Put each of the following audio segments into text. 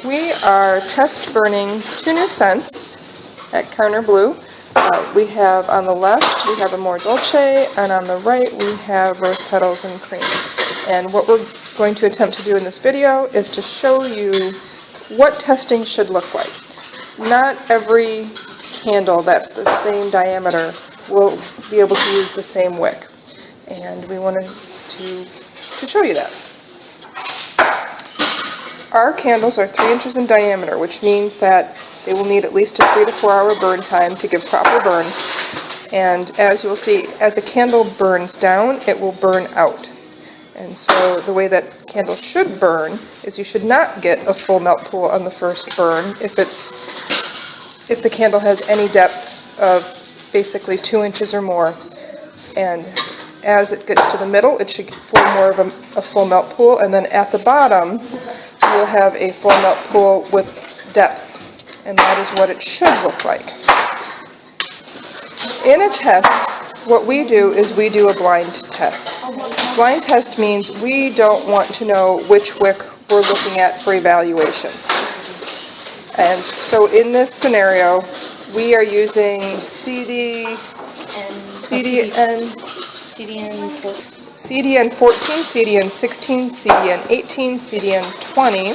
We are test burning 2 new scents at Counter Blue. We have on the left, we have Amore Dolce, and on the right we have Rose Petals and Cream. And what we're going to attempt to do in this video is to show you what testing should look like. Not every candle that's the same diameter will be able to use the same wick. And we wanted to show you that. Our candles are 3 inches in diameter, which means that they will need at least a 3 to 4 hour burn time to give proper burn. And as you'll see, as a candle burns down, it will burn out. And so the way that candles should burn is you should not get a full melt pool on the first burn if the candle has any depth of basically 2 inches or more. And as it gets to the middle, it should form more of a full melt pool, and then at the bottom you'll have a full melt pool with depth, and that is what it should look like. In a test, what we do is we do a blind test. Blind test means we don't want to know which wick we're looking at for evaluation. And so in this scenario, we are using CDN 14, CDN 16, CDN 18, CDN 20,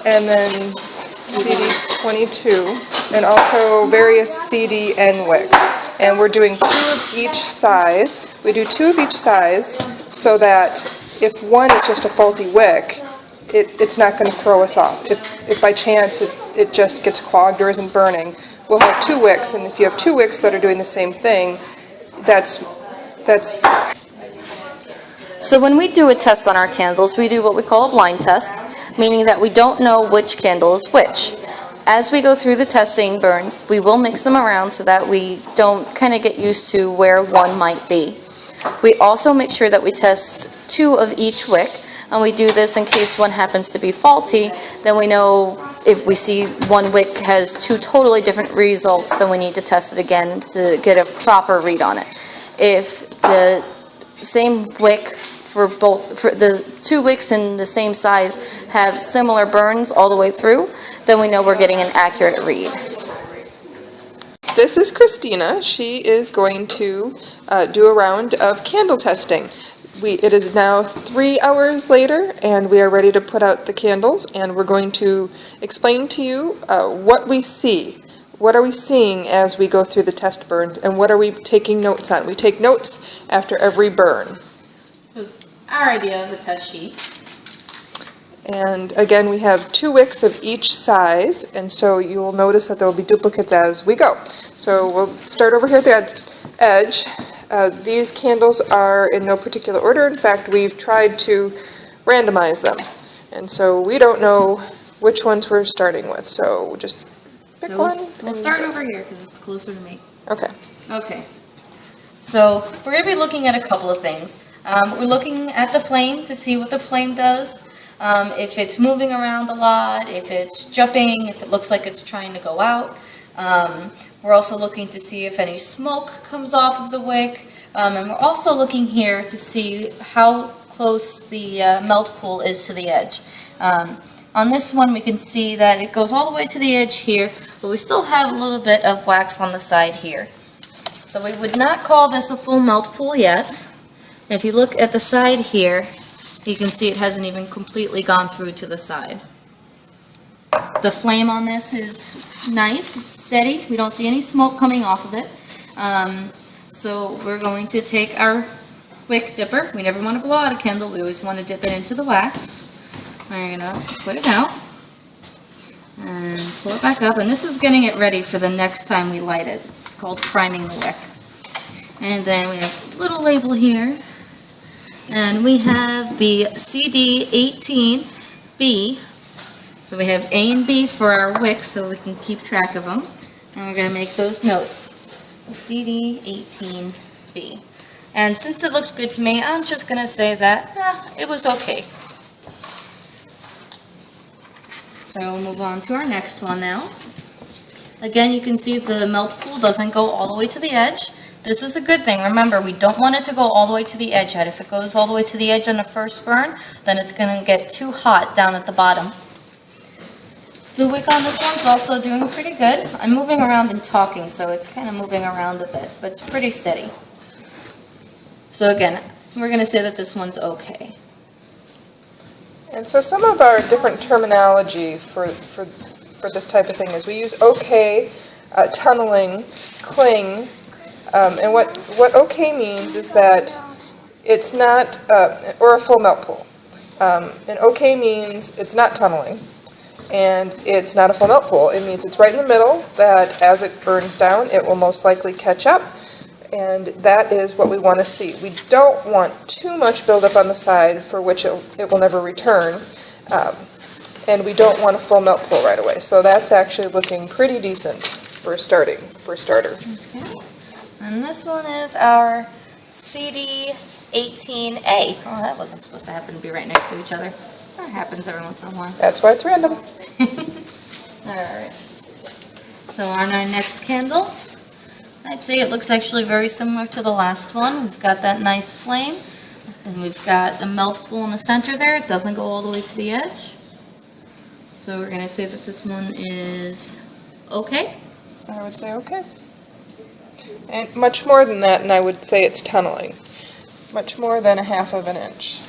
and then CD 22, and also various CDN wicks. And we're doing 2 of each size. We do 2 of each size so that if one is just a faulty wick, it's not going to throw us off. If by chance it just gets clogged or isn't burning, we'll have 2 wicks, and if you have 2 wicks that are doing the same thing, that's. So when we do a test on our candles, we do what we call a blind test, meaning that we don't know which candle is which. As we go through the testing burns, we will mix them around so that we don't kind of get used to where one might be. We also make sure that we test 2 of each wick, and we do this in case one happens to be faulty. Then we know if we see one wick has 2 totally different results, then we need to test it again to get a proper read on it. If the same wick for the 2 wicks in the same size have similar burns all the way through, then we know we're getting an accurate read. This is Christina. She is going to do a round of candle testing. It is now 3 hours later, and we are ready to put out the candles, and we're going to explain to you what we see. What are we seeing as we go through the test burns, and what are we taking notes on? We take notes after every burn. This is our idea of the test sheet. And again, we have 2 wicks of each size, and so you will notice that there will be duplicates as we go. So we'll start over here at the edge. These candles are in no particular order. In fact, we've tried to randomize them, and so we don't know which ones we're starting with. So we'll just pick one. We'll start over here because it's closer to me. Okay. Okay. So we're going to be looking at a couple of things. We're looking at the flame to see what the flame does. If it's moving around a lot, if it's jumping, if it looks like it's trying to go out. We're also looking to see if any smoke comes off of the wick. And we're also looking here to see how close the melt pool is to the edge. On this one we can see that it goes all the way to the edge here, but we still have a little bit of wax on the side here. So we would not call this a full melt pool yet. If you look at the side here, you can see it hasn't even completely gone through to the side. The flame on this is nice, it's steady, we don't see any smoke coming off of it. So we're going to take our wick dipper. We never want to blow out a candle, we always want to dip it into the wax. We're going to put it out and pull it back up, and this is getting it ready for the next time we light it. It's called priming the wick. And then we have a little label here. And we have the CD18B. So we have A and B for our wicks so we can keep track of them. And we're going to make those notes. CD18B. And since it looked good to me, I'm just going to say that it was okay. So we'll move on to our next one now. Again, you can see the melt pool doesn't go all the way to the edge. This is a good thing. Remember, we don't want it to go all the way to the edge yet. If it goes all the way to the edge on the first burn, then it's going to get too hot down at the bottom. The wick on this one's also doing pretty good. I'm moving around and talking, so it's kind of moving around a bit, but it's pretty steady. So again, we're going to say that this one's okay. And so some of our different terminology for this type of thing is we use okay, tunneling, cling, and what okay means is that it's not, or a full melt pool. And okay means it's not tunneling, and it's not a full melt pool. It means it's right in the middle, that as it burns down, it will most likely catch up, and that is what we want to see. We don't want too much buildup on the side for which it will never return, and we don't want a full melt pool right away. So that's actually looking pretty decent for starter. Okay. And this one is our CD18A. Oh, that wasn't supposed to happen to be right next to each other. That happens every once in a while. That's why it's random. Alright. So on our next candle, I'd say it looks actually very similar to the last one. We've got that nice flame. Then we've got a melt pool in the center there. It doesn't go all the way to the edge. So we're going to say that this one is okay. I would say okay. And much more than that, and I would say it's tunneling. Much more than 1/2 of an inch.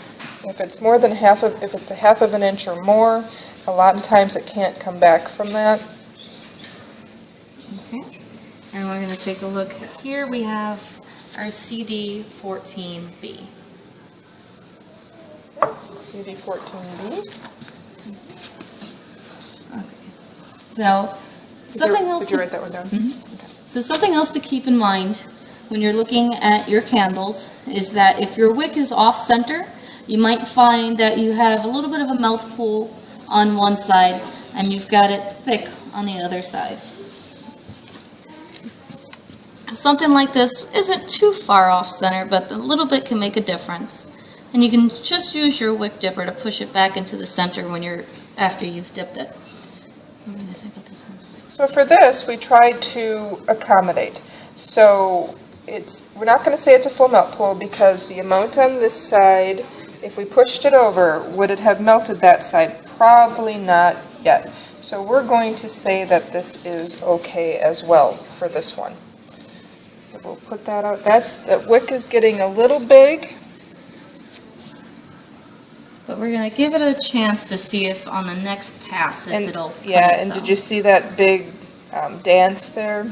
If it's more than if it's 1/2 of an inch or more, a lot of times it can't come back from that. Okay. And we're going to take a look here. We have our CD14B. CD14B. Okay. So something else. Did you write that one down? Mm-hmm. Okay. So something else to keep in mind when you're looking at your candles is that if your wick is off center, you might find that you have a little bit of a melt pool on one side and you've got it thick on the other side. Something like this isn't too far off center, but a little bit can make a difference. And you can just use your wick dipper to push it back into the center after you've dipped it. What do you think about this one? So for this, we tried to accommodate. So we're not going to say it's a full melt pool because the amount on this side, if we pushed it over, would it have melted that side? Probably not yet. So we're going to say that this is okay as well for this one. So we'll put that out. That wick is getting a little big. But we're going to give it a chance to see if on the next pass it'll Yeah, cut and itself. did you see that big dance there?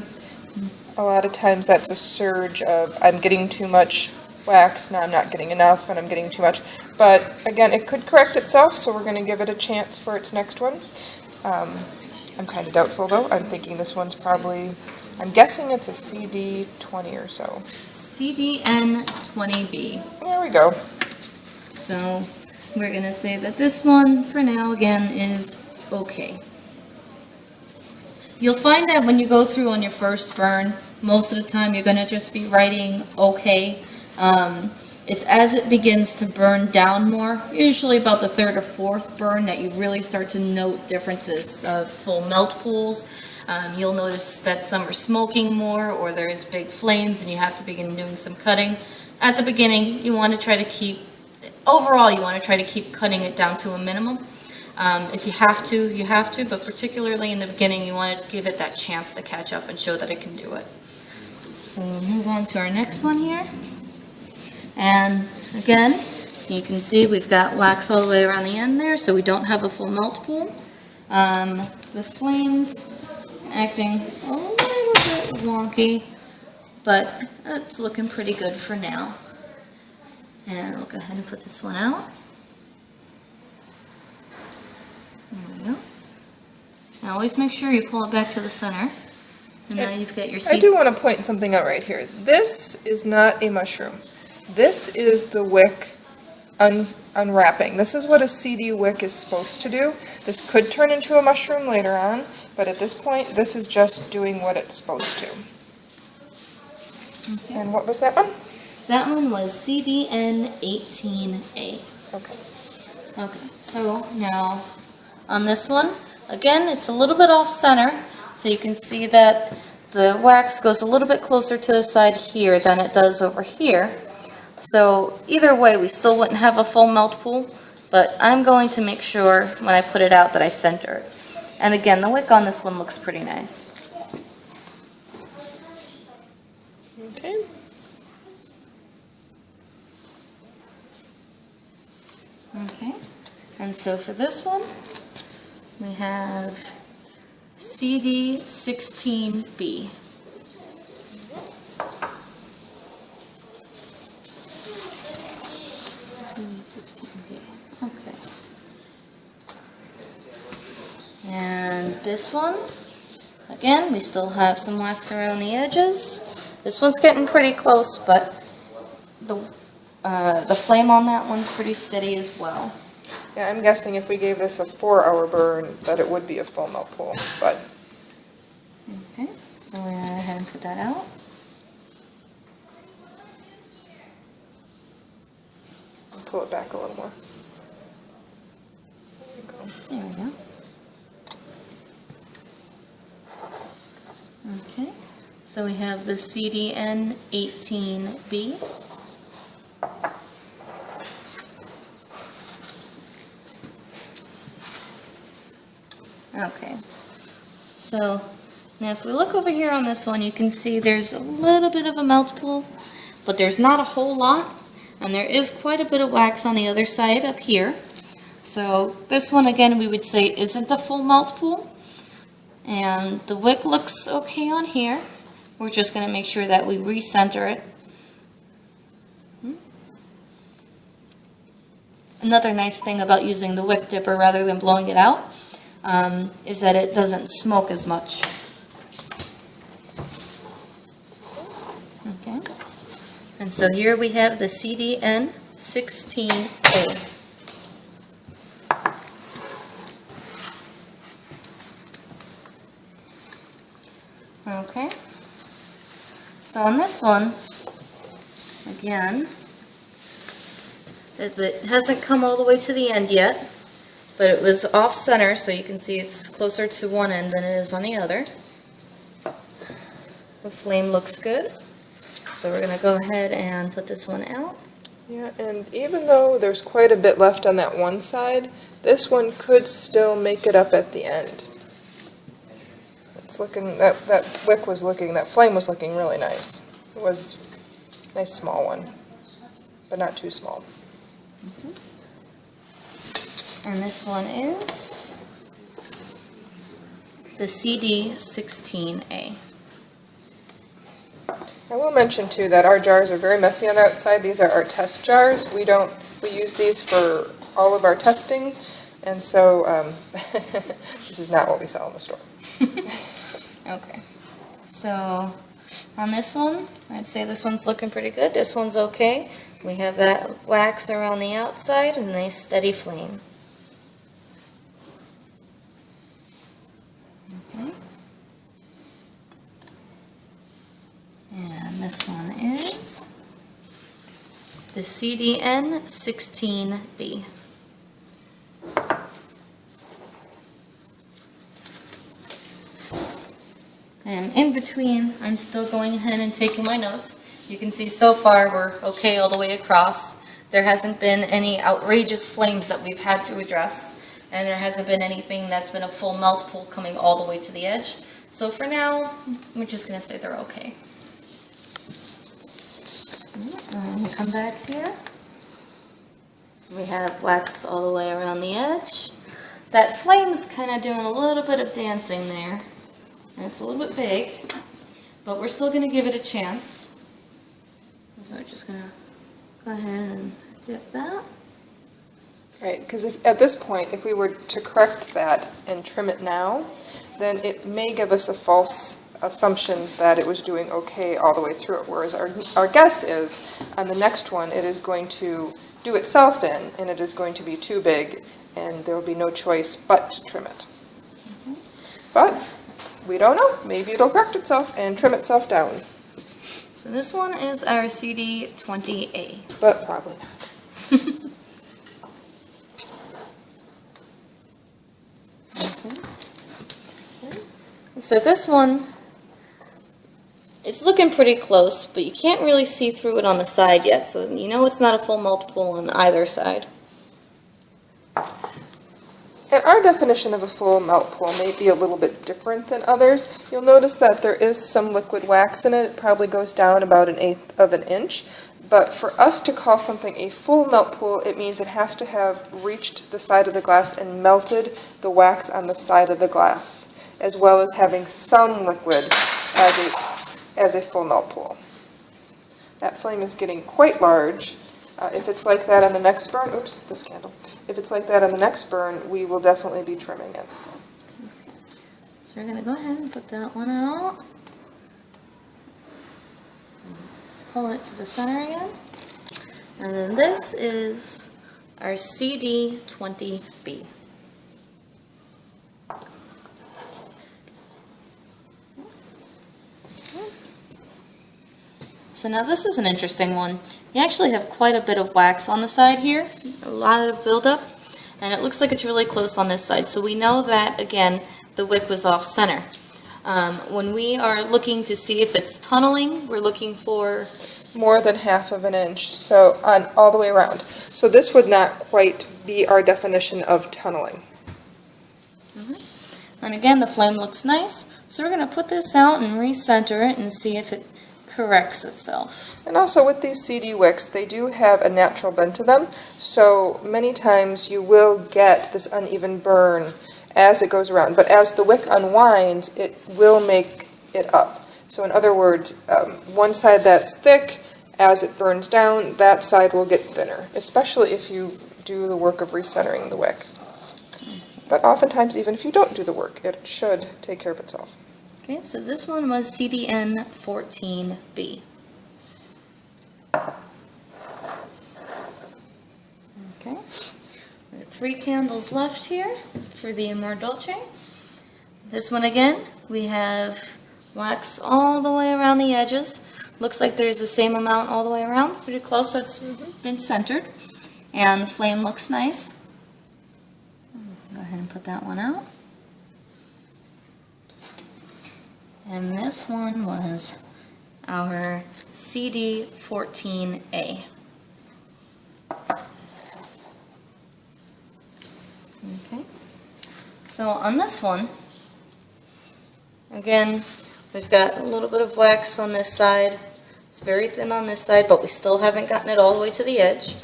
A lot of times that's a surge of I'm getting too much wax, now I'm not getting enough, and I'm getting too much. But again, it could correct itself, so we're going to give it a chance for its next one. I'm kind of doubtful though. I'm thinking this one's probably, I'm guessing it's a CD20 or so. CDN20B. There we go. So we're going to say that this one, for now, again, is okay. You'll find that when you go through on your first burn, most of the time you're going to just be writing okay. It's as it begins to burn down more, usually about the 3rd or 4th burn, that you really start to note differences of full melt pools. You'll notice that some are smoking more, or there's big flames and you have to begin doing some cutting. At the beginning, you want to try to keep cutting it down to a minimum. If you have to, you have to, but particularly in the beginning, you want to give it that chance to catch up and show that it can do it. So we'll move on to our next one here. And again, you can see we've got wax all the way around the end there, so we don't have a full melt pool. The flames acting a little bit wonky, but it's looking pretty good for now. And we'll go ahead and put this one out. There we go. Now always make sure you pull it back to the center. And now you've got your seed. I do want to point something out right here. This is not a mushroom. This is the wick unwrapping. This is what a CD wick is supposed to do. This could turn into a mushroom later on, but at this point, this is just doing what it's supposed to. Okay. And what was that one? That one was CDN18A. Okay. Okay, so now on this one, again, it's a little bit off center, so you can see that the wax goes a little bit closer to the side here than it does over here. So either way, we still wouldn't have a full melt pool, but I'm going to make sure when I put it out that I center it. And again, the wick on this one looks pretty nice. Okay. Okay, and so for this one, we have CD16B. CD16B, okay. And this one, again, we still have some wax around the edges. This one's getting pretty close, but the flame on that one's pretty steady as well. Yeah, I'm guessing if we gave this a 4-hour burn, that it would be a full melt pool, but... Okay, so we're going to go ahead and put that out. I'll pull it back a little more. There you go. There we go. Okay, so we have the CDN18B. Okay, so now if we look over here on this one, you can see there's a little bit of a melt pool, but there's not a whole lot, and there is quite a bit of wax on the other side up here. So this one, again, we would say isn't a full melt pool, and the wick looks okay on here. We're just going to make sure that we recenter it. Another nice thing about using the wick dipper rather than blowing it out is that it doesn't smoke as much. Okay, and so here we have the CDN16A. Okay, so on this one, again, it hasn't come all the way to the end yet, but it was off center, so you can see it's closer to one end than it is on the other. The flame looks good, so we're going to go ahead and put this one out. Yeah, and even though there's quite a bit left on that one side, this one could still make it up at the end. It's looking, that wick was looking, that flame was looking really nice. It was a nice small one, but not too small. And this one is the CD16A. I will mention too that our jars are very messy on the outside. These are our test jars. We use these for all of our testing, and so this is not what we sell in the store. Okay, so on this one, I'd say this one's looking pretty good. This one's okay. We have that wax around the outside and a nice steady flame. Okay. And this one is the CDN16B. And in between, I'm still going ahead and taking my notes. You can see so far we're okay all the way across. There hasn't been any outrageous flames that we've had to address, and there hasn't been anything that's been a full melt pool coming all the way to the edge. So for now, we're just going to say they're okay. And come back here. We have wax all the way around the edge. That flame's kind of doing a little bit of dancing there. And it's a little bit big, but we're still going to give it a chance. So we're just going to go ahead and dip that. Right, because at this point, if we were to correct that and trim it now, then it may give us a false assumption that it was doing okay all the way through it, whereas our guess is on the next one it is going to do itself in, and it is going to be too big, and there will be no choice but to trim it. But we don't know. Maybe it'll correct itself and trim itself down. So this one is our CD20A. But probably not. So this one, it's looking pretty close, but you can't really see through it on the side yet, so you know it's not a full multiple on either side. And our definition of a full melt pool may be a little bit different than others. You'll notice that there is some liquid wax in it. It probably goes down about 1/8 of an inch. But for us to call something a full melt pool, it means it has to have reached the side of the glass and melted the wax on the side of the glass, as well as having some liquid as a full melt pool. That flame is getting quite large. If it's like that on the next burn, oops, this candle. If it's like that on the next burn, we will definitely be trimming it. So we're going to go ahead and put that one out. Pull it to the center again. And then this is our CD20B. So now this is an interesting one. You actually have quite a bit of wax on the side here, a lot of buildup, and it looks like it's really close on this side. So we know that, again, the wick was off center. When we are looking to see if it's tunneling, we're looking for more than 1/2 of an inch, so on all the way around. So this would not quite be our definition of tunneling. And again, the flame looks nice. So we're going to put this out and recenter it and see if it corrects itself. And also with these CD wicks, they do have a natural bend to them, so many times you will get this uneven burn as it goes around. But as the wick unwinds, it will make it up. So in other words, one side that's thick, as it burns down, that side will get thinner, especially if you do the work of recentering the wick. But oftentimes, even if you don't do the work, it should take care of itself. Okay, so this one was CDN14B. Okay, we have 3 candles left here for the Amore Dolce. This one again, we have wax all the way around the edges. Looks like there's the same amount all the way around, pretty close, so it's been centered. And the flame looks nice. Go ahead and put that one out. And this one was our CD14A. Okay, so on this one, again, we've got a little bit of wax on this side. It's very thin on this side, but we still haven't gotten it all the way to the edge.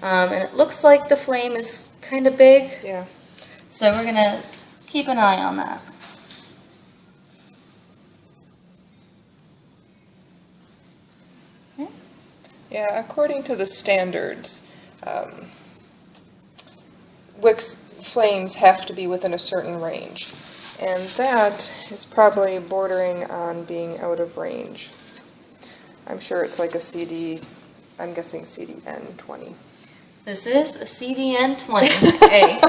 And it looks like the flame is kind of big. Yeah. So we're going to keep an eye on that. Okay. Yeah, according to the standards, wicks flames have to be within a certain range. And that is probably bordering on being out of range. I'm sure it's like a CD, I'm guessing CDN20. This is a CDN20A.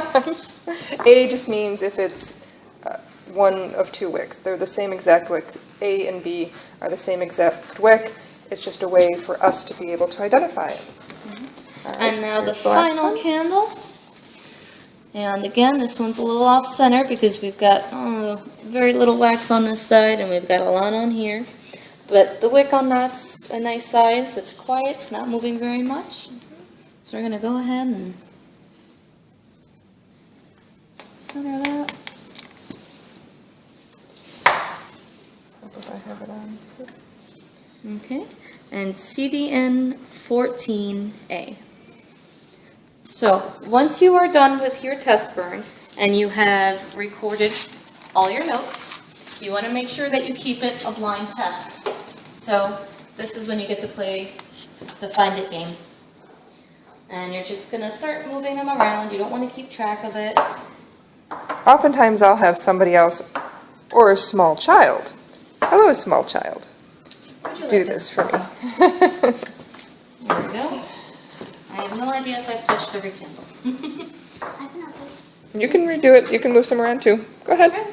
A just means if it's one of 2 wicks. They're the same exact wick. A and B are the same exact wick. It's just a way for us to be able to identify it. Right, and now the last final one. candle. And again, this one's a little off center because we've got very little wax on this side and we've got a lot on here. But the wick on that's a nice size. It's quiet. It's not moving very much. So we're going to go ahead and center that. Hope if I have it on. Okay. And CDN14A. So once you are done with your test burn and you have recorded all your notes, you want to make sure that you keep it a blind test. So this is when you get to play the Find It game. And you're just going to start moving them around. You don't want to keep track of it. Oftentimes I'll have somebody else or a small child. Hello, small child. Do this for me. There we go. I have no idea if I've touched every candle. You can redo it. You can move some around too. Go ahead. Okay.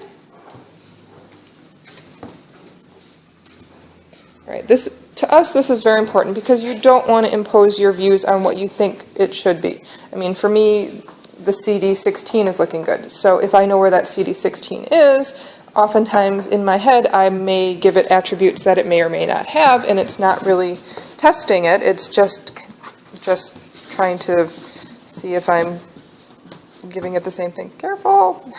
Right. To us, this is very important because you don't want to impose your views on what you think it should be. I mean, for me, the CD16 is looking good. So if I know where that CD16 is, oftentimes in my head, I may give it attributes that it may or may not have, and it's not really testing it. It's just trying to see if I'm giving it the same thing. Careful.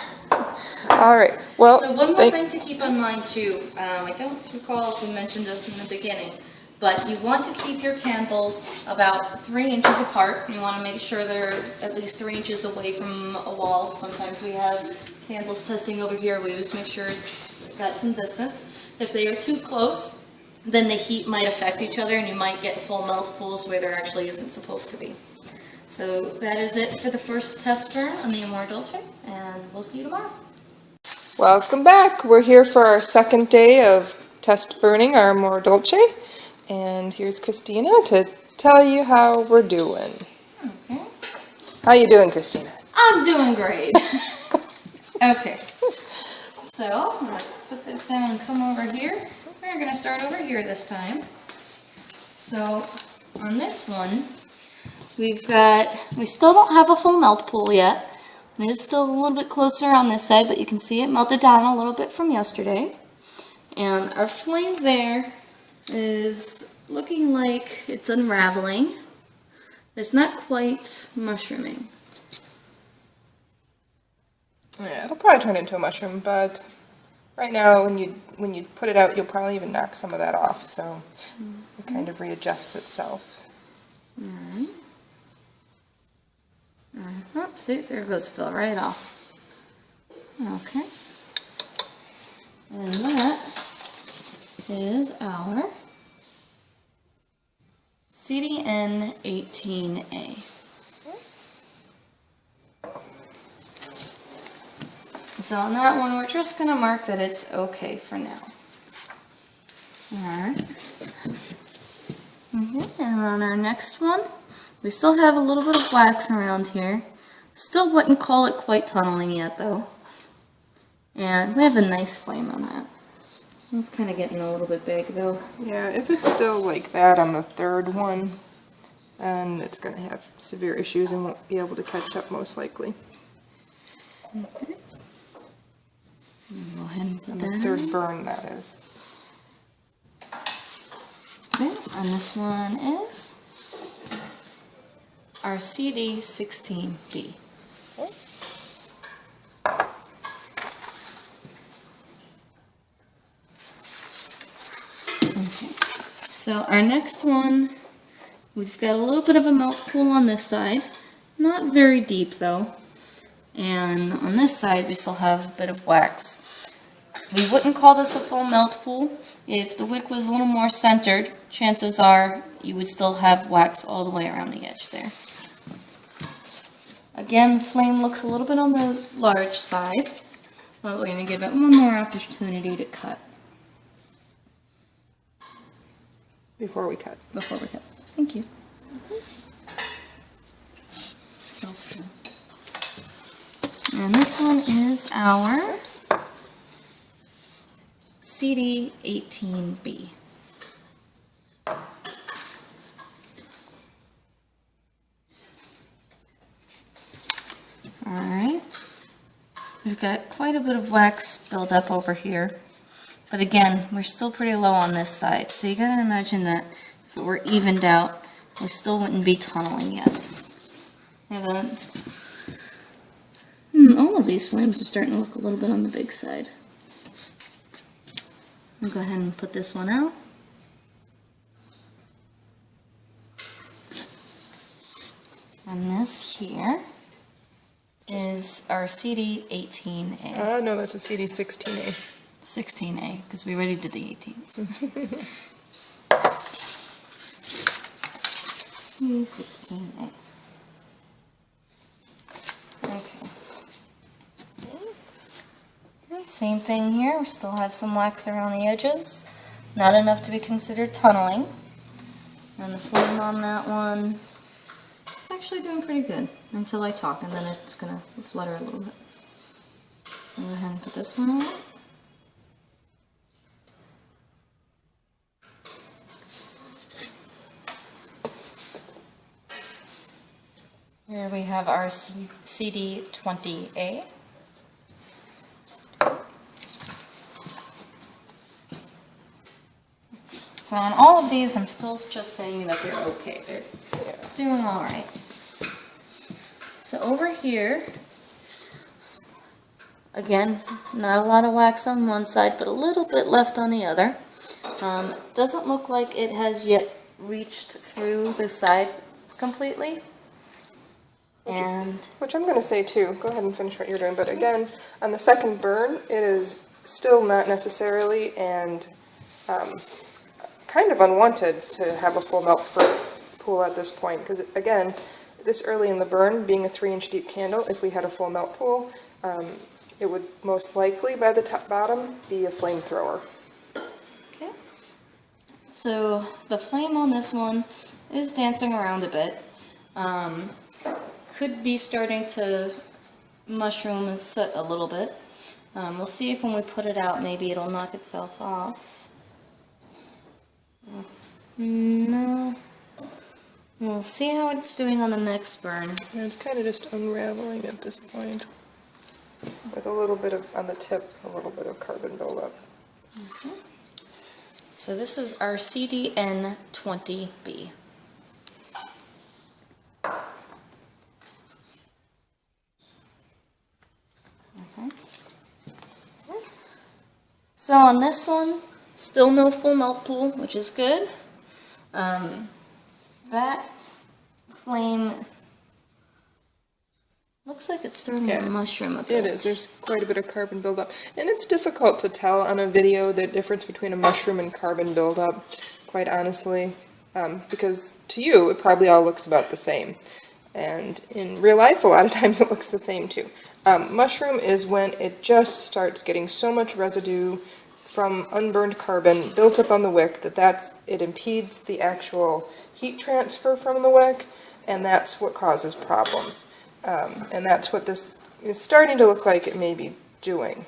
All right. Well, So one more thing to keep in mind too, I don't recall if we mentioned this in the beginning, but you want to keep your candles about 3 inches apart. You want to make sure they're at least 3 inches away from a wall. Sometimes we have candles testing over here. We just make sure it's got some distance. If they are too close, then the heat might affect each other and you might get full melt pools where there actually isn't supposed to be. So that is it for the first test burn on the Amore Dolce, and we'll see you tomorrow. welcome back. We're here for our second day of test burning our Amore Dolce. And here's Christina to tell you how we're doing. Okay. How you doing, Christina? I'm doing great. Okay. So, I'm going to put this down and come over here. We're going to start over here this time. So, on this one, we still don't have a full melt pool yet. It is still a little bit closer on this side, but you can see it melted down a little bit from yesterday. And our flame there is looking like it's unraveling. It's not quite mushrooming. Yeah, it'll probably turn into a mushroom, but right now when you put it out, you'll probably even knock some of that off, so it kind of readjusts itself. Alright. Oops, see, there goes Phil right off. Okay. And that is our CDN 18A. So on that one, we're just going to mark that it's okay for now. Alright. And on our next one, we still have a little bit of wax around here. Still wouldn't call it quite tunneling yet though. And we have a nice flame on that. It's kind of getting a little bit big though. Yeah, if it's still like that on the third one, then it's going to have severe issues and won't be able to catch up most likely. Okay. Go ahead and put On that the third in. burn, that is. Okay, and this one is our CD16B. Okay, so our next one, we've got a little bit of a melt pool on this side, not very deep though, and on this side we still have a bit of wax. We wouldn't call this a full melt pool. If the wick was a little more centered, chances are you would still have wax all the way around the edge there. Again, the flame looks a little bit on the large side, but we're going to give it one more opportunity to cut. Before we cut. Before we cut. Thank you. And this one is our CD18B. Alright. We've got quite a bit of wax built up over here. But again, we're still pretty low on this side. So you gotta imagine that if it were evened out, we still wouldn't be tunneling yet. We have a... all of these flames are starting to look a little bit on the big side. I'll go ahead and put this one out. And this here is our CD18A. Oh, no, that's a CD16A. 16A, because we already did the 18s. CD16A. Okay. Same thing here, we still have some wax around the edges. Not enough to be considered tunneling. And the flame on that one, it's actually doing pretty good until I talk, and then it's going to flutter a little bit. So go ahead and put this one on. Here we have our CD20A. So on all of these, I'm still just saying that they're okay. They're doing all right. So over here, Again, not a lot of wax on one side, but a little bit left on the other. Doesn't look like it has yet reached through the side completely. Which I'm going to say too, go ahead and finish what you're doing, but again, on the second burn, it is still not necessarily and kind of unwanted to have a full melt pool at this point, because again, this early in the burn, being a 3-inch deep candle, if we had a full melt pool, it would most likely, by the bottom, be a flamethrower. Okay. So the flame on this one is dancing around a bit. Could be starting to mushroom and soot a little bit. We'll see if when we put it out, maybe it'll knock itself off. No. We'll see how it's doing on the next burn. Yeah, it's kind of just unraveling at this point, with a little bit of, on the tip, a little bit of carbon buildup. Okay. So this is our CDN20B. Okay. So on this one, still no full melt pool, which is good. That flame looks like it's starting to mushroom a bit. It is. There's quite a bit of carbon buildup. And it's difficult to tell on a video the difference between a mushroom and carbon buildup, quite honestly, because to you, it probably all looks about the same. And in real life, a lot of times it looks the same too. Mushroom is when it just starts getting so much residue from unburned carbon built up on the wick that it impedes the actual heat transfer from the wick, and that's what causes problems. And that's what this is starting to look like it may be doing.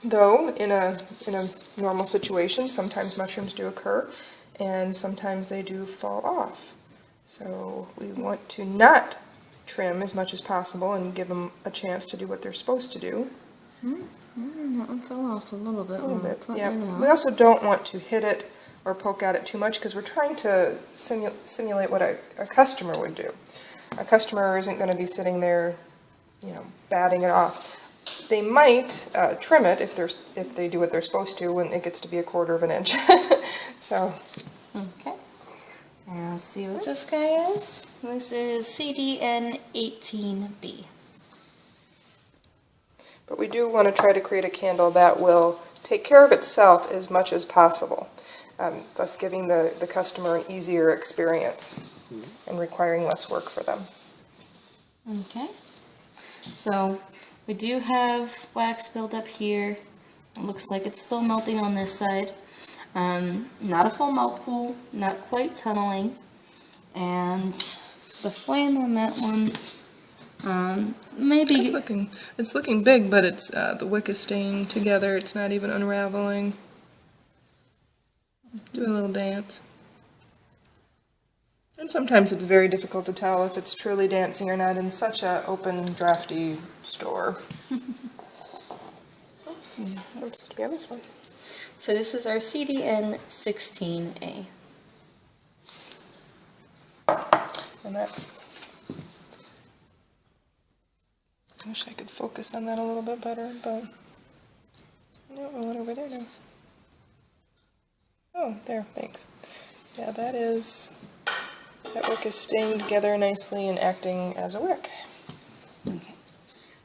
Though, in a normal situation, sometimes mushrooms do occur, and sometimes they do fall off. So we want to not trim as much as possible and give them a chance to do what they're supposed to do. That one fell off a little bit. Yeah. We also don't want to hit it or poke at it too much, because we're trying to simulate what a customer would do. A customer isn't going to be sitting there, batting it off. They might trim it if they do what they're supposed to when it gets to be 1/4 of an inch. So. Okay. And let's see what this guy is. This is CDN18B. But we do want to try to create a candle that will take care of itself as much as possible, thus giving the customer an easier experience and requiring less work for them. Okay. So we do have wax buildup here. It looks like it's still melting on this side. Not a full melt pool, not quite tunneling. And the flame on that one, maybe... It's looking big, but it's the wick is staying together. It's not even unraveling. Do a little dance. And sometimes it's very difficult to tell if it's truly dancing or not in such an open, drafty store. Oops, to be on this one. So this is our CDN16A. And that's... I wish I could focus on that a little bit better, but... No, it went over there now. Oh, there, thanks. Yeah, that wick is staying together nicely and acting as a wick. Okay.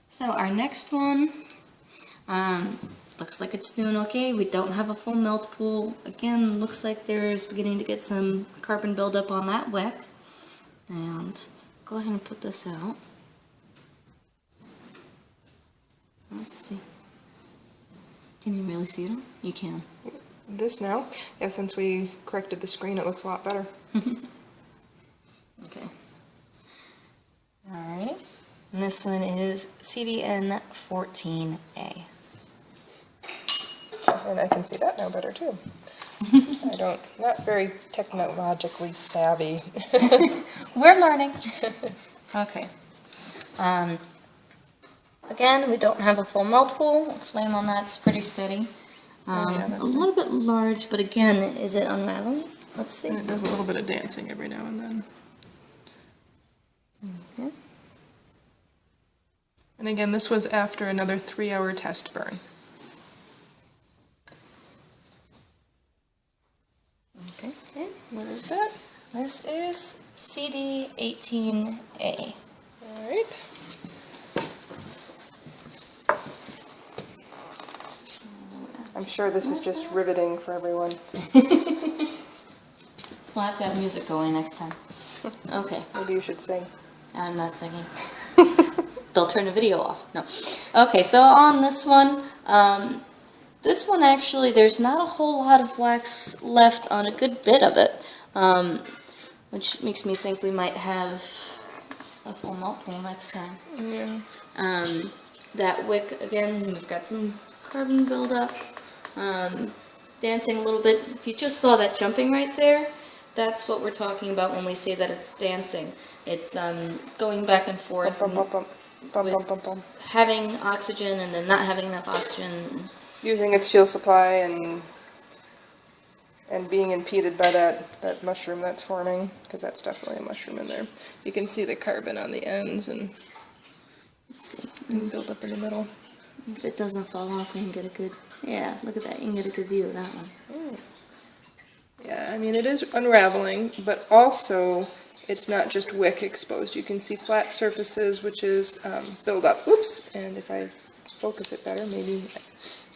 So our next one, looks like it's doing okay. We don't have a full melt pool. Again, looks like there's beginning to get some carbon buildup on that wick. And go ahead and put this out. Let's see. Can you really see it? You can. This now? Yeah, since we corrected the screen, it looks a lot better. Okay. Alright. And this one is CDN14A. And I can see that now better too. Not very technologically savvy. We're learning. Okay. Again, we don't have a full melt pool. Flame on that's pretty steady. A little bit large, but again, is it unraveling? Let's see. And it does a little bit of dancing every now and then. Okay. And again, this was after another 3-hour test burn. Okay. Okay, what is that? This is CD18A. All right. I'm sure this is just riveting for everyone. We'll have to have music going next time. Okay. Maybe you should sing. I'm not singing. They'll turn the video off. No. Okay, so on this one actually, there's not a whole lot of wax left on a good bit of it, which makes me think we might have a full malt pool next time. Yeah. That wick, again, we've got some carbon buildup, dancing a little bit. If you just saw that jumping right there, that's what we're talking about when we say that it's dancing. It's going back and forth, Bump, bump, bump, bump, bump, bump, bump. having oxygen and then not having enough oxygen. Using its fuel supply and being impeded by that mushroom that's forming, because that's definitely a mushroom in there. You can see the carbon on the ends and build up in the middle. If it doesn't fall off, we can get a good, yeah, look at that, you can get a good view of that one. Yeah, I mean, it is unraveling, but also it's not just wick exposed. You can see flat surfaces, which is buildup. Oops, and if I focus it better, maybe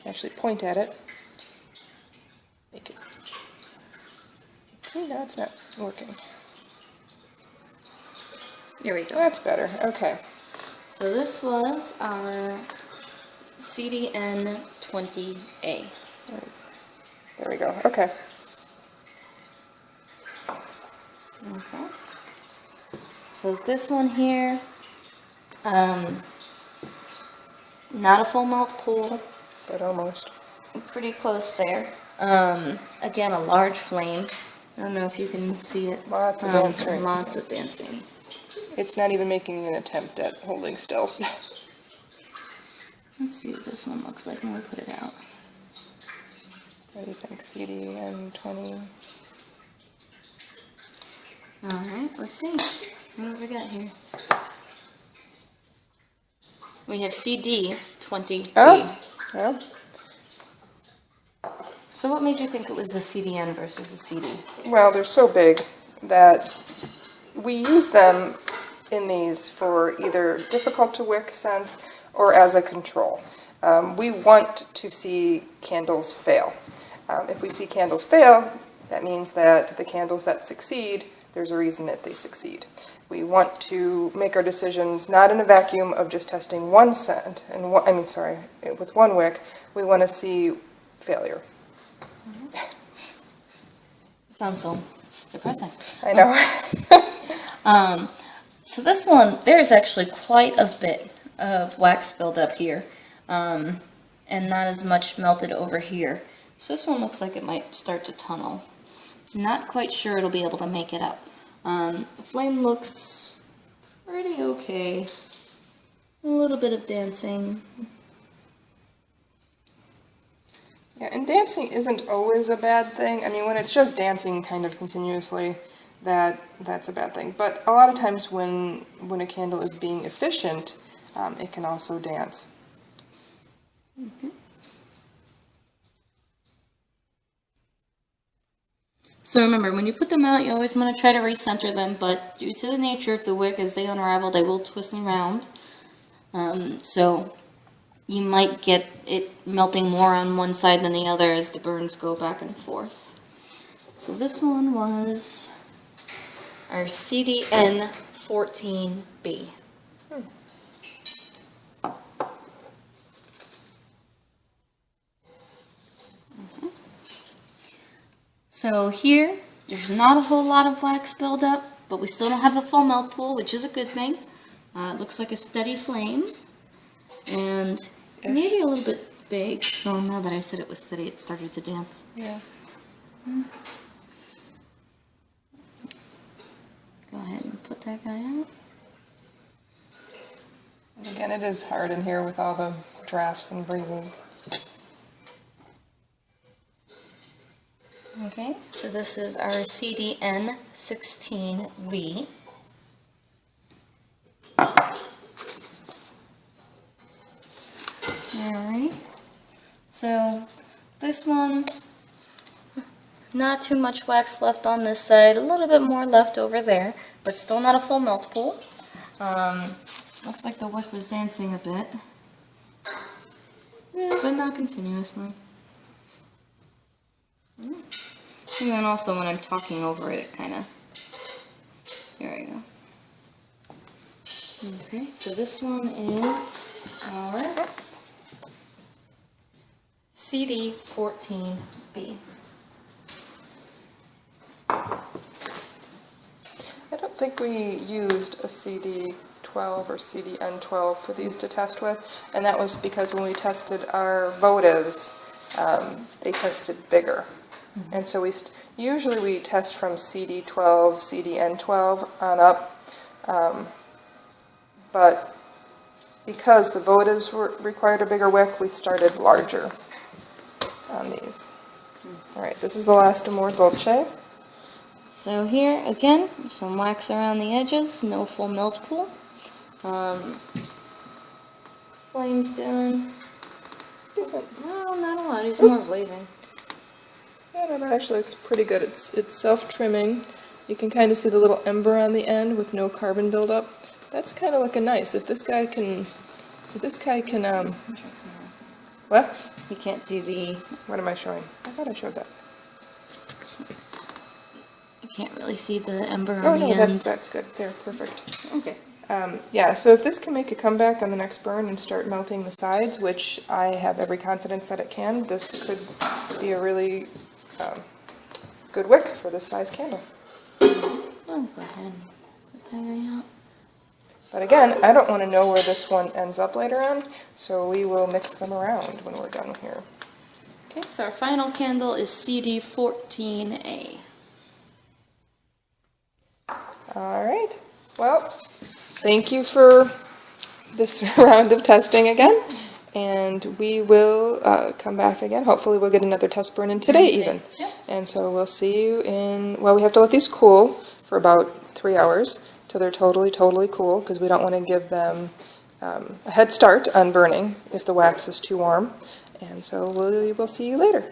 actually point at it. Make it. Okay, now it's not working. There we go. That's better, okay. So this was our CDN20A. There we go, okay. Okay. So this one here, not a full malt pool, But almost. pretty close there. Again, a large flame. I don't know if you can see it. Lots of dancing. Lots of dancing. It's not even making an attempt at holding still. Let's see what this one looks like when we put it out. What do you think, CDN20? Alright, let's see. What have we got here? We have CD20B. Oh, yeah. So what made you think it was a CDN versus a CD? Well, they're so big that we use them in these for either difficult to wick scents or as a control. We want to see candles fail. If we see candles fail, that means that the candles that succeed, there's a reason that they succeed. We want to make our decisions not in a vacuum of just testing one scent, and with one wick. We want to see failure. Sounds so depressing. I know. So this one, there's actually quite a bit of wax buildup here, and not as much melted over here. So this one looks like it might start to tunnel. Not quite sure it'll be able to make it up. The flame looks pretty okay. A little bit of dancing. Yeah, and dancing isn't always a bad thing. I mean, when it's just dancing kind of continuously, that's a bad thing. But a lot of times when a candle is being efficient, it can also dance. Mm-hmm. So remember, when you put them out, you always want to try to recenter them, but due to the nature of the wick, as they unravel, they will twist around. So you might get it melting more on one side than the other as the burns go back and forth. So this one was our CDN14B. So here, there's not a whole lot of wax buildup, but we still don't have a full melt pool, which is a good thing. It looks like a steady flame, and maybe a little bit big. Oh, now that I said it was steady, it started to dance. Yeah. Go ahead and put that guy out. And again, it is hard in here with all the drafts and breezes. Okay, so this is our CDN16B. Alright. So this one, not too much wax left on this side, a little bit more left over there, but still not a full melt pool. Looks like the wick was dancing a bit. Yeah, but not continuously. And then also when I'm talking over it, it kind of... Here we go. Okay, so this one is our CD14B. I don't think we used a CD12 or CDN12 for these to test with, and that was because when we tested our votives, they tested bigger. And so usually we test from CD12, CDN12 on up, but because the votives required a bigger wick, we started larger on these. All right, this is the last Amore Dolce. So here, again, some wax around the edges, no full melt pool. Flames doing decent. Well, not a lot, it's more waving. Yeah, that actually looks pretty good. It's self-trimming. You can kind of see the little ember on the end with no carbon buildup. That's kind of looking nice. If this guy can, what? You can't see the... What am I showing? I thought I showed that. You can't really see the ember on Oh, the no, end. that's good. There, perfect. Okay. Yeah, so if this can make a comeback on the next burn and start melting the sides, which I have every confidence that it can, this could be a really good wick for this size candle. Oh, go ahead and put that right out. But again, I don't want to know where this one ends up later on, so we will mix them around when we're done here. Okay, so our final candle is CD14A. All right. Well, thank you for this round of testing again, and we will come back again. Hopefully we'll get another test burn in today even. Yep. And so we'll see you in, well, we have to let these cool for about 3 hours till they're totally cool, because we don't want to give them a head start on burning if the wax is too warm. And so we'll see you later.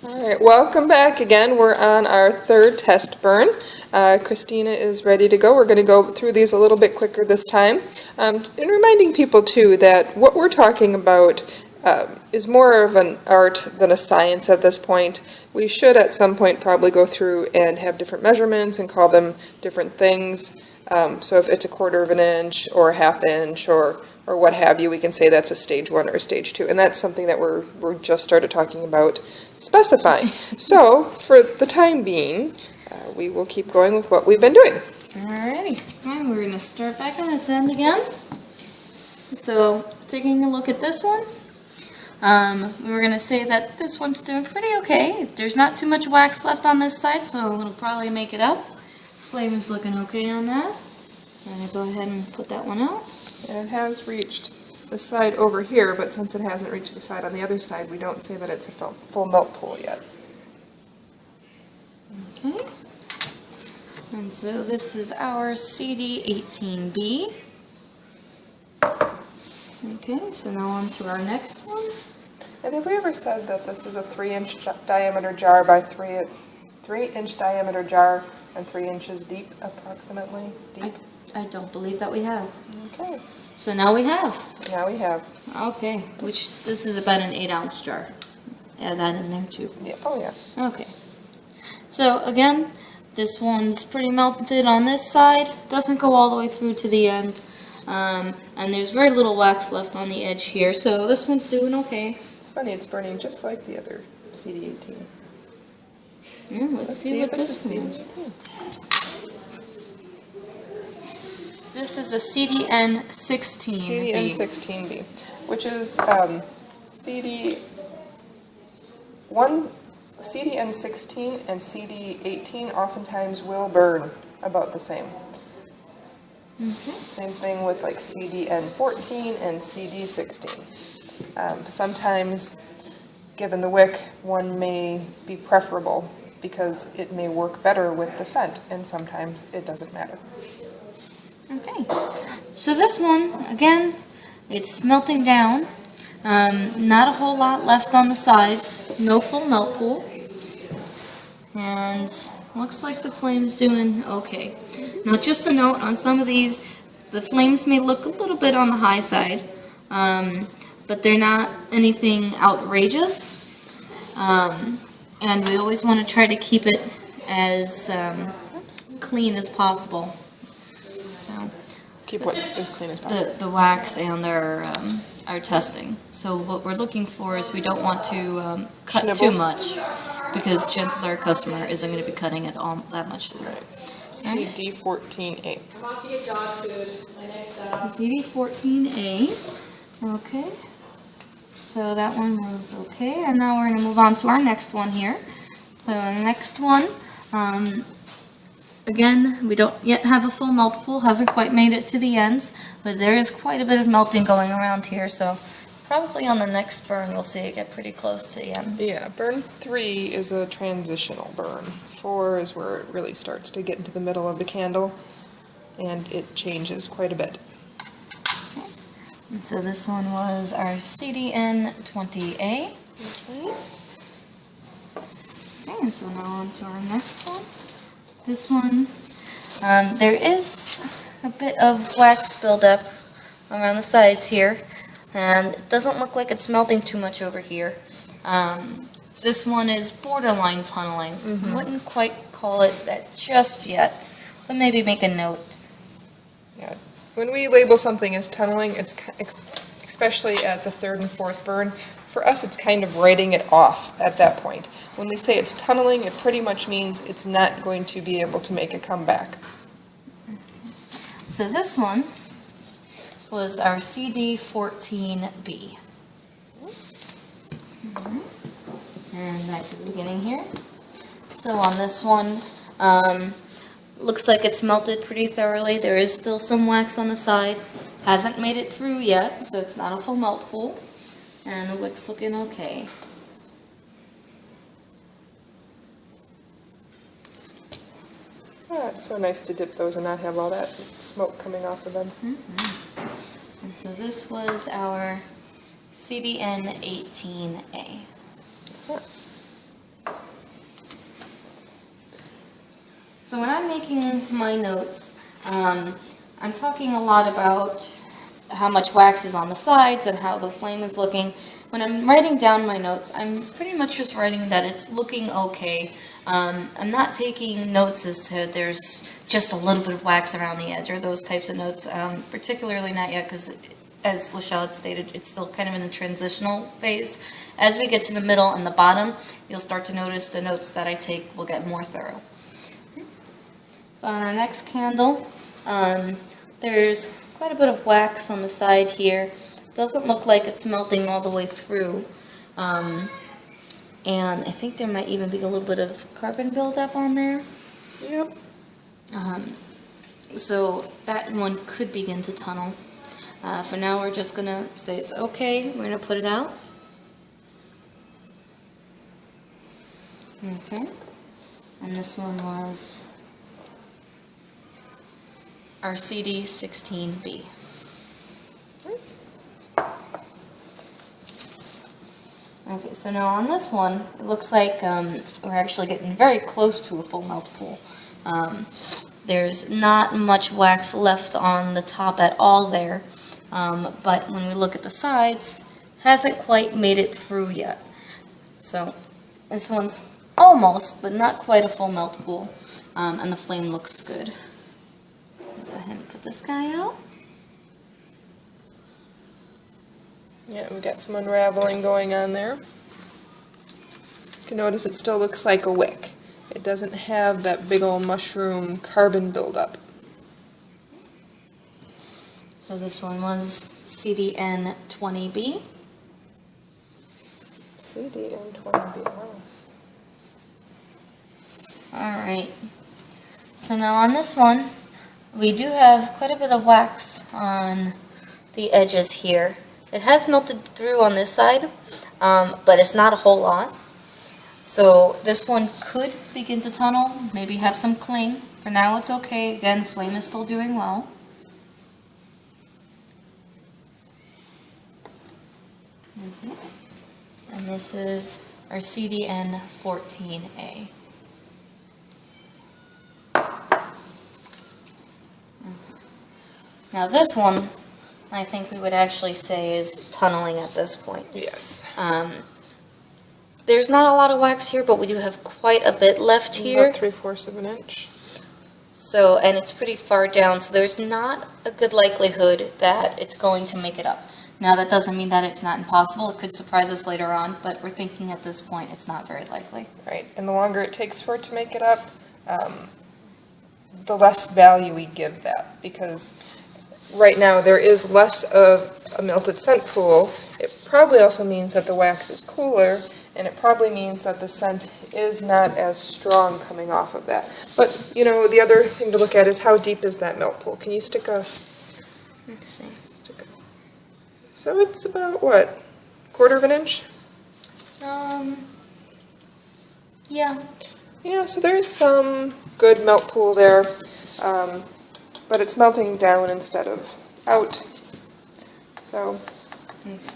All right, welcome back again. We're on our third test burn. Christina is ready to go. We're going to go through these a little bit quicker this time. And reminding people, too, that what we're talking about is more of an art than a science at this point. We should at some point probably go through and have different measurements and call them different things. So if it's a 1/4 of an inch or a 1/2 inch or what have you, we can say that's a stage 1 or a stage 2. And that's something that we're just started talking about specifying. So for the time being, we will keep going with what we've been doing. Alrighty, and we're going to start back on this end again. So taking a look at this one, we were going to say that this one's doing pretty okay. There's not too much wax left on this side, so it'll probably make it up. Flame is looking okay on that. I'm going to go ahead and put that one out. And it has reached the side over here, but since it hasn't reached the side on the other side, we don't say that it's a full melt pool yet. Okay. And so this is our CD18B. Okay, so now on to our next one. And have we ever said that this is a 3-inch diameter jar by 3-inch diameter jar and 3 inches deep, approximately deep? I don't believe that we have. Okay. So now we have. Now we have. Okay, which this is about an 8-ounce jar. Add that in there too. Yeah. Oh, yeah. Okay. So again, this one's pretty melted on this side. Doesn't go all the way through to the end. And there's very little wax left on the edge here. So this one's doing okay. It's funny, it's burning just like the other CD18. Yeah, let's see what this one is. This is a CDN16. CDN16B, which is CDN16 and CD18 oftentimes will burn about the same. Same thing with like CDN14 and CD16. Sometimes, given the wick, one may be preferable because it may work better with the scent, and sometimes it doesn't matter. Okay, so this one, again, it's melting down. Not a whole lot left on the sides. No full melt pool. And looks like the flame's doing okay. Now just a note on some of these, the flames may look a little bit on the high side, but they're not anything outrageous. And we always want to try to keep it as clean as possible. So Keep what as clean as possible. the wax and our testing. So what we're looking for is we don't want to cut too Schnibbles? much, because chances are our customer isn't going to be cutting it all that much through. CD14A. I'm off to get dog food. My next stop. CD14A. Okay. So that one was okay, and now we're going to move on to our next one here. So the next one, again, we don't yet have a full melt pool, hasn't quite made it to the ends, but there is quite a bit of melting going around here, so probably on the next burn we'll see it get pretty close to the end. Yeah, burn 3 is a transitional burn. 4 is where it really starts to get into the middle of the candle, and it changes quite a bit. Okay. And so this one was our CDN20A. Okay. Okay, and so now on to our next one. This one, there is a bit of wax buildup around the sides here, and it doesn't look like it's melting too much over here. This one is borderline tunneling. I wouldn't quite call it that just yet, but maybe make a note. Yeah. When we label something as tunneling, it's especially at the 3rd and 4th burn, for us it's kind of writing it off at that point. When we say it's tunneling, it pretty much means it's not going to be able to make a comeback. So this one was our CD14B. And back to the beginning here. So on this one, looks like it's melted pretty thoroughly. There is still some wax on the sides. Hasn't made it through yet, so it's not a full melt pool. And the wick's looking okay. Ah, it's so nice to dip those and not have all that smoke coming off of them. And so this was our CDN18A. So when I'm making my notes, I'm talking a lot about how much wax is on the sides and how the flame is looking. When I'm writing down my notes, I'm pretty much just writing that it's looking okay. I'm not taking notes as to there's just a little bit of wax around the edge or those types of notes, particularly not yet, because as Lachelle had stated, it's still kind of in the transitional phase. As we get to the middle and the bottom, you'll start to notice the notes that I take will get more thorough. So on our next candle, there's quite a bit of wax on the side here. Doesn't look like it's melting all the way through. And I think there might even be a little bit of carbon buildup on there. Yep. So that one could begin to tunnel. For now, we're just going to say it's okay. We're going to put it out. Okay. And this one was our CD16B. Okay, so now on this one, it looks like we're actually getting very close to a full melt pool. There's not much wax left on the top at all there, but when we look at the sides, hasn't quite made it through yet. So this one's almost, but not quite a full melt pool, and the flame looks good. Go ahead and put this guy out. Yeah, we got some unraveling going on there. You can notice it still looks like a wick. It doesn't have that big old mushroom carbon buildup. So this one was CDN20B. CDN20B, wow. Alright, so now on this one, we do have quite a bit of wax on the edges here. It has melted through on this side, but it's not a whole lot. So this one could begin to tunnel, maybe have some cling. For now it's okay. Again, flame is still doing well. And this is our CDN 14A. Now this one, I think we would actually say is tunneling at this point. Yes. There's not a lot of wax here, but we do have quite a bit left here. About 3/4 of an inch. So, and it's pretty far down, so there's not a good likelihood that it's going to make it up. Now that doesn't mean that it's not impossible. It could surprise us later on, but we're thinking at this point it's not very likely. Right, and the longer it takes for it to make it up, the less value we give that, because right now there is less of a melted scent pool. It probably also means that the wax is cooler, and it probably means that the scent is not as strong coming off of that. But, you know, the other thing to look at is how deep is that melt pool? Can you stick a... Let's see. So it's about, what, 1/4 of an inch? Yeah. Yeah, so there's some good melt pool there, but it's melting down instead of out. So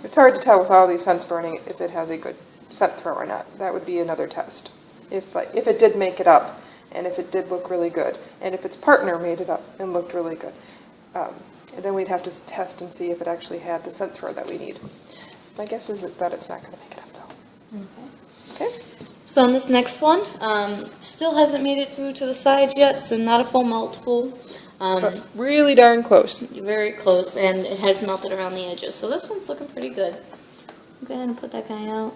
it's hard to tell with all these scents burning if it has a good scent throw or not. That would be another test. If it did make it up, and if it did look really good, and if its partner made it up and looked really good. And then we'd have to test and see if it actually had the scent throw that we need. My guess is that it's not going to make it up, though. Okay. So on this next one, still hasn't made it through to the sides yet, so not a full melt pool. But really darn close. Very close, and it has melted around the edges. So this one's looking pretty good. Go ahead and put that guy out.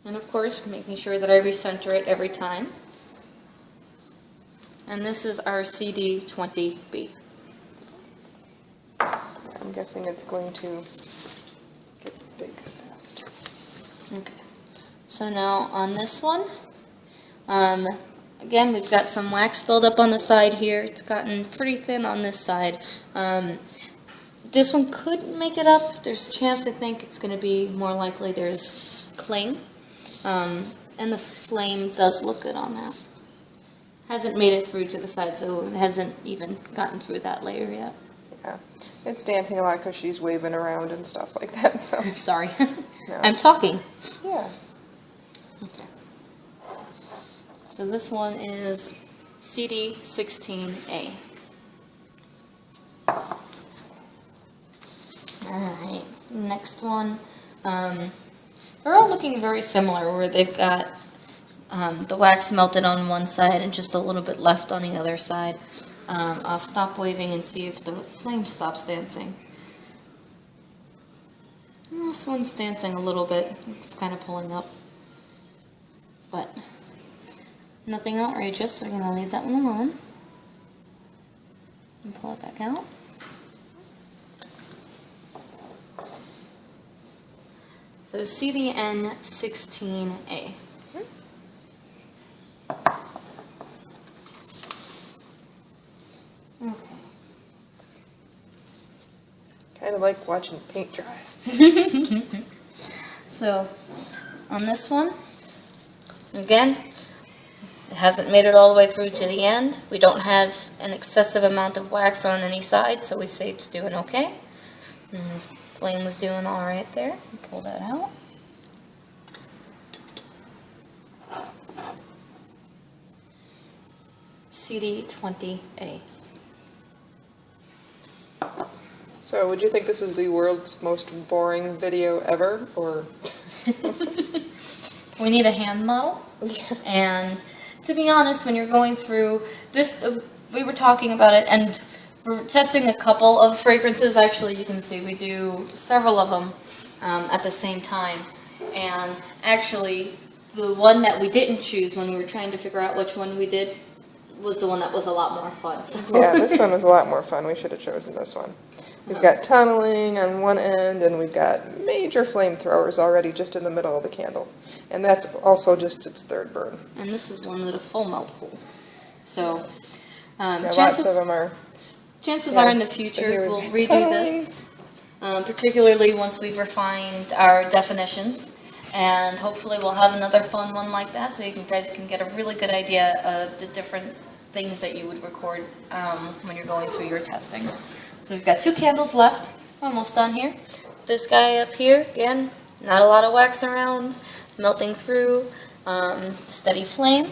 And of course, making sure that I recenter it every time. And this is our CD20B. I'm guessing it's going to get big fast. Okay. So now on this one, again, we've got some wax buildup on the side here. It's gotten pretty thin on this side. This one could make it up. There's a chance I think it's going to be more likely there's cling. And the flame does look good on that. Hasn't made it through to the side, so it hasn't even gotten through that layer yet. Yeah, it's dancing a lot because she's waving around and stuff like that. So Sorry. No. I'm talking. Yeah. Okay. So this one is CD16A. Alright, next one. They're all looking very similar, where they've got the wax melted on one side and just a little bit left on the other side. I'll stop waving and see if the flame stops dancing. This one's dancing a little bit. It's kind of pulling up. But nothing outrageous, so we're going to leave that one alone. And pull it back out. So CDN16A. Okay. Kind of like watching paint dry. So, on this one, again, it hasn't made it all the way through to the end. We don't have an excessive amount of wax on any side, so we say it's doing okay. And the flame was doing all right there. Pull that out. CD20A. So would you think this is the world's most boring video ever, or? We need a hand model. And to be honest, when you're going through this, we were talking about it, and we're testing a couple of fragrances. Actually, you can see we do several of them at the same time. And actually, the one that we didn't choose when we were trying to figure out which one we did was the one that was a lot more fun. So. Yeah, this one was a lot more fun. We should have chosen this one. We've got tunneling on one end, and we've got major flamethrowers already just in the middle of the candle. And that's also just its third burn. And this is one with a full melt pool. So, Yeah, lots of them are. chances are in the future we'll redo this, particularly once we've refined our definitions. And hopefully we'll have another fun one like that, so you guys can get a really good idea of the different things that you would record when you're going through your testing. So we've got 2 candles left, almost done here. this guy up here, again, not a lot of wax around, melting through, steady flame.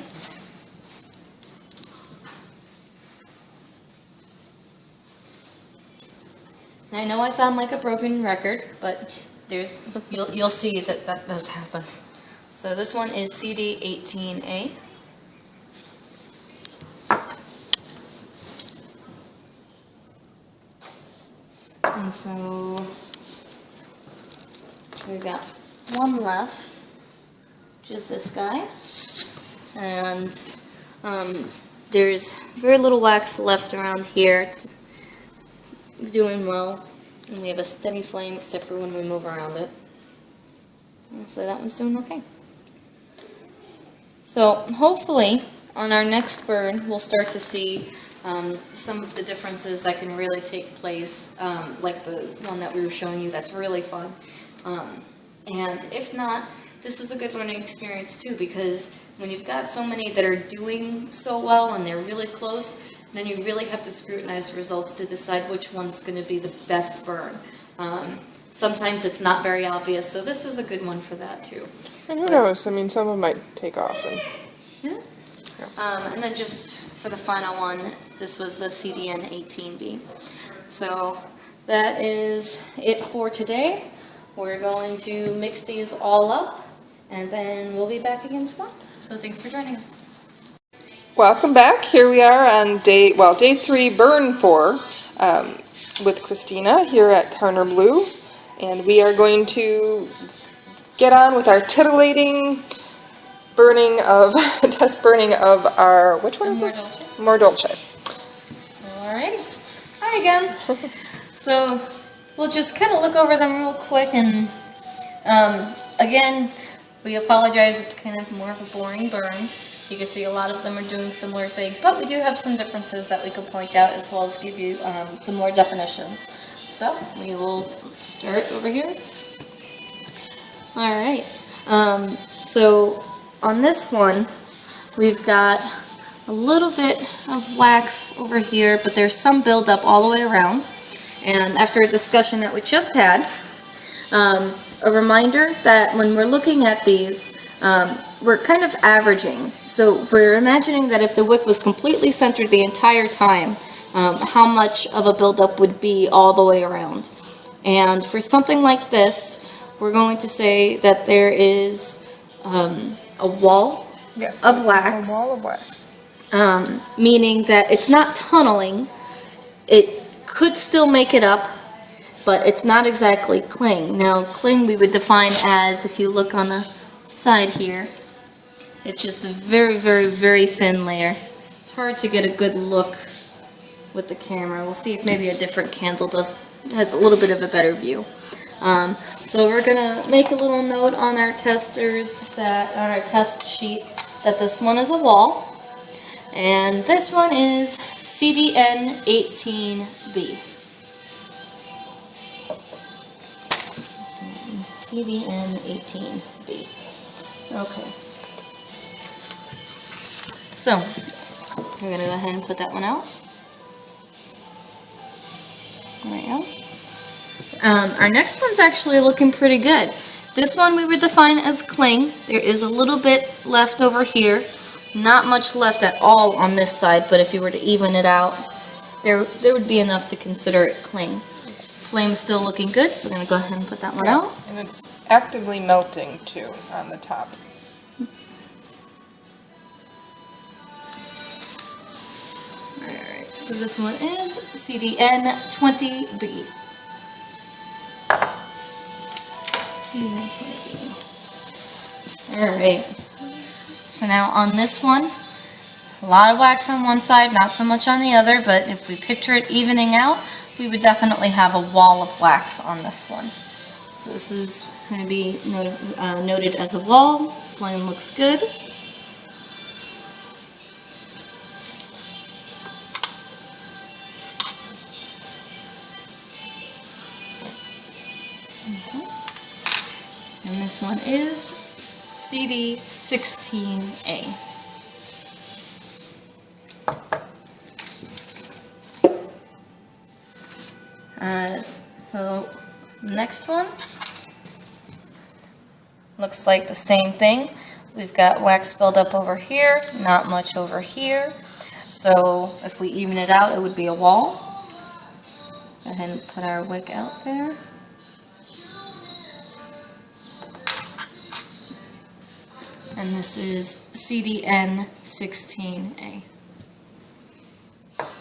And I know I sound like a broken record, but you'll see that does happen. So this one is CD18A. And so we've got one left, which is this guy. And there's very little wax left around here. It's doing well. And we have a steady flame except for when we move around it. So that one's doing okay. So hopefully on our next burn we'll start to see some of the differences that can really take place, like the one that we were showing you that's really fun. And if not, this is a good learning experience too, because when you've got so many that are doing so well and they're really close, then you really have to scrutinize the results to decide which one's going to be the best burn. Sometimes it's not very obvious, so this is a good one for that too. And who knows? I mean, some of them might take off. And yeah. And then just for the final one, this was the CDN18B. So that is it for today. We're going to mix these all up, and then we'll be back again tomorrow. So thanks for joining us. welcome back. Here we are on day 3, burn 4, with Christina here at Carner Blue. And we are going to get on with our titillating test burning of our, which one is Amore this? Dolce. Amore Dolce. Alrighty. Hi again. So we'll just kind of look over them real quick, and again, we apologize, it's kind of more of a boring burn. You can see a lot of them are doing similar things, but we do have some differences that we can point out, as well as give you some more definitions. So we will start over here. Alright, so on this one, we've got a little bit of wax over here, but there's some buildup all the way around. And after a discussion that we just had, a reminder that when we're looking at these, we're kind of averaging. So we're imagining that if the wick was completely centered the entire time, how much of a buildup would be all the way around. And for something like this, we're going to say that there is a wall of wax. A wall of wax. Meaning that it's not tunneling. It could still make it up, but it's not exactly cling. Now, cling we would define as, if you look on the side here, it's just a very, very, very thin layer. It's hard to get a good look with the camera. We'll see if maybe a different candle has a little bit of a better view. So we're gonna make a little note on our testers, that on our test sheet, that this one is a wall, and this one is CDN18B. CDN18B. Okay. So, we're going to go ahead and put that one out. There we go. Our next one's actually looking pretty good. This one we would define as cling. There is a little bit left over here. Not much left at all on this side, but if you were to even it out, there would be enough to consider it cling. Flame's still looking good, so we're going to go ahead and put that one out. And it's actively melting too on the top. Alright, so this one is CDN20B. Alright, so now on this one, a lot of wax on one side, not so much on the other, but if we picture it evening out, we would definitely have a wall of wax on this one. So this is going to be noted as a wall. Flame looks good. And this one is CD16A. So Next one. Looks like the same thing. We've got wax buildup over here, not much over here. So if we even it out, it would be a wall. Go ahead and put our wick out there. And this is CDN 16A.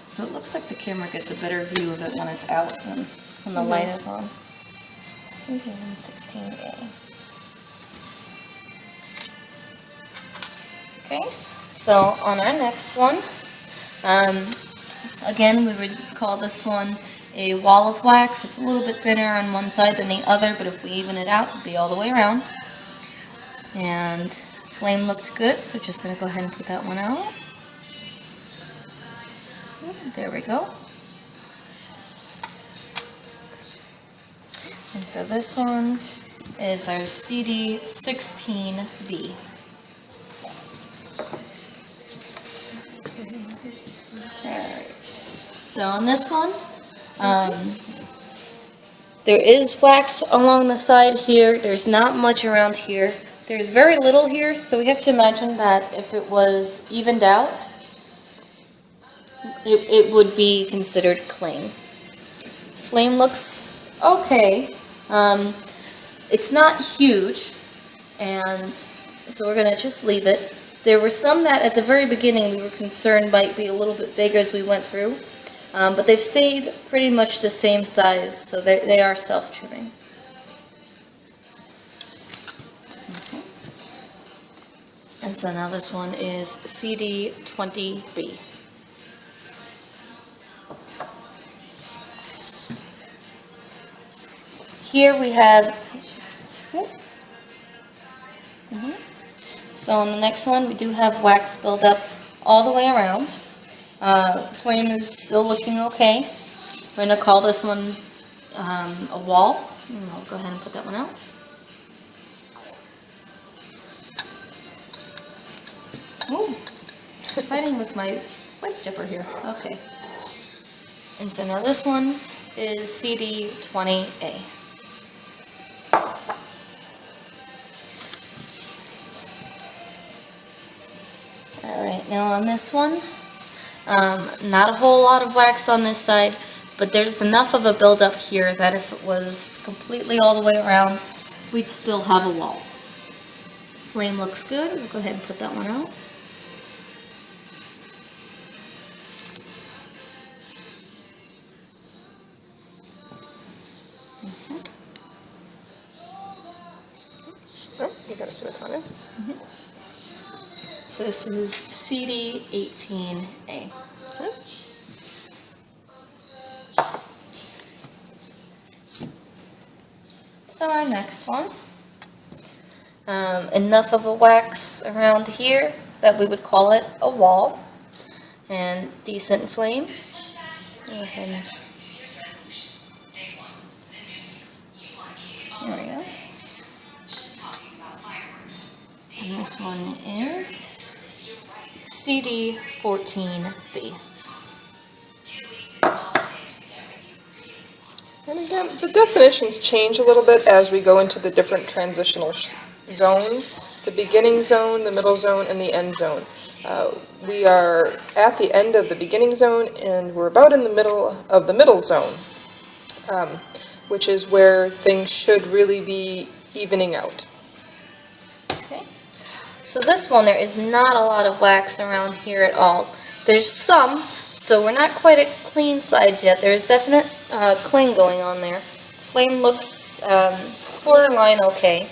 So it looks like the camera gets a better view of it when it's out than when the light is on. CDN 16A. Okay, so on our next one, again, we would call this one a wall of wax. It's a little bit thinner on one side than the other, but if we even it out, it'll be all the way around. And flame looked good, so we're just going to go ahead and put that one out. There we go. And so this one is our CD16B. Alright, so on this one, there is wax along the side here. There's not much around here. There's very little here, so we have to imagine that if it was evened out, it would be considered cling. Flame looks okay. It's not huge, and so we're going to just leave it. There were some that at the very beginning we were concerned might be a little bit bigger as we went through, but they've stayed pretty much the same size, so they are self-trimming. Okay. And so now this one is CD20B. Here we have, so on the next one we do have wax buildup all the way around. Flame is still looking okay. We're going to call this one a wall. And I'll go ahead and put that one out. Ooh, fighting with my wick dipper here. Okay. And so now this one is CD20A. Alright, now on this one, not a whole lot of wax on this side, but there's enough of a buildup here that if it was completely all the way around, we'd still have a wall. Flame looks good. We'll go ahead and put that one out. Oh, you got a switch on it. So this is CD18A. Okay. So our next one, enough of a wax around here that we would call it a wall, and decent flame. Go ahead and, there we go. And this one is CD14B. And again, the definitions change a little bit as we go into the different transitional zones. The beginning zone, the middle zone, and the end zone. We are at the end of the beginning zone, and we're about in the middle of the middle zone, which is where things should really be evening out. Okay. So this one, there is not a lot of wax around here at all. There's some, so we're not quite at clean sides yet. There's definite cling going on there. Flame looks borderline okay.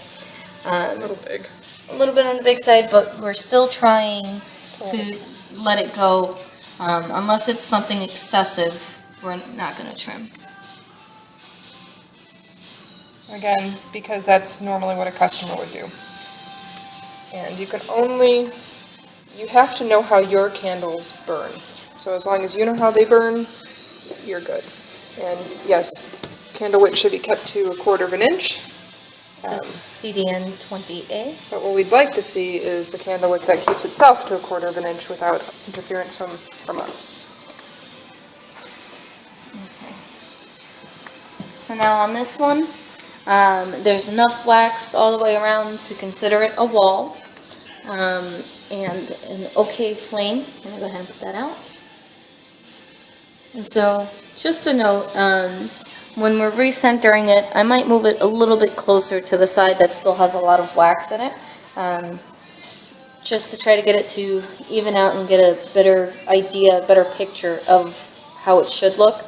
A little big. A little bit on the big side, but we're still trying to let it go. Unless it's something excessive, we're not going to trim. Again, because that's normally what a customer would do. And you have to know how your candles burn. So as long as you know how they burn, you're good. And yes, candle wick should be kept to 1/4 of an inch. CDN 20A. But what we'd like to see is the candle wick that keeps itself to 1/4 of an inch without interference from us. Okay. So now on this one, there's enough wax all the way around to consider it a wall, and an okay flame. I'm going to go ahead and put that out. And so, just a note, when we're recentering it, I might move it a little bit closer to the side that still has a lot of wax in it, just to try to get it to even out and get a better idea, better picture of how it should look.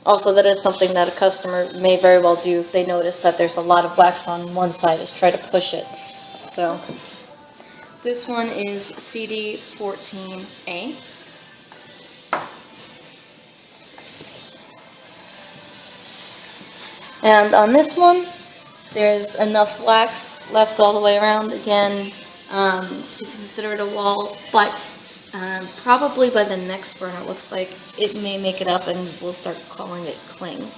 Also, that is something that a customer may very well do if they notice that there's a lot of wax on one side, is try to push it. So, this one is CD14A. And on this one, there's enough wax left all the way around, again, to consider it a wall, but probably by the next burn, it looks like it may make it up and we'll start calling it cling.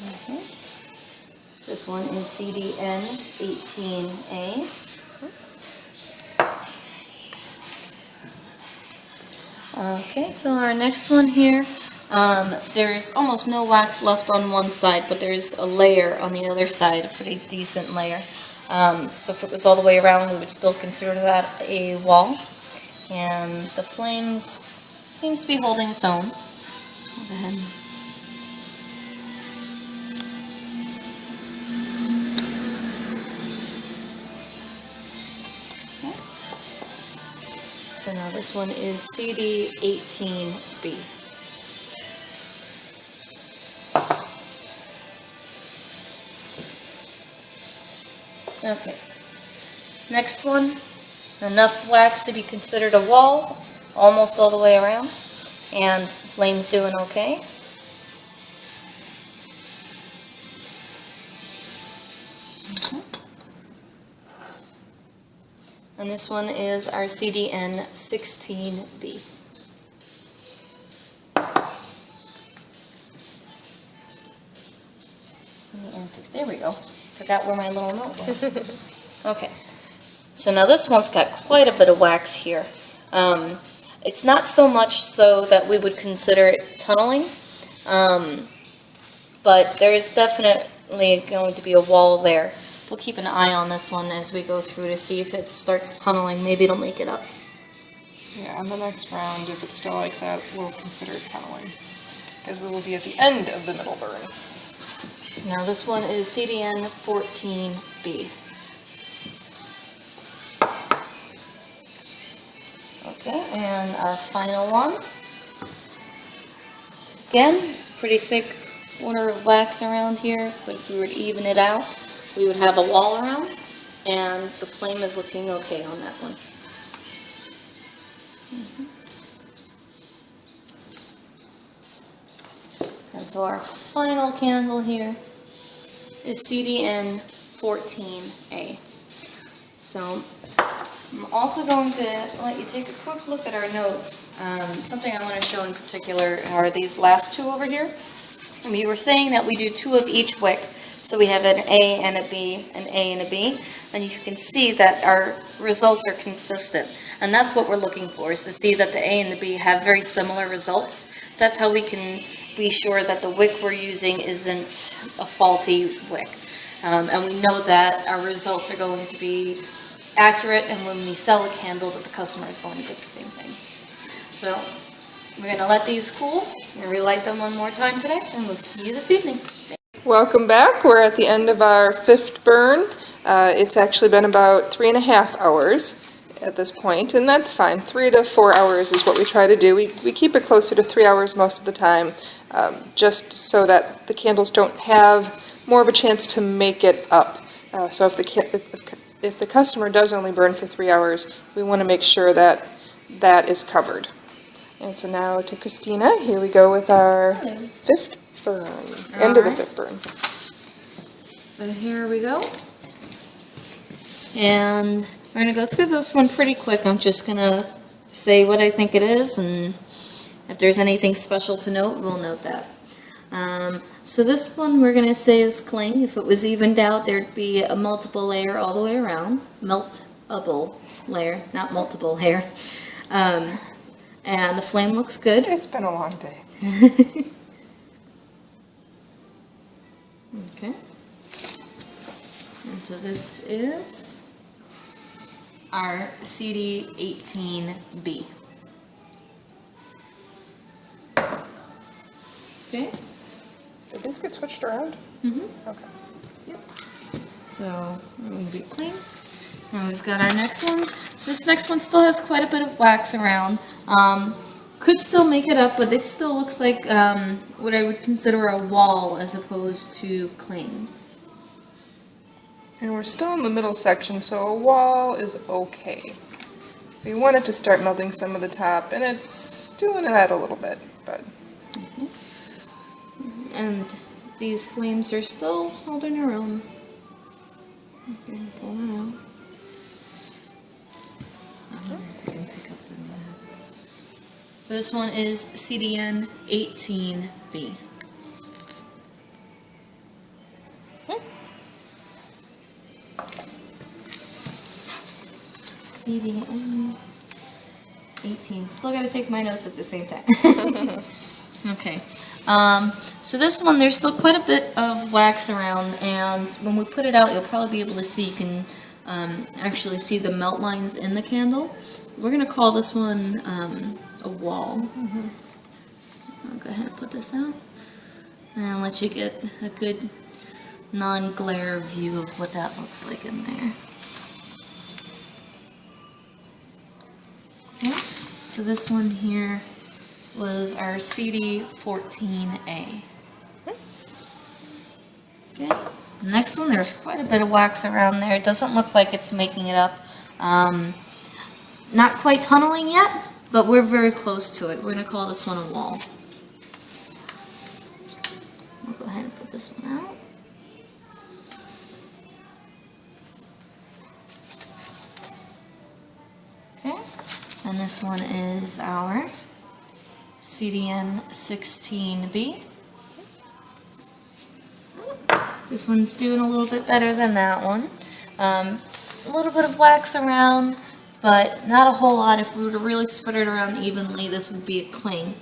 Okay. This one is CDN18A. Okay, so our next one here, there's almost no wax left on one side, but there's a layer on the other side, a pretty decent layer. So if it was all the way around, we would still consider that a wall. And the flames seems to be holding its own. Go ahead. So now this one is CD18B. Okay. Next one, enough wax to be considered a wall, almost all the way around, and flame's doing okay. And this one is our CDN16B. There we go. Forgot where my little note was. Okay. So now this one's got quite a bit of wax here. It's not so much so that we would consider it tunneling, but there is definitely going to be a wall there. We'll keep an eye on this one as we go through to see if it starts tunneling. Maybe it'll make it up. Yeah, on the next round, if it's still like that, we'll consider it tunneling, because we will be at the end of the middle burn. Now this one is CDN14B. Okay, and our final one. Again, it's a pretty thick order of wax around here, but if we were to even it out, we would have a wall around, and the flame is looking okay on that one. And so our final candle here is CDN14A. So I'm also going to let you take a quick look at our notes. Something I want to show in particular are these last two over here. We were saying that we do two of each wick. So we have an A and a B, an A and a B, and you can see that our results are consistent. And that's what we're looking for, is to see that the A and the B have very similar results. That's how we can be sure that the wick we're using isn't a faulty wick. And we know that our results are going to be accurate, and when we sell a candle, that the customer is going to get the same thing. So we're going to let these cool. We're going to relight them one more time today, and we'll see you this evening. Welcome back. We're at the end of our fifth burn. It's actually been about 3.5 hours at this point, and that's fine. 3 to 4 hours is what we try to do. We keep it closer to 3 hours most of the time, just so that the candles don't have more of a chance to make it up. So if the customer does only burn for 3 hours, we want to make sure that that is covered. And so now to Christina. Here we go with our fifth burn. End of the fifth burn. So here we go. And we're going to go through this one pretty quick. I'm just going to say what I think it is, and if there's anything special to note, we'll note that. So this one we're going to say is cling. If it was evened out, there'd be a multiple layer all the way around. bubble layer, not multiple hair. And the flame looks good. It's been a long day. Okay. And so this is our CD18B. Okay. Did these get switched around? Mm-hmm. Okay. Yep. So we're going to be clean. Now we've got our next one. So this next one still has quite a bit of wax around. Could still make it up, but it still looks like what I would consider a wall as opposed to cling. And we're still in the middle section, so a wall is okay. We want it to start melting some of the top, and it's doing that a little bit, but... And these flames are still holding their own. Okay, pull that out. It's gonna pick up the music. So this one is CDN 18B. CDN 18. Still gotta take my notes at the same time. Okay. So this one, there's still quite a bit of wax around, and when we put it out, you'll probably be able to see, you can actually see the melt lines in the candle. We're going to call this one a wall. I'll go ahead and put this out, and let you get a good non-glare view of what that looks like in there. Okay. So this one here was our CD14A. Okay. The next one, there's quite a bit of wax around there. It doesn't look like it's making it up. Not quite tunneling yet, but we're very close to it. We're going to call this one a wall. We'll go ahead and put this one out. Okay. And this one is our CDN 16B. This one's doing a little bit better than that one. A little bit of wax around, but not a whole lot. If we were to really spread it around evenly, this would be a cling.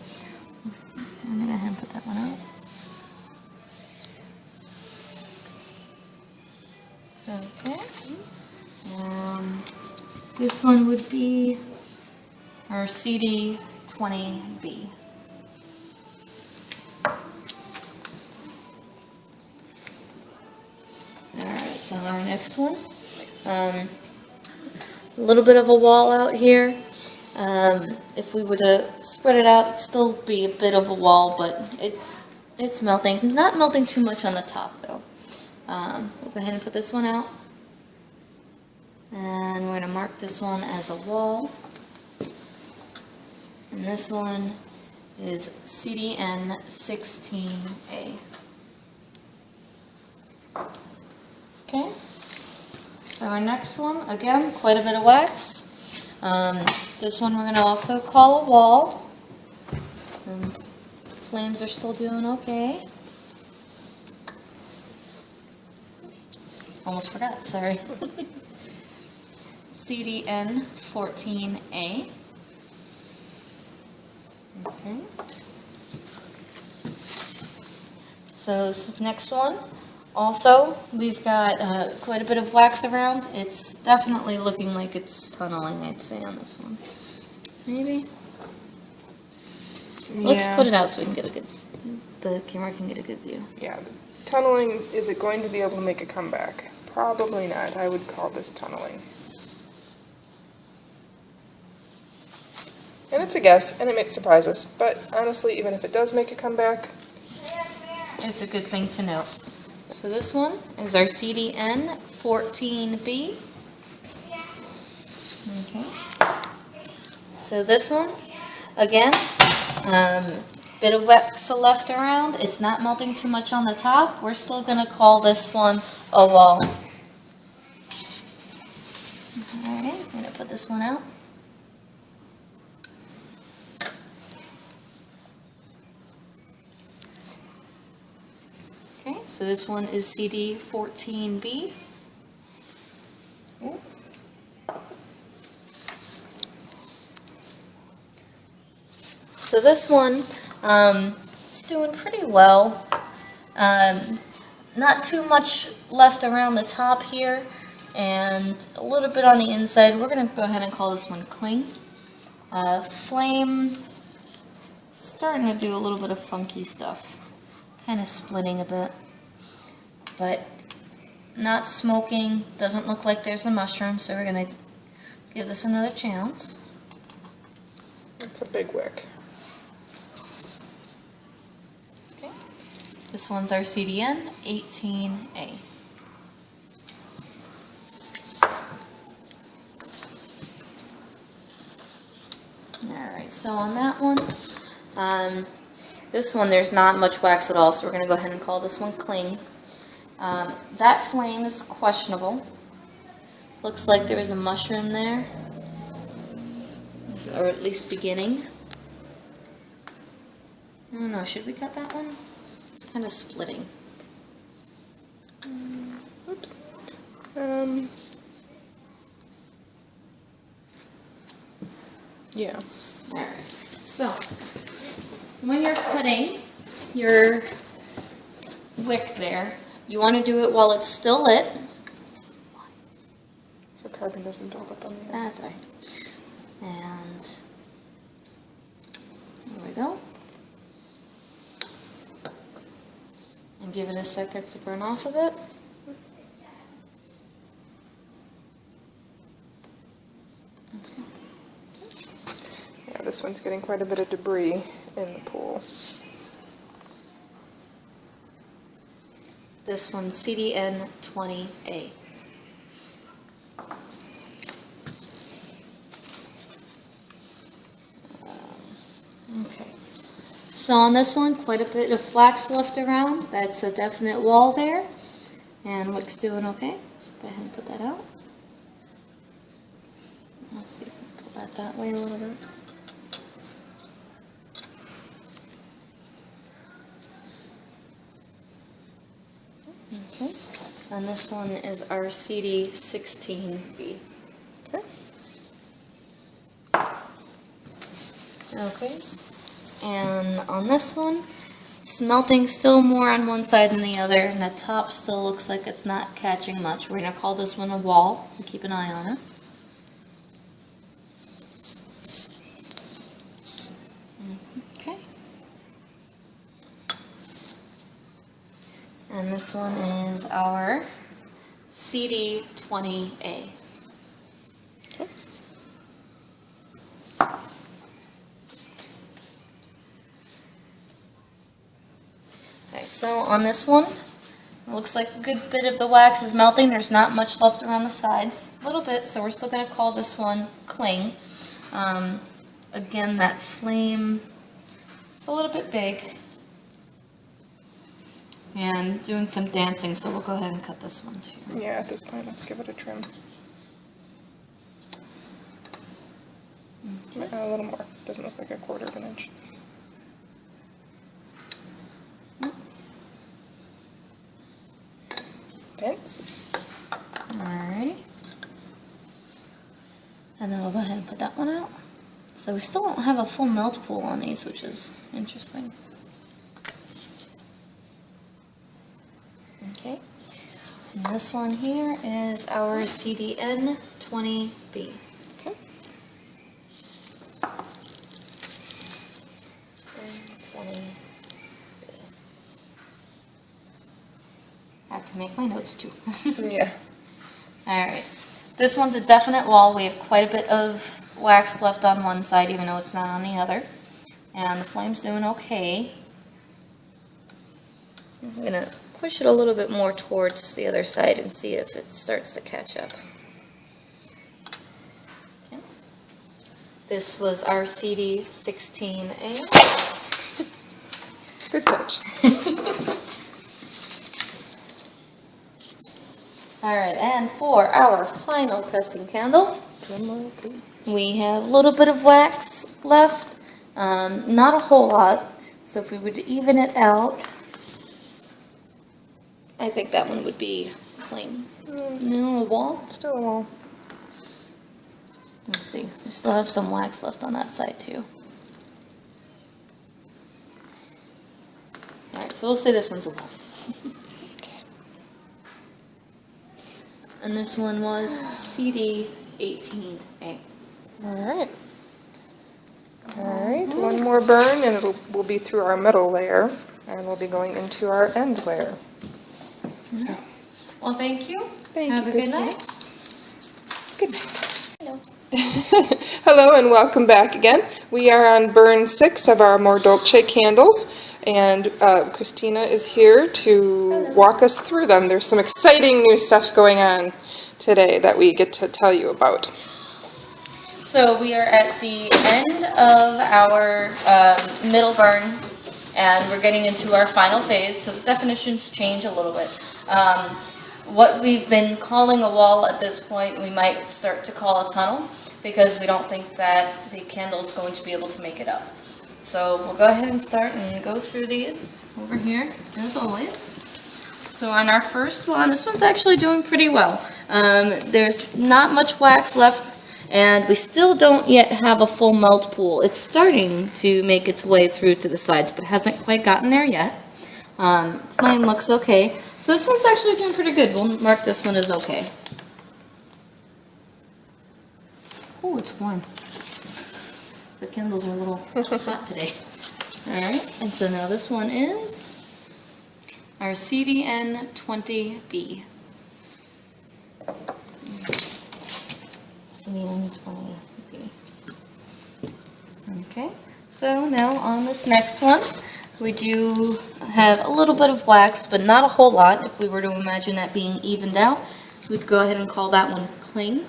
I'm going to go ahead and put that one out. Okay. This one would be our CD20B. Alright, so our next one. A little bit of a wall out here. If we were to spread it out, it'd still be a bit of a wall, but it's melting. Not melting too much on the top, though. We'll go ahead and put this one out. And we're going to mark this one as a wall. And this one is CDN 16A. Okay. So our next one, again, quite a bit of wax. This one we're going to also call a wall. And flames are still doing okay. Almost forgot, sorry. CDN 14A. Okay. So this next one, also, we've got quite a bit of wax around. It's definitely looking like it's tunneling, I'd say, on this one. Maybe? Yeah. Let's put it out so we can get a good, the camera can get a good view. Yeah, the tunneling, is it going to be able to make a comeback? Probably not. I would call this tunneling. And it's a guess, and it may surprise us, but honestly, even if it does make a comeback, it's a good thing to know. So this one is our CDN 14B. Okay. So this one, again, bit of wax left around. It's not melting too much on the top. We're still going to call this one a wall. Alright, I'm going to put this one out. Okay, so this one is CD14B. So this one, it's doing pretty well. Not too much left around the top here, and a little bit on the inside. We're going to go ahead and call this one Cling. Flame, starting to do a little bit of funky stuff. Kind of splitting a bit. But not smoking, doesn't look like there's a mushroom, so we're going to give this another chance. It's a big wick. Okay. This one's our CDN 18A. Alright, so on that one, this one there's not much wax at all, so we're going to go ahead and call this one Cling. That flame is questionable. Looks like there was a mushroom there, or at least beginning. I don't know, should we cut that one? It's kind of splitting. Oops. Yeah. Alright, so when you're putting your wick there, you want to do it while it's still lit. So carbon doesn't build up on the end. That's right. And there we go. And give it a second to burn off a bit. Okay. Yeah, this one's getting quite a bit of debris in the pool. This one's CDN 20A. Okay. So on this one, quite a bit of wax left around. That's a definite wall there. And Wick's doing okay. So go ahead and put that out. Let's see if we can pull that way a little bit. Okay. And this one is our CD16B. Okay. Okay. And on this one, smelting still more on one side than the other, and the top still looks like it's not catching much. We're going to call this one a wall and keep an eye on it. Okay. And this one is our CD20A. Okay. Alright, so on this one, it looks like a good bit of the wax is melting. There's not much left around the sides. A little bit, so we're still going to call this one Cling. Again, that flame, it's a little bit big. And doing some dancing, so we'll go ahead and cut this one too. Yeah, at this point, let's give it a trim. Okay. A little more. Doesn't look like a quarter of an inch. Pence. Alrighty. And then we'll go ahead and put that one out. So we still don't have a full melt pool on these, which is interesting. Okay. And this one here is our CDN 20B. Okay. 20B. I have to make my notes too. Yeah. Alright. This one's a definite wall. We have quite a bit of wax left on one side, even though it's not on the other. And the flame's doing okay. I'm going to push it a little bit more towards the other side and see if it starts to catch up. Okay. This was our CD16A. Good touch. Alright, and for our final testing candle, we have a little bit of wax left, not a whole lot, so if we would even it out, I think that one would be clean. No, a wall? Still a wall. Let's see, we still have some wax left on that side too. so we'll say this one's a 1. And this one was CD 18A. All right, one more burn and we'll be through our middle layer and we'll be going into our end layer. So, Well, thank you. thank Have you, a good Christina. night. Good night. Hello. Hello and welcome back again. We are on burn 6 of our Amore Dolce candles, and Christina is here to walk us through them. There's some exciting new stuff going on today that we get to tell you about. So we are at the end of our middle burn, and we're getting into our final phase, so the definitions change a little bit. What we've been calling a wall at this point, we might start to call a tunnel, because we don't think that the candle is going to be able to make it up. So we'll go ahead and start and go through these over here, as always. So on our first one, this one's actually doing pretty well. There's not much wax left, and we still don't yet have a full melt pool. It's starting to make its way through to the sides, but hasn't quite gotten there yet. Flame looks okay. So this one's actually doing pretty good. We'll mark this one as okay. Oh, it's warm. The candles are a little hot today. Alright, and so now this one is our CDN20B. CDN20B. Okay, so now on this next one, we do have a little bit of wax, but not a whole lot. If we were to imagine that being evened out, we'd go ahead and call that one cling.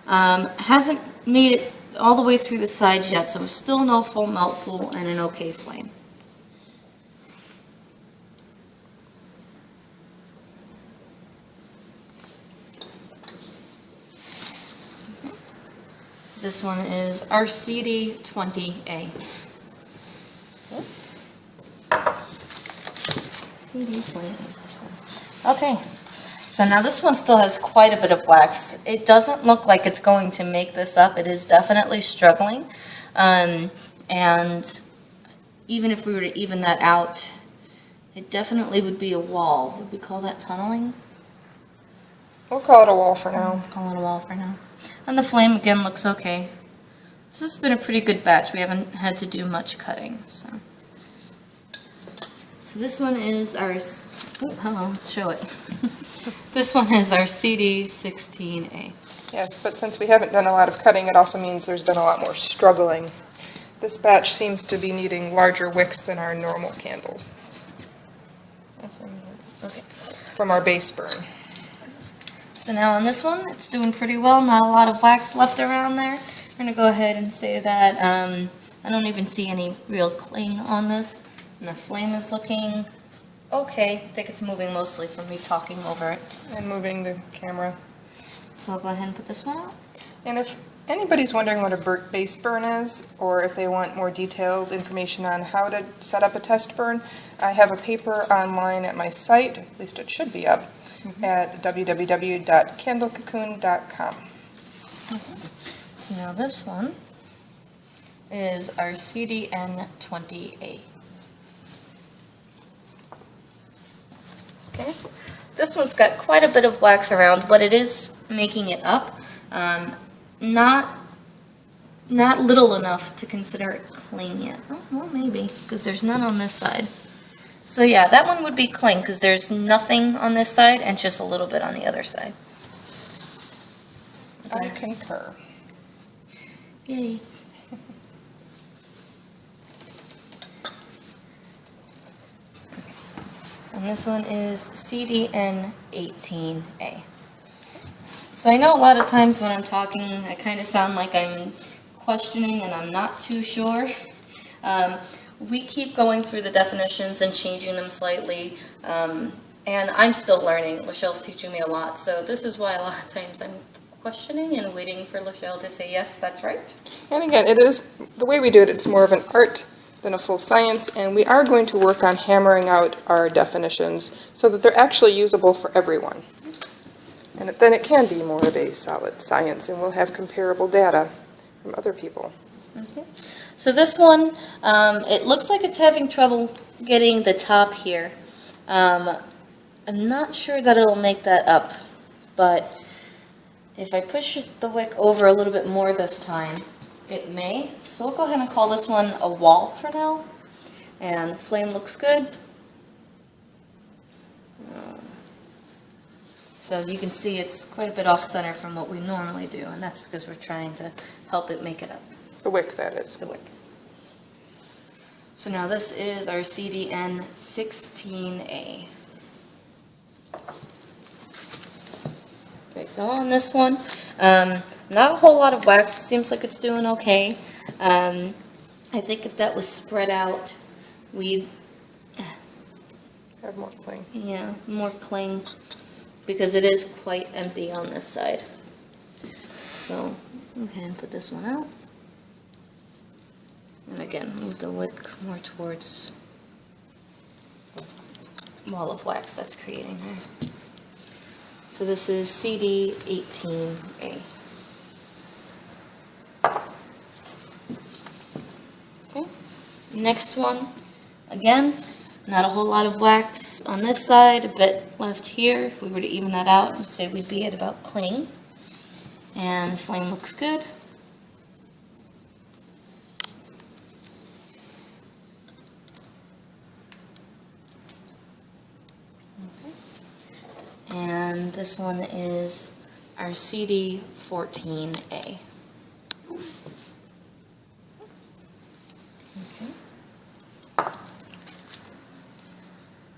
Hasn't made it all the way through the sides yet, so still no full melt pool and an okay flame. This one is our CD20A. Okay, so now this one still has quite a bit of wax. It doesn't look like it's going to make this up. It is definitely struggling. And even if we were to even that out, it definitely would be a wall. Would we call that tunneling? We'll call it a wall for now. Call it a wall for now. And the flame again looks okay. This has been a pretty good batch. We haven't had to do much cutting. So this one is our, let's show it. This one is our CD16A. Yes, but since we haven't done a lot of cutting, it also means there's been a lot more struggling. This batch seems to be needing larger wicks than our normal candles. Okay. From our base burn. So now on this one, it's doing pretty well. Not a lot of wax left around there. We're going to go ahead and say that I don't even see any real cling on this. And the flame is looking okay. I think it's moving mostly from me talking over it. And moving the camera. So I'll go ahead and put this one out. And if anybody's wondering what a base burn is, or if they want more detailed information on how to set up a test burn, I have a paper online at my site, at least it should be up, at www.candlecocoon.com. So now this one is our CDN20A. Okay, this one's got quite a bit of wax around, but it is making it up. Not little enough to consider it cling yet. Oh, well, maybe, because there's none on this side. So yeah, that one would be cling, because there's nothing on this side and just a little bit on the other side. I concur. Yay. And this one is CDN18A. So I know a lot of times when I'm talking, I kind of sound like I'm questioning and I'm not too sure. We keep going through the definitions and changing them slightly, and I'm still learning. Lachelle's teaching me a lot, so this is why a lot of times I'm questioning and waiting for Lachelle to say, yes, that's right. And again, it is, the way we do it, it's more of an art than a full science, and we are going to work on hammering out our definitions so that they're actually usable for everyone. And then it can be more of a solid science, and we'll have comparable data from other people. Okay. So this one, it looks like it's having trouble getting the top here. I'm not sure that it'll make that up, but if I push the wick over a little bit more this time, it may. So we'll go ahead and call this one a wall for now. And the flame looks good. So you can see it's quite a bit off center from what we normally do, and that's because we're trying to help it make it up. The wick, that is. The wick. So now this is our CDN 16A. Okay, so on this one, not a whole lot of wax. Seems like it's doing okay. I think if that was spread out, we'd Have more cling. yeah, more cling, because it is quite empty on this side. So, okay, and put this one out. And again, move the wick more towards the wall of wax that's creating here. So this is CD 18A. Okay, next one, again, not a whole lot of wax on this side, a bit left here. If we were to even that out, I'd say we'd be at about cling. And the flame looks good. And this one is our CD 14A. Okay.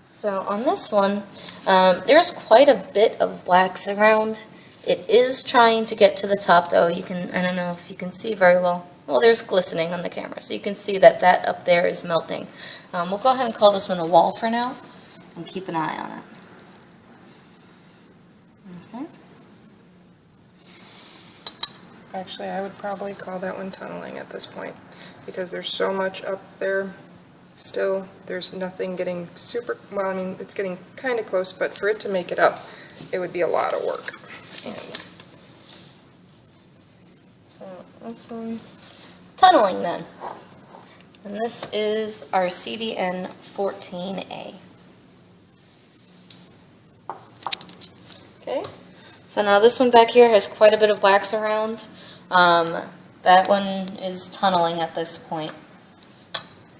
So on this one, there's quite a bit of wax around. It is trying to get to the top though. You can, I don't know if you can see very well. Well, there's glistening on the camera, so you can see that that up there is melting. We'll go ahead and call this one a wall for now and keep an eye on it. Okay. Actually, I would probably call that one tunneling at this point, because there's so much up there still. There's nothing getting super, well, I mean, it's getting kind of close, but for it to make it up, it would be a lot of work. And So this one, tunneling then. And this is our CDN 14A. Okay, so now this one back here has quite a bit of wax around. That one is tunneling at this point.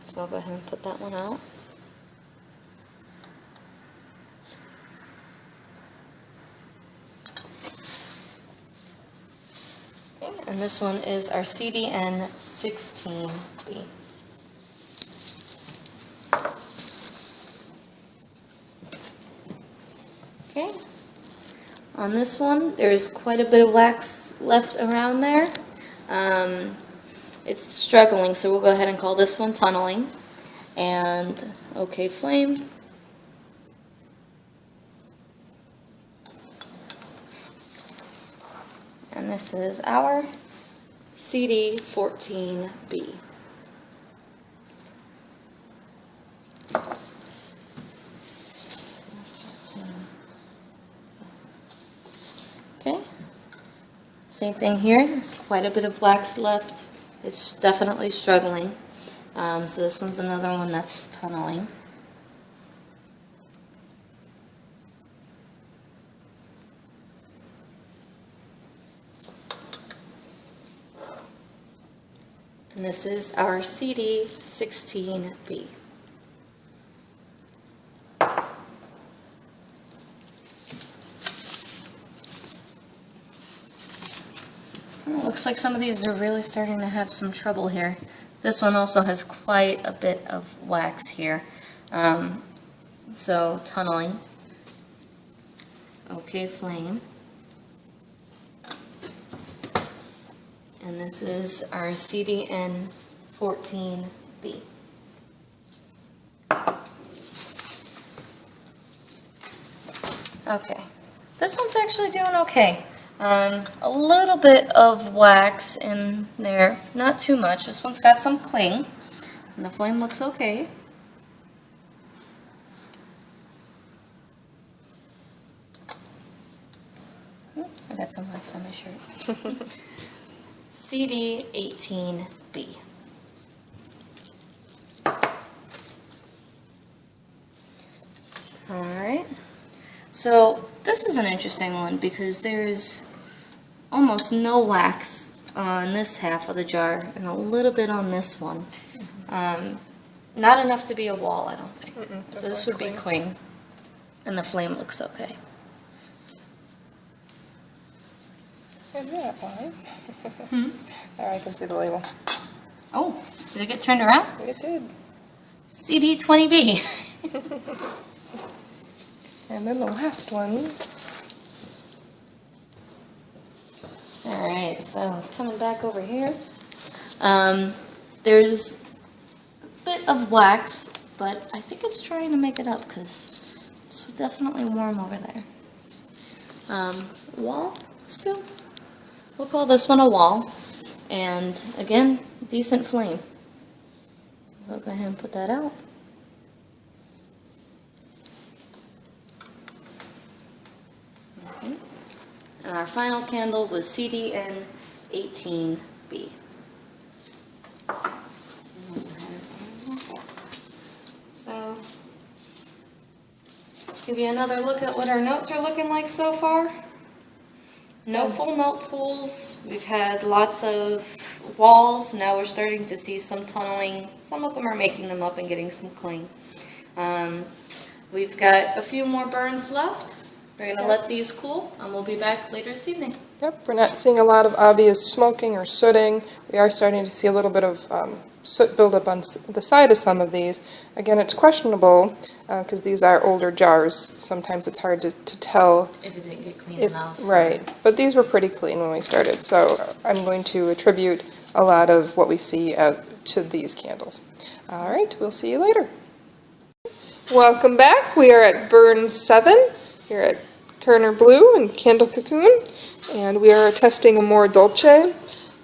So I'll go ahead and put that one out. Okay, and this one is our CDN 16B. Okay, on this one, there's quite a bit of wax left around there. It's struggling, so we'll go ahead and call this one tunneling. And okay, flame. And this is our CD 14B. Okay, same thing here. There's quite a bit of wax left. It's definitely struggling. So this one's another one that's tunneling. And this is our CD 16B. Looks like some of these are really starting to have some trouble here. This one also has quite a bit of wax here. So tunneling. Okay, flame. And this is our CDN 14B. Okay, this one's actually doing okay. A little bit of wax in there, not too much. This one's got some cling, and the flame looks okay. I got some wax on my shirt. CD 18 B. Alright, so this is an interesting one because there's almost no wax on this half of the jar and a little bit on this one. Not enough to be a wall, I don't think. So this would be clean, and the flame looks okay. And that one. There, I can see the label. Oh, did it get turned around? It did. CD20B. And then the last one. Alright, so coming back over here. There's a bit of wax, but I think it's trying to make it up because it's definitely warm over there. Wall still? We'll call this one a wall. And again, decent flame. I'll go ahead and put that out. Okay. And our final candle was CDN18B. So, give you another look at what our notes are looking like so far. No full melt pools. We've had lots of walls. Now we're starting to see some tunneling. Some of them are making them up and getting some cling. We've got a few more burns left. We're going to let these cool, and we'll be back later this evening. Yep, we're not seeing a lot of obvious smoking or sooting. We are starting to see a little bit of soot buildup on the side of some of these. Again, it's questionable because these are older jars. Sometimes it's hard to tell. If it didn't get clean enough. Right, but these were pretty clean when we started, so I'm going to attribute a lot of what we see to these candles. All right, we'll see you later. Welcome back. We are at burn 7 here at Kerner Blue and Candle Cocoon, and we are testing Amore Dolce,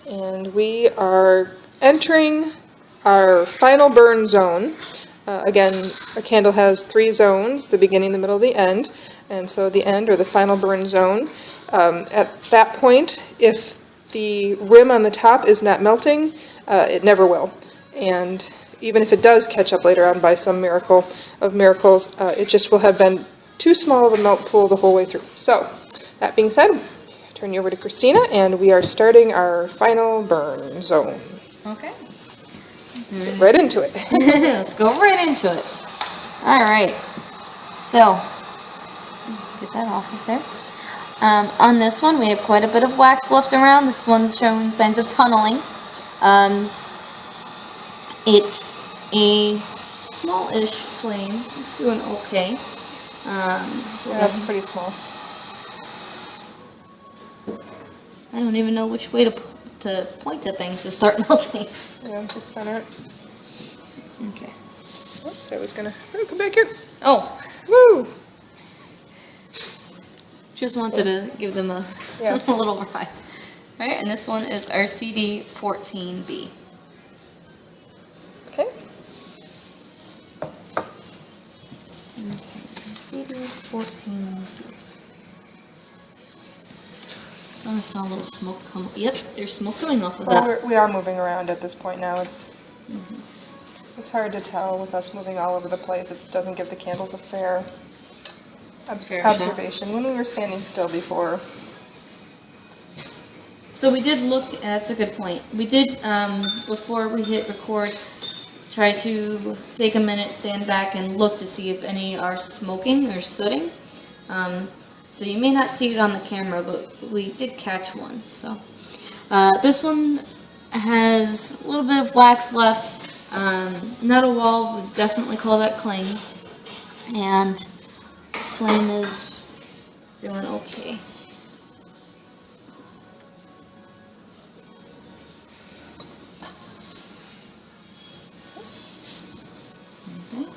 and we are entering our final burn zone. Again, a candle has 3 zones, the beginning, the middle, the end, and so the end, or the final burn zone. At that point, if the rim on the top is not melting, it never will. And even if it does catch up later on by some miracle of miracles, it just will have been too small of a melt pool the whole way through. So, that being said, I'll turn you over to Christina, and we are starting our final burn zone. Okay. Get right into it. Let's go right into it. All right. So, get that off of there. On this one, we have quite a bit of wax left around. This one's showing signs of tunneling. It's a small-ish flame. It's doing okay. So Yeah, that's pretty small. I don't even know which way to point the thing to start melting. Yeah, just center it. Okay. Oops, I was gonna. Oh, come back here. Oh, Woo! just wanted to give them a, Yes. a little ride. All right, and this one is our CD14B. Okay. CD14B. Oh, I saw a little smoke come. Yep, there's smoke coming off of that. Well, we are moving around at this point now. It's hard to tell with us moving all over the place. It doesn't give the candles a fair Fair shot. observation. When we were standing still before. So we did look, that's a good point. We did, before we hit record, try to take a minute, stand back, and look to see if any are smoking or sooting. So you may not see it on the camera, but we did catch one. So this one has a little bit of wax left. Not a wall, we definitely call that cling. And flame is doing okay. Okay.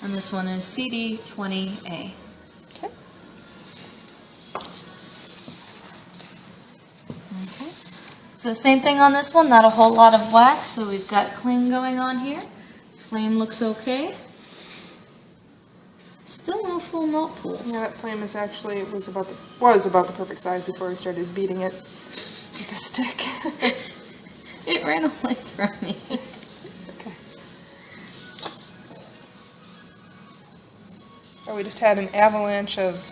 And this one is CD20A. Okay. Okay. So same thing on this one, not a whole lot of wax, so we've got cling going on here. Flame looks okay. Still no full melt pools. Yeah, that flame is actually was about the perfect size before we started beating it with a stick. It ran away from me. It's okay. Oh, we just had an avalanche of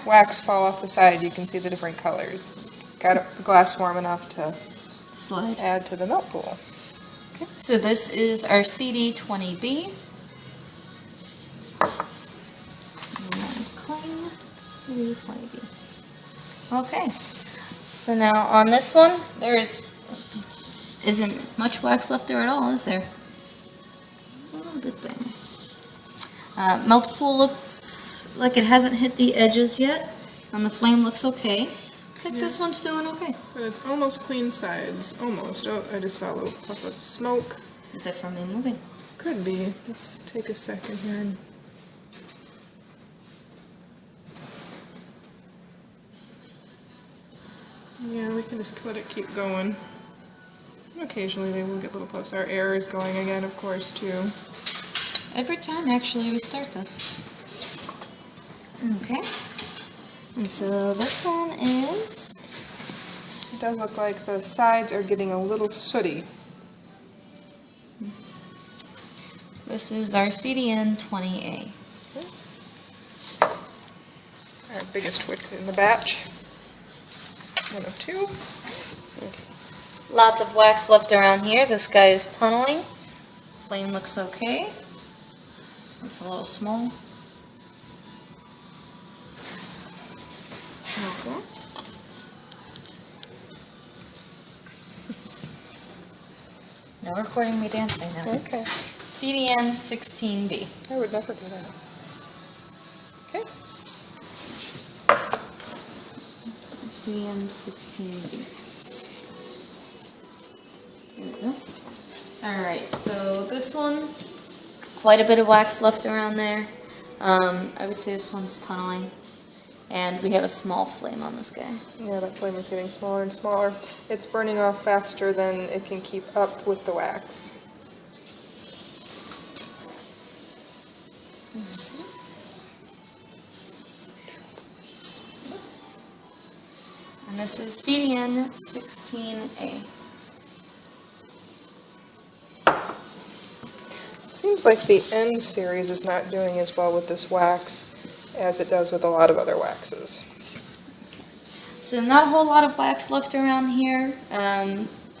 wax fall off the side. You can see the different colors. Got the glass warm enough to Slide. add to the melt pool. So this is our CD20B. Clean CD20B. Okay. So now on this one, isn't much wax left there at all, is there? A little bit there. Melt pool looks like it hasn't hit the edges yet, and the flame looks okay. I think this one's doing okay. But it's almost clean sides. Almost. Oh, I just saw a little puff of smoke. Is that from me moving? Could be. Let's take a second here. And yeah, we can just let it keep going. Occasionally they will get little puffs. Our air is going again, of course, too. Every time, actually, we start this. Okay. And so this one is... It does look like the sides are getting a little sooty. This is our CDN20A. Our biggest wick in the batch. One of two. Okay. Lots of wax left around here. This guy is tunneling. Flame looks okay. It's a little small. Okay. No recording me dancing now. Okay. CDN16B. I would never do that. Okay. CDN16B. There we go. Alright, so this one, quite a bit of wax left around there. I would say this one's tunneling. And we have a small flame on this guy. Yeah, that flame is getting smaller and smaller. It's burning off faster than it can keep up with the wax. And this is CDN16A. Seems like the N series is not doing as well with this wax as it does with a lot of other waxes. So not a whole lot of wax left around here.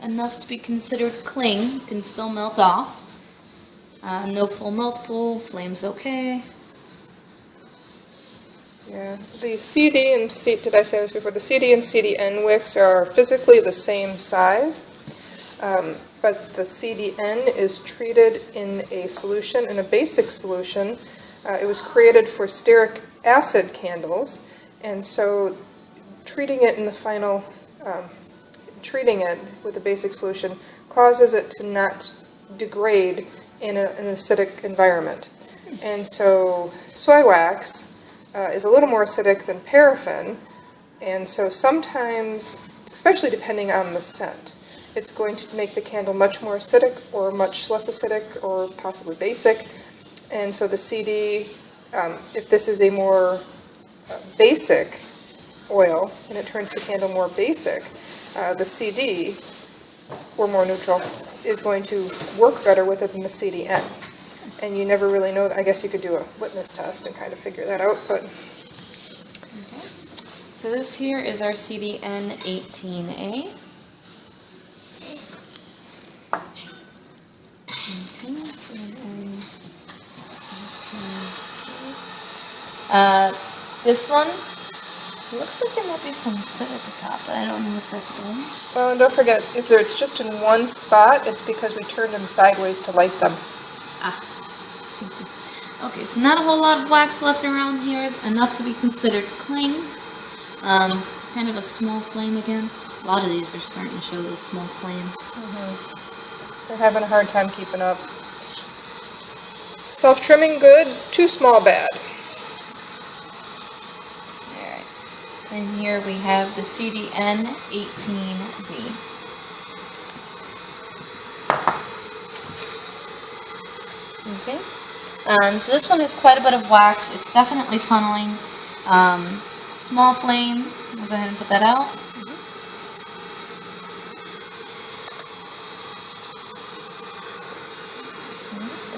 Enough to be considered cling. Can still melt off. No full melt pool. Flame's okay. Yeah, the CD and did I say this before? The CD and CDN wicks are physically the same size, but the CDN is treated in a solution, in a basic solution. It was created for stearic acid candles, and so treating it in the final, treating it with a basic solution causes it to not degrade in an acidic environment. And so soy wax is a little more acidic than paraffin, and so sometimes, especially depending on the scent, it's going to make the candle much more acidic or much less acidic or possibly basic. And so the CD, if this is a more basic oil and it turns the candle more basic, the CD, or more neutral, is going to work better with it than the CDN. And you never really know. I guess you could do a litmus test and kind of figure that out, but... Okay. So this here is our CDN18A. Okay, CDN18A. This one, looks like there might be some soot at the top, but I don't know if that's good. Oh, and don't forget, if it's just in one spot, it's because we turned them sideways to light them. Ah. Okay, so not a whole lot of wax left around here, enough to be considered cling. Kind of a small flame again. A lot of these are starting to show those small flames. They're having a hard time keeping up. Self-trimming good, too small bad. Alright, and here we have the CDN18B. Okay. So this one has quite a bit of wax. It's definitely tunneling. Small flame. We'll go ahead and put that out.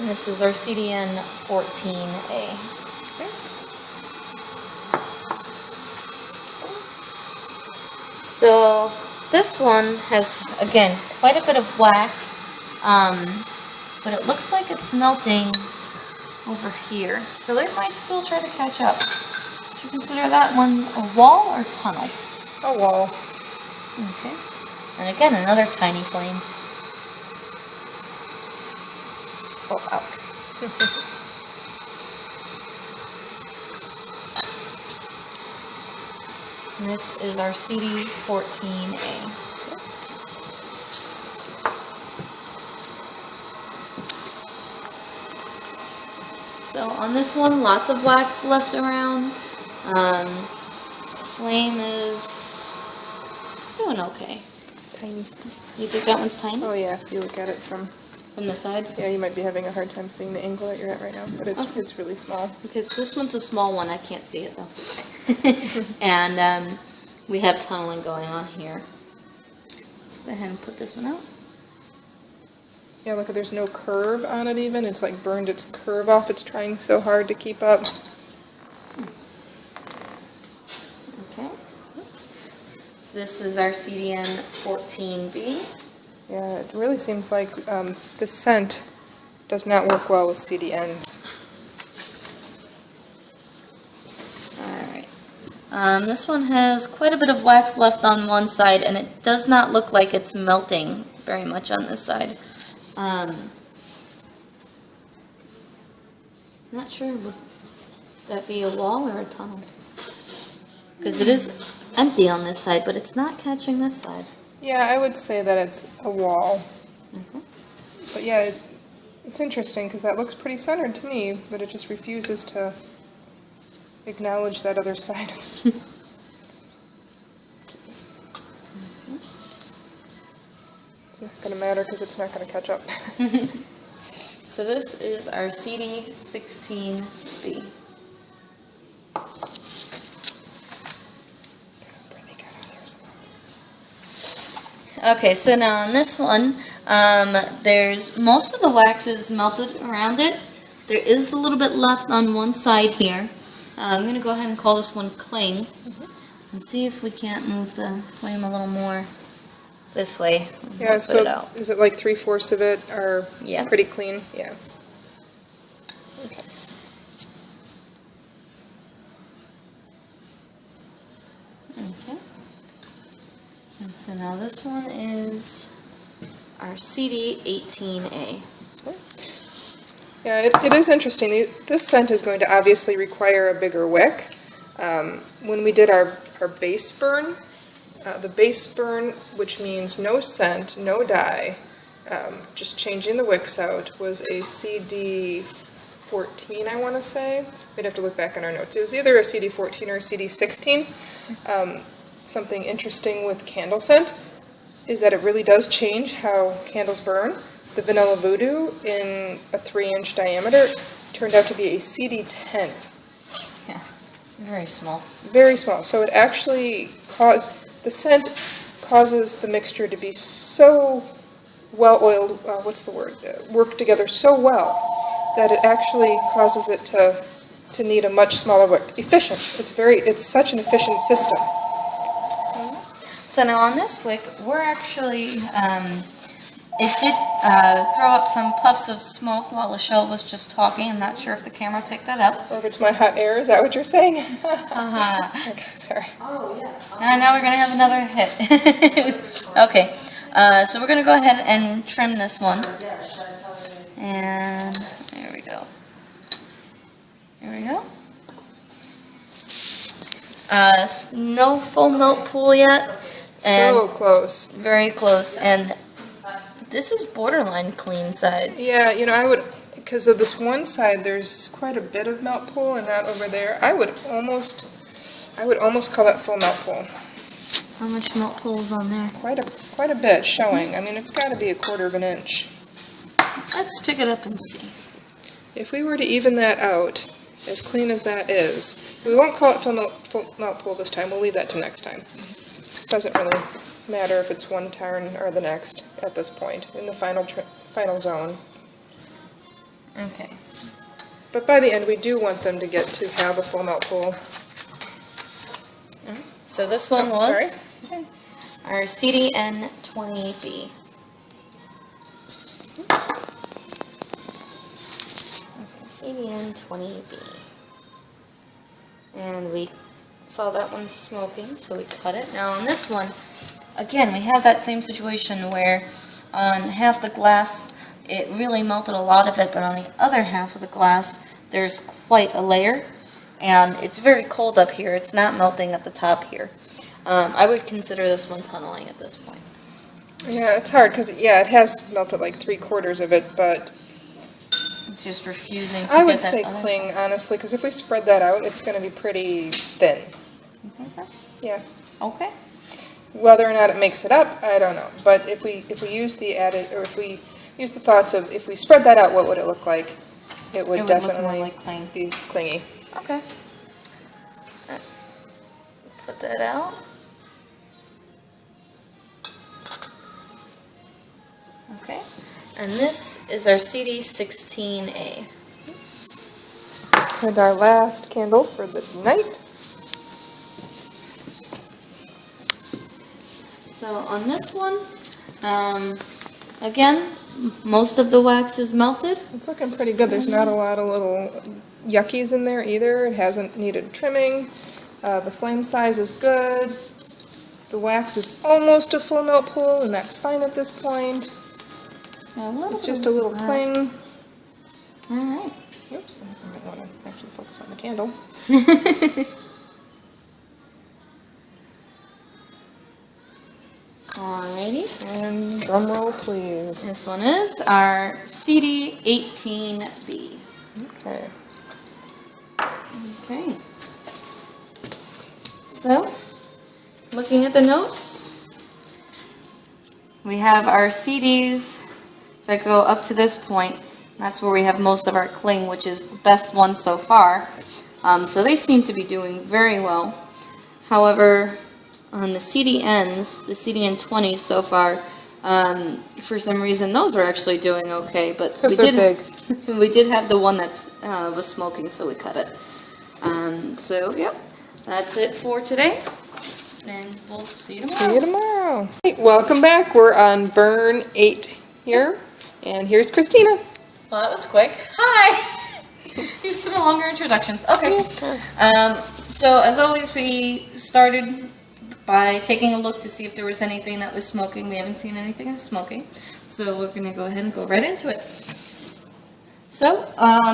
And this is our CDN 14A. Okay. So this one has, again, quite a bit of wax, but it looks like it's melting over here. So it might still try to catch up. Would you consider that one a wall or tunnel? A wall. Okay. And again, another tiny flame. Oh, ouch. And this is our CD14A. So on this one, lots of wax left around. Flame is doing okay. Tiny. You think that one's tiny? Oh yeah, if you look at it from From the side? yeah, you might be having a hard time seeing the angle that you're at right now, but it's Okay. it's really small. Because this one's a small one, I can't see it though. And we have tunneling going on here. Let's go ahead and put this one out. Yeah, look, there's no curve on it even. It's like burned its curve off. It's trying so hard to keep up. Okay. So this is our CDN 14B. Yeah, it really seems like the scent does not work well with CDNs. Alright. This one has quite a bit of wax left on one side, and it does not look like it's melting very much on this side. Not sure, would that be a wall or a tunnel? Because it is empty on this side, but it's not catching this side. Yeah, I would say that it's a wall. Mm-hmm. But yeah, it's interesting because that looks pretty centered to me, but it just refuses to acknowledge that other side. It's not going to matter because it's not going to catch up. So this is our CD16B. Okay, so now on this one, there's most of the wax is melted around it. There is a little bit left on one side here. I'm going to go ahead and call this one cling, and see if we can't move the flame a little more this way. Yeah, Let's put it so out. is it like 3/4 of it are Yeah. pretty clean? Yeah. Okay. Okay. And so now this one is our CD18A. Yeah, it is interesting. This scent is going to obviously require a bigger wick. When we did our base burn, the base burn, which means no scent, no dye, just changing the wicks out, was a CD14, I want to say. We'd have to look back in our notes. It was either a CD14 or a CD16. Something interesting with candle scent is that it really does change how candles burn. The Vanilla Voodoo in a 3-inch diameter turned out to be a CD10. Yeah, very small. Very small. So it actually the scent causes the mixture to be so well oiled, worked together so well that it actually causes it to need a much smaller wick. Efficient. It's such an efficient system. So now on this wick, we're actually, it did throw up some puffs of smoke while Lachelle was just talking. I'm not sure if the camera picked that up. Or if it's my hot air, is that what you're saying? Uh-huh. Okay, sorry. And now we're going to have another hit. Okay, so we're going to go ahead and trim this one. And there we go. There we go. No full melt pool yet. And So close. very close. And this is borderline clean sides. Yeah, I would, because of this one side, there's quite a bit of melt pool, and that over there, I would almost call that full melt pool. How much melt pool is on there? Quite a bit showing. I mean, it's got to be 1/4 of an inch. Let's pick it up and see. If we were to even that out, as clean as that is, we won't call it full melt pool this time. We'll leave that to next time. Doesn't really matter if it's one turn or the next at this point in the final zone. Okay. But by the end, we do want them to get to have a full melt pool. So this one Oh, was sorry. our CDN20B. Oops. Okay, CDN20B. And we saw that one smoking, so we cut it. Now on this one, again, we have that same situation where on half the glass, it really melted a lot of it, but on the other half of the glass, there's quite a layer, and it's very cold up here. It's not melting at the top here. I would consider this one tunneling at this point. Yeah, it's hard because, yeah, it has melted like 3/4 of it, but It's just refusing to I would get that say other cling, side. honestly, because if we spread that out, it's going to be pretty thin. You think so? Yeah. Okay. Whether or not it makes it up, I don't know. But if we use the added, or if we use the thoughts of if we spread that out, what would it look like? It would It would look more definitely like cling. be clingy. Okay. Put that out. Okay. And this is our CD16A. And our last candle for the night. So on this one, again, most of the wax is melted. It's looking pretty good. There's not a lot of little yuckies in there either. It hasn't needed trimming. The flame size is good. The wax is almost a full melt pool, and that's fine at this point. It's just a little cling. All right. Oops, I might want to actually focus on the candle. Alrighty. And drum roll, please. This one is our CD18B. Okay. Okay. So, looking at the notes, we have our CDs that go up to this point. That's where we have most of our cling, which is the best one so far. So they seem to be doing very well. However, on the CDNs, the CDN20s so far, for some reason those are actually doing okay. But Because they're big. we did have the one that was smoking, so we cut it. So, yep, that's it for today. And we'll see you tomorrow. See you tomorrow. Hey, welcome back. We're on burn 8 here. And here's Christina. Well, that was quick. Hi! Used to the longer introductions. Okay. So, as always, we started by taking a look to see if there was anything that was smoking. We haven't seen anything that's smoking. So, we're going to go ahead and go right into it. So,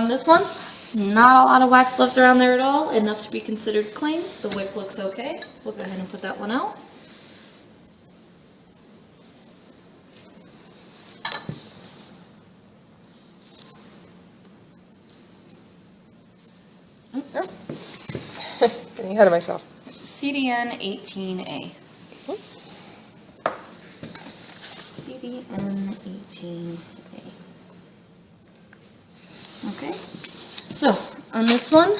this one, not a lot of wax left around there at all. Enough to be considered clean. The wick looks okay. We'll go ahead and put that one out. Getting ahead of myself. CDN 18A. CDN 18A. Okay, so on this one,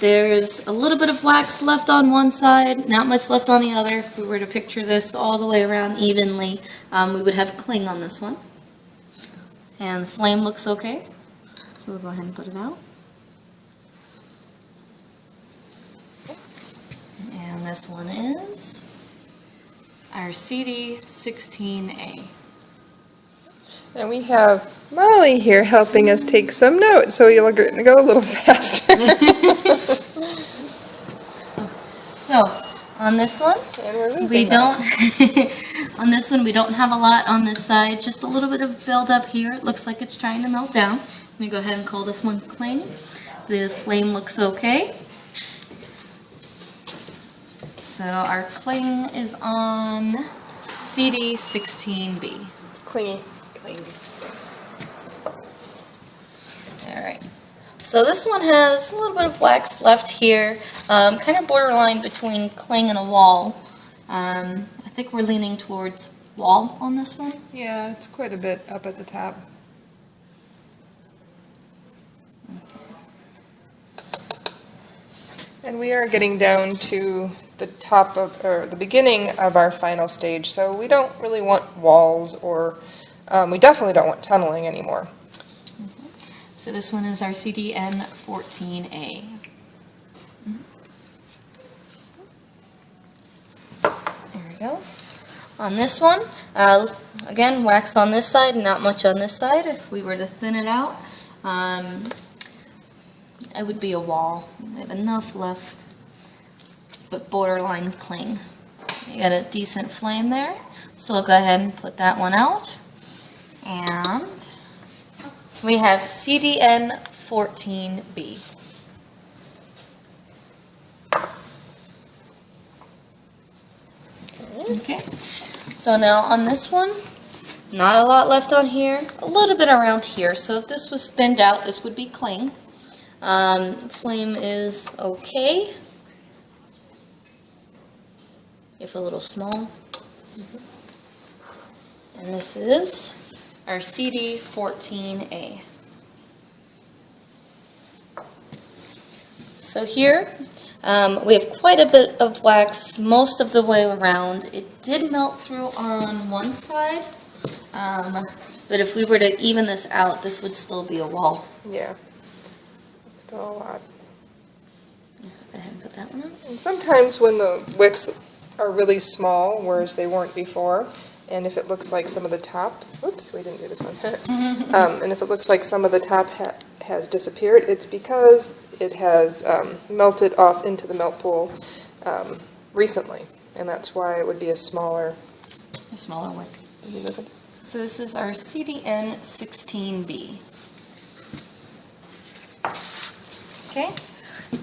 there's a little bit of wax left on one side, not much left on the other. If we were to picture this all the way around evenly, we would have cling on this one. And the flame looks okay, so we'll go ahead and put it out. And this one is our CD16A. And we have Molly here helping us take some notes, so you'll go a little faster. So, on this one, And we're losing we that. don't, on this one, we don't have a lot on this side, just a little bit of build-up here. It looks like it's trying to melt down. Let me go ahead and call this one cling. The flame looks okay. So our cling is on CD16B. It's clingy. Alright. So this one has a little bit of wax left here, kind of borderline between cling and a wall. I think we're leaning towards wall on this one. Yeah, it's quite a bit up at the top. And we are getting down to the top of, or the beginning of our final stage, so we don't really want walls or, we definitely don't want tunneling anymore. So this one is our CDN14A. There we go. On this one, again, wax on this side, not much on this side. If we were to thin it out, it would be a wall. We have enough left, but borderline cling. You got a decent flame there, so we'll go ahead and put that one out. And we have CDN14B. Okay, so now on this one, not a lot left on here, a little bit around here. So if this was thinned out, this would be cling. Flame is okay, if a little small. And this is our CD14A. So here, we have quite a bit of wax most of the way around. It did melt through on one side, but if we were to even this out, this would still be a wall. Yeah, it's still a lot. Go ahead and put that one on. And sometimes when the wicks are really small, whereas they weren't before, and if it looks like some of the top, oops, we didn't do this one, and if it looks like some of the top has disappeared, it's because it has melted off into the melt pool recently, and that's why it would be a smaller wick. So this is our CDN16B. Okay,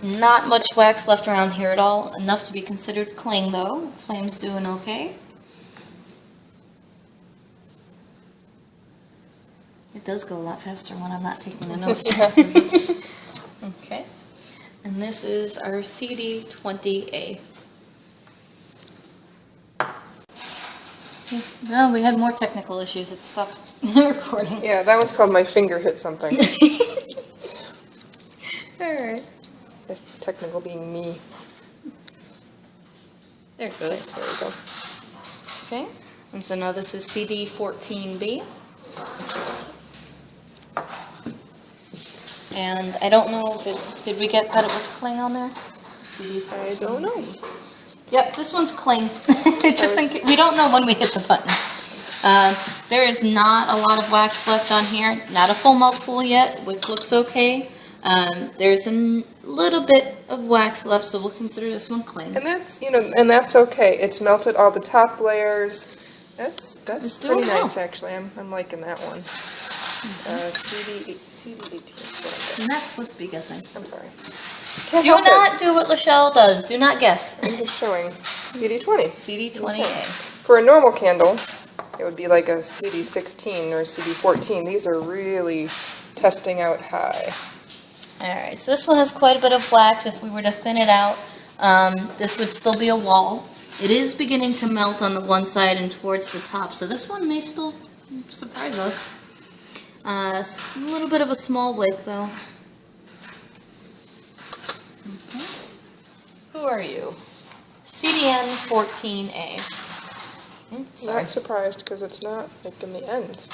not much wax left around here at all. Enough to be considered cling though. Flame's doing okay. It does go a lot faster when I'm not taking the notes. Okay, and this is our CD20A. No, we had more technical issues. It stopped recording. Yeah, that one's called My Finger Hit Something. Alright. The technical being me. There it goes. Okay, there we go. Okay, and so now this is CD14B. And I don't know if did we get that it was cling on there? CD14. I don't know. Yep, this one's cling. Just in case, we don't know when we hit the button. There is not a lot of wax left on here. Not a full melt pool yet, which looks okay. There's a little bit of wax left, so we'll consider this one cling. And that's, and that's okay. It's melted all the top layers. That's pretty nice, actually. I'm liking that one. CD18 is what I'm guessing. You're not supposed to be guessing. I'm sorry. Do not do what Lachelle does. Do not guess. I'm just showing CD20. CD20A. Okay. For a normal candle, it would be like a CD16 or a CD14. These are really testing out high. Alright, so this one has quite a bit of wax. If we were to thin it out, this would still be a wall. It is beginning to melt on the one side and towards the top, so this one may still surprise us. A little bit of a small wick, though. Okay. Who are you? CDN14A. Not surprised because it's not like in the ends.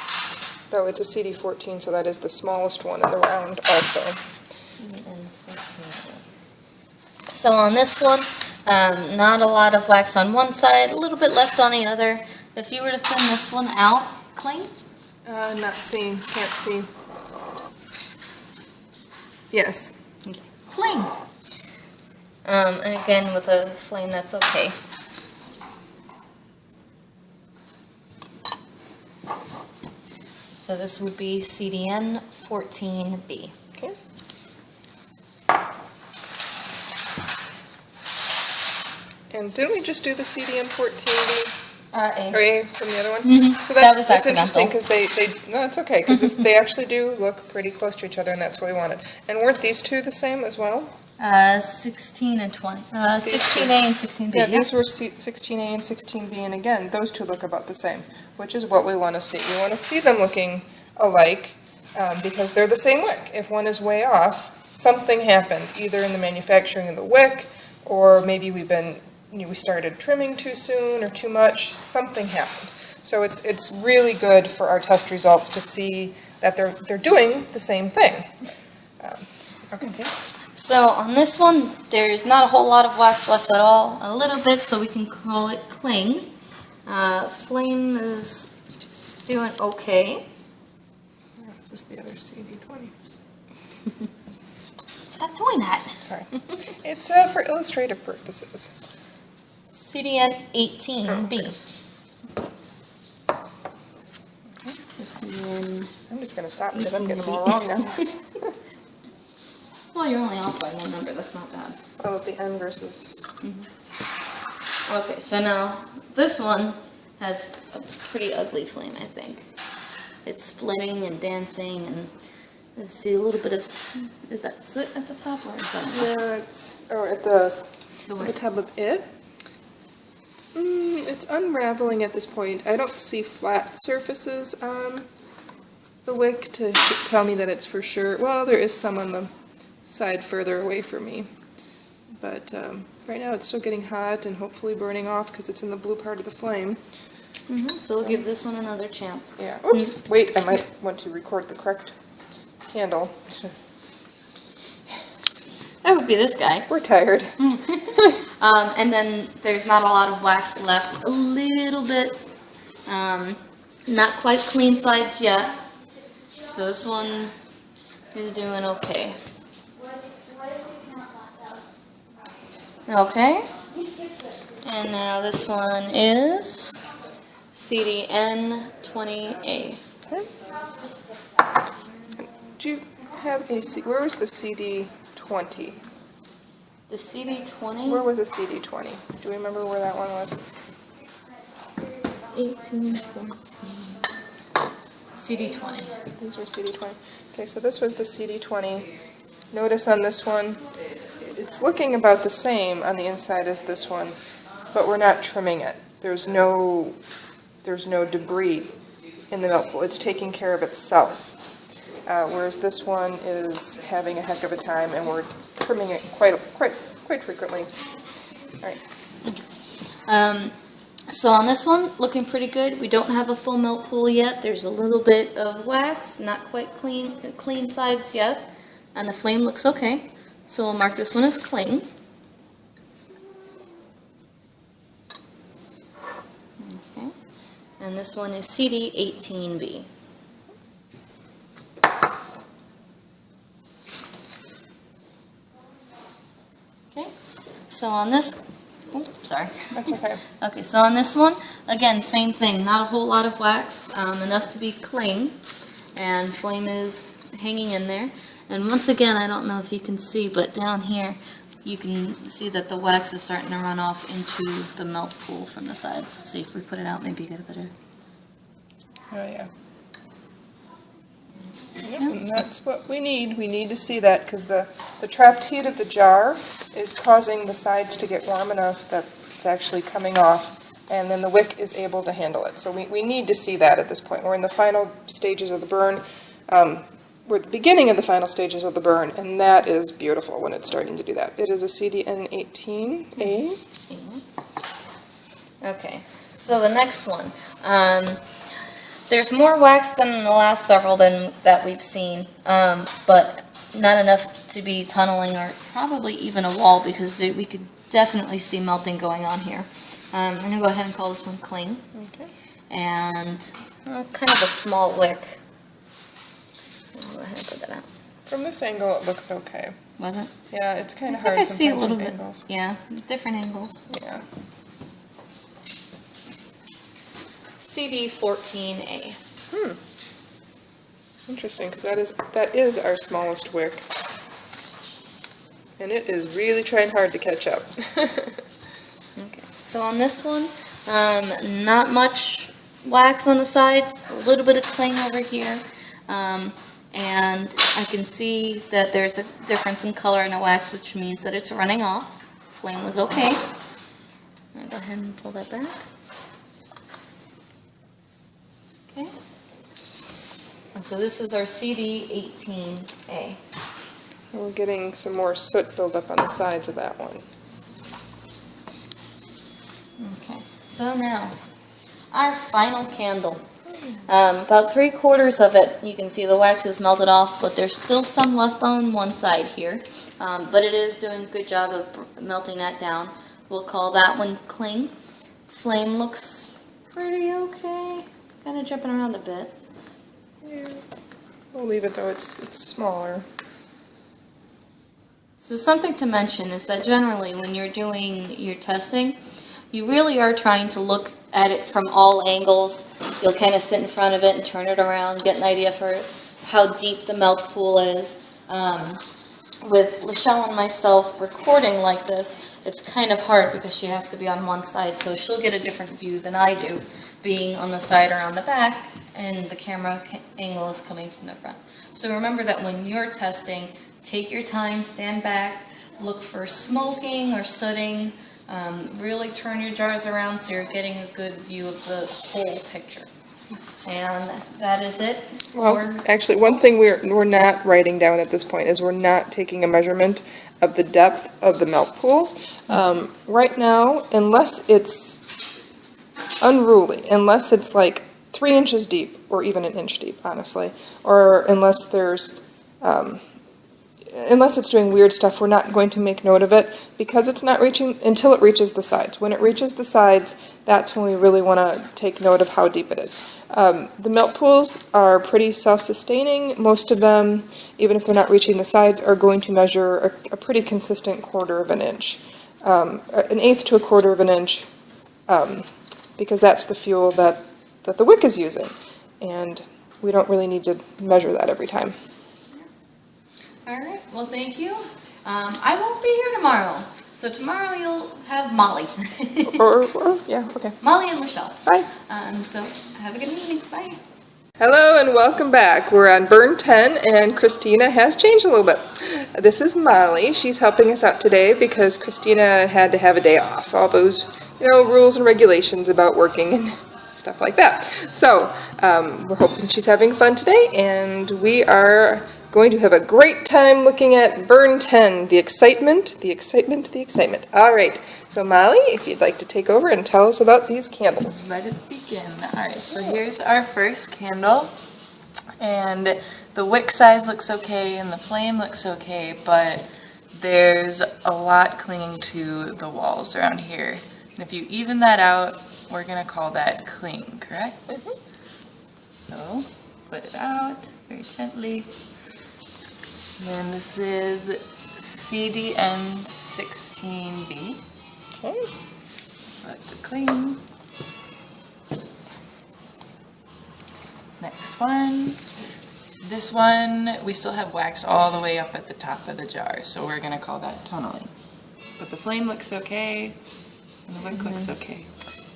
Though it's a CD14, so that is the smallest one in the round also. CDN14A. So on this one, not a lot of wax on one side, a little bit left on the other. If you were to thin this one out, cling? Not seeing, can't see. Yes. Okay. Cling. And again, with a flame, that's okay. So this would be CDN14B. Okay. And didn't we just do the CDN14B? A. Or A from the other one? Mm-hmm. So That was that's accidental. interesting because no, it's okay because they actually do look pretty close to each other, and that's what we wanted. And weren't these two the same as well? 16 and 20. 16A and 16B. Yeah, these were 16A and 16B, and again, those two look about the same, which is what we want to see. We want to see them looking alike because they're the same wick. If one is way off, something happened, either in the manufacturing of the wick, or maybe we started trimming too soon or too much. Something happened. So it's really good for our test results to see that they're doing the same thing. Okay. So on this one, there's not a whole lot of wax left at all. A little bit, so we can call it cling. Flame is doing okay. This is the other CD20. Stop doing that. Sorry. It's for illustrative purposes. CDN 18B. So CDN. I'm just going to stop because I'm getting them all wrong now. Well, you're only off by one number. That's not bad. Oh, at the end versus... Okay, so now this one has a pretty ugly flame, I think. It's splitting and dancing, and let's see a little bit of, is that soot at the top, or is that? Yeah, it's, at the wick. top of it. It's unraveling at this point. I don't see flat surfaces on the wick to tell me that it's for sure. Well, there is some on the side further away from me. But right now it's still getting hot and hopefully burning off because it's in the blue part of the flame. So we'll give this one another chance. Yeah. Oops. Wait, I might want to record the correct candle. That would be this guy. We're tired. And then there's not a lot of wax left. A little bit. Not quite clean sides yet. So this one is doing okay. Okay. And now this one is CDN 20A. Okay. Do you have a where was the CD20? The CD20? Where was the CD20? Do we remember where that one was? 18, 14. CD20. These were CD20. Okay, so this was the CD20. Notice on this one, it's looking about the same on the inside as this one, but we're not trimming it. There's no debris in the milk pool. It's taking care of itself. Whereas this one is having a heck of a time, and we're trimming it quite frequently. All right. So on this one, looking pretty good. We don't have a full melt pool yet. There's a little bit of wax, not quite clean sides yet, and the flame looks okay. So we'll mark this one as cling. Okay. And this one is CD18B. Okay. So on this, sorry. That's okay. Okay, so on this one, again, same thing. Not a whole lot of wax, enough to be cling, and flame is hanging in there. And once again, I don't know if you can see, but down here, you can see that the wax is starting to run off into the melt pool from the sides. Let's see if we put it out, maybe you get a better. Oh, yeah. Yep, and that's what we need. We need to see that because the trapped heat of the jar is causing the sides to get warm enough that it's actually coming off, and then the wick is able to handle it. So we need to see that at this point. We're in the final stages of the burn. We're at the beginning of the final stages of the burn, and that is beautiful when it's starting to do that. It is a CDN18A. Okay, so the next one. There's more wax than in the last several that we've seen, but not enough to be tunneling or probably even a wall because we could definitely see melting going on here. I'm going to go ahead and call this one cling. Okay. And kind of a small wick. I'll go ahead and put that out. From this angle, it looks okay. Was it? Yeah, it's kind of I think hard I see a sometimes little with bit. angles. Yeah, different angles. Yeah. CD14A. Interesting, because that is our smallest wick, and it is really trying hard to catch up. Okay, so on this one, not much wax on the sides, a little bit of cling over here, and I can see that there's a difference in color in the wax, which means that it's running off. Flame was okay. I'll go ahead and pull that back. Okay. And so this is our CD18A. We're getting some more soot buildup on the sides of that one. Okay, so now, our final candle. About 3/4 of it, you can see the wax is melted off, but there's still some left on one side here. But it is doing a good job of melting that down. We'll call that one cling. Flame looks pretty okay. Kind of jumping around a bit. Yeah. We'll leave it though, it's smaller. So something to mention is that generally when you're doing your testing, you really are trying to look at it from all angles. You'll kind of sit in front of it and turn it around, get an idea for how deep the melt pool is. With Lachelle and myself recording like this, it's kind of hard because she has to be on one side, so she'll get a different view than I do, being on the side or on the back, and the camera angle is coming from the front. So remember that when you're testing, take your time, stand back, look for smoking or sooting, really turn your jars around so you're getting a good view of the whole picture. And that is it. Well, actually, one thing we're not writing down at this point is we're not taking a measurement of the depth of the melt pool. Right now, unless it's unruly, unless it's like 3 inches deep, or even an inch deep, honestly, or unless there's unless it's doing weird stuff, we're not going to make note of it because it's not reaching until it reaches the sides. When it reaches the sides, that's when we really want to take note of how deep it is. The melt pools are pretty self-sustaining. Most of them, even if they're not reaching the sides, are going to measure a pretty consistent 1/4 of an inch, an 1/8 to a 1/4 of an inch, because that's the fuel that the wick is using, and we don't really need to measure that every time. All right, well, thank you. I won't be here tomorrow, so tomorrow you'll have Molly. Yeah, okay. Molly and Lachelle. Bye. So have a good evening. Bye. Hello and welcome back. We're on burn 10 and Christina has changed a little bit. This is Molly. She's helping us out today because Christina had to have a day off. All those, rules and regulations about working and stuff like that. So we're hoping she's having fun today, and we are going to have a great time looking at burn 10, the excitement, the excitement, the excitement. All right, so Molly, if you'd like to take over and tell us about these candles. Let it begin. All right, so here's our first candle, and the wick size looks okay and the flame looks okay, but there's a lot clinging to the walls around here. And if you even that out, we're gonna call that cling, correct? Mm-hmm. So put it out very gently. And this is CDN16B. Okay. So that's a cling. Next one. This one, we still have wax all the way up at the top of the jar, so we're going to call that tunneling. But the flame looks okay, and the wick looks okay.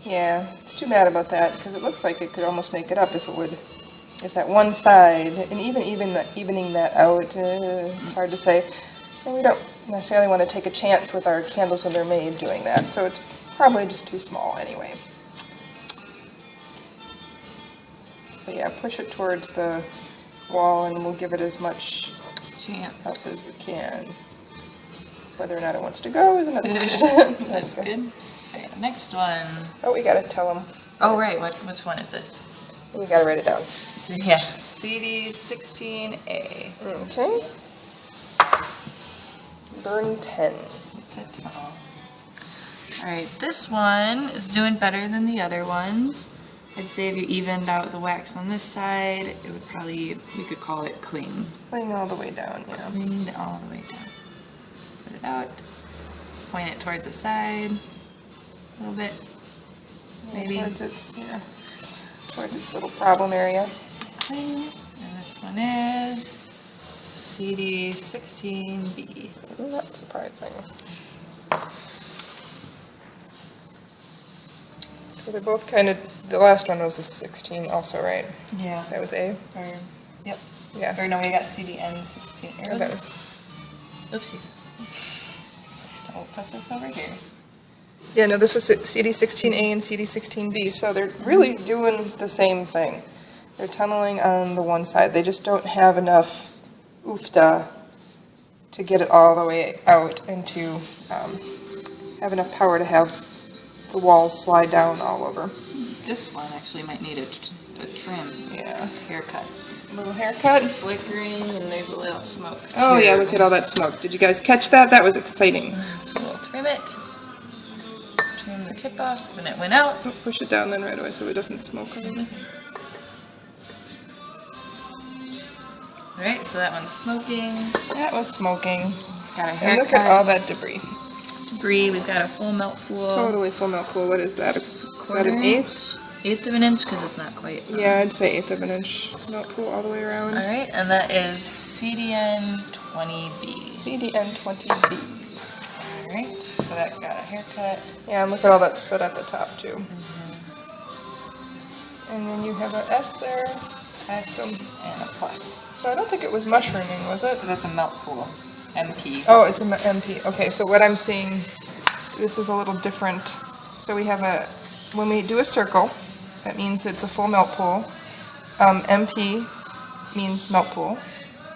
Yeah, it's too bad about that because it looks like it could almost make it up if it would. If that one side, and evening that out, it's hard to say. And we don't necessarily want to take a chance with our candles when they're made doing that, so it's probably just too small anyway. But yeah, push it towards the wall and we'll give it as much Chance. help as we can. Whether or not it wants to go is another question. That's good. Okay, next one. Oh, we gotta tell them. Oh, right, which one is this? We gotta write it down. Yeah, CD16A. Okay. Burn 10. Alright, this one is doing better than the other ones. I'd say if you evened out the wax on this side, it would probably, we could call it cling. Cling all the way down, yeah. Cling all the way down. Put it out. Point it towards the side. A little bit. Maybe. Towards its little problem area. Cling. And this one is CD16B. Not surprising. So they're both kind of, the last one was a 16 also, right? Yeah. That was A? Or, yep. Yeah. Or no, we got CDN16. Oh, that was, Oopsies. Don't press this over here. yeah, no, this was CD16A and CD16B, so they're really doing the same thing. They're tunneling on the one side. They just don't have enough oofta to get it all the way out and to have enough power to have the walls slide down all over. This one actually might need a a trim. Yeah. Haircut. A little haircut. Flickering, and there's a little smoke. Oh too. yeah, look at all that smoke. Did you guys catch that? That was exciting. So we'll trim it. Trim the tip off when it went out. Oh, push it down then right away so it doesn't smoke already. Alright, so that one's smoking. That was smoking. Got a And haircut. look at all that debris. Debris. We've got a full melt pool. Totally full melt pool. What is that? Is that an eighth? Eighth of an inch because it's not quite. Yeah, I'd say eighth of an inch melt pool all the way around. Alright, and that is CDN 20B. CDN 20B. Alright, so that got a haircut. Yeah, and look at all that soot at the top too. And then you have an S there. S and a plus. So I don't think it was mushrooming, was it? That's a melt pool. MP. Oh, it's an MP. Okay, so what I'm seeing, this is a little different. So we have when we do a circle, that means it's a full melt pool. MP means melt pool.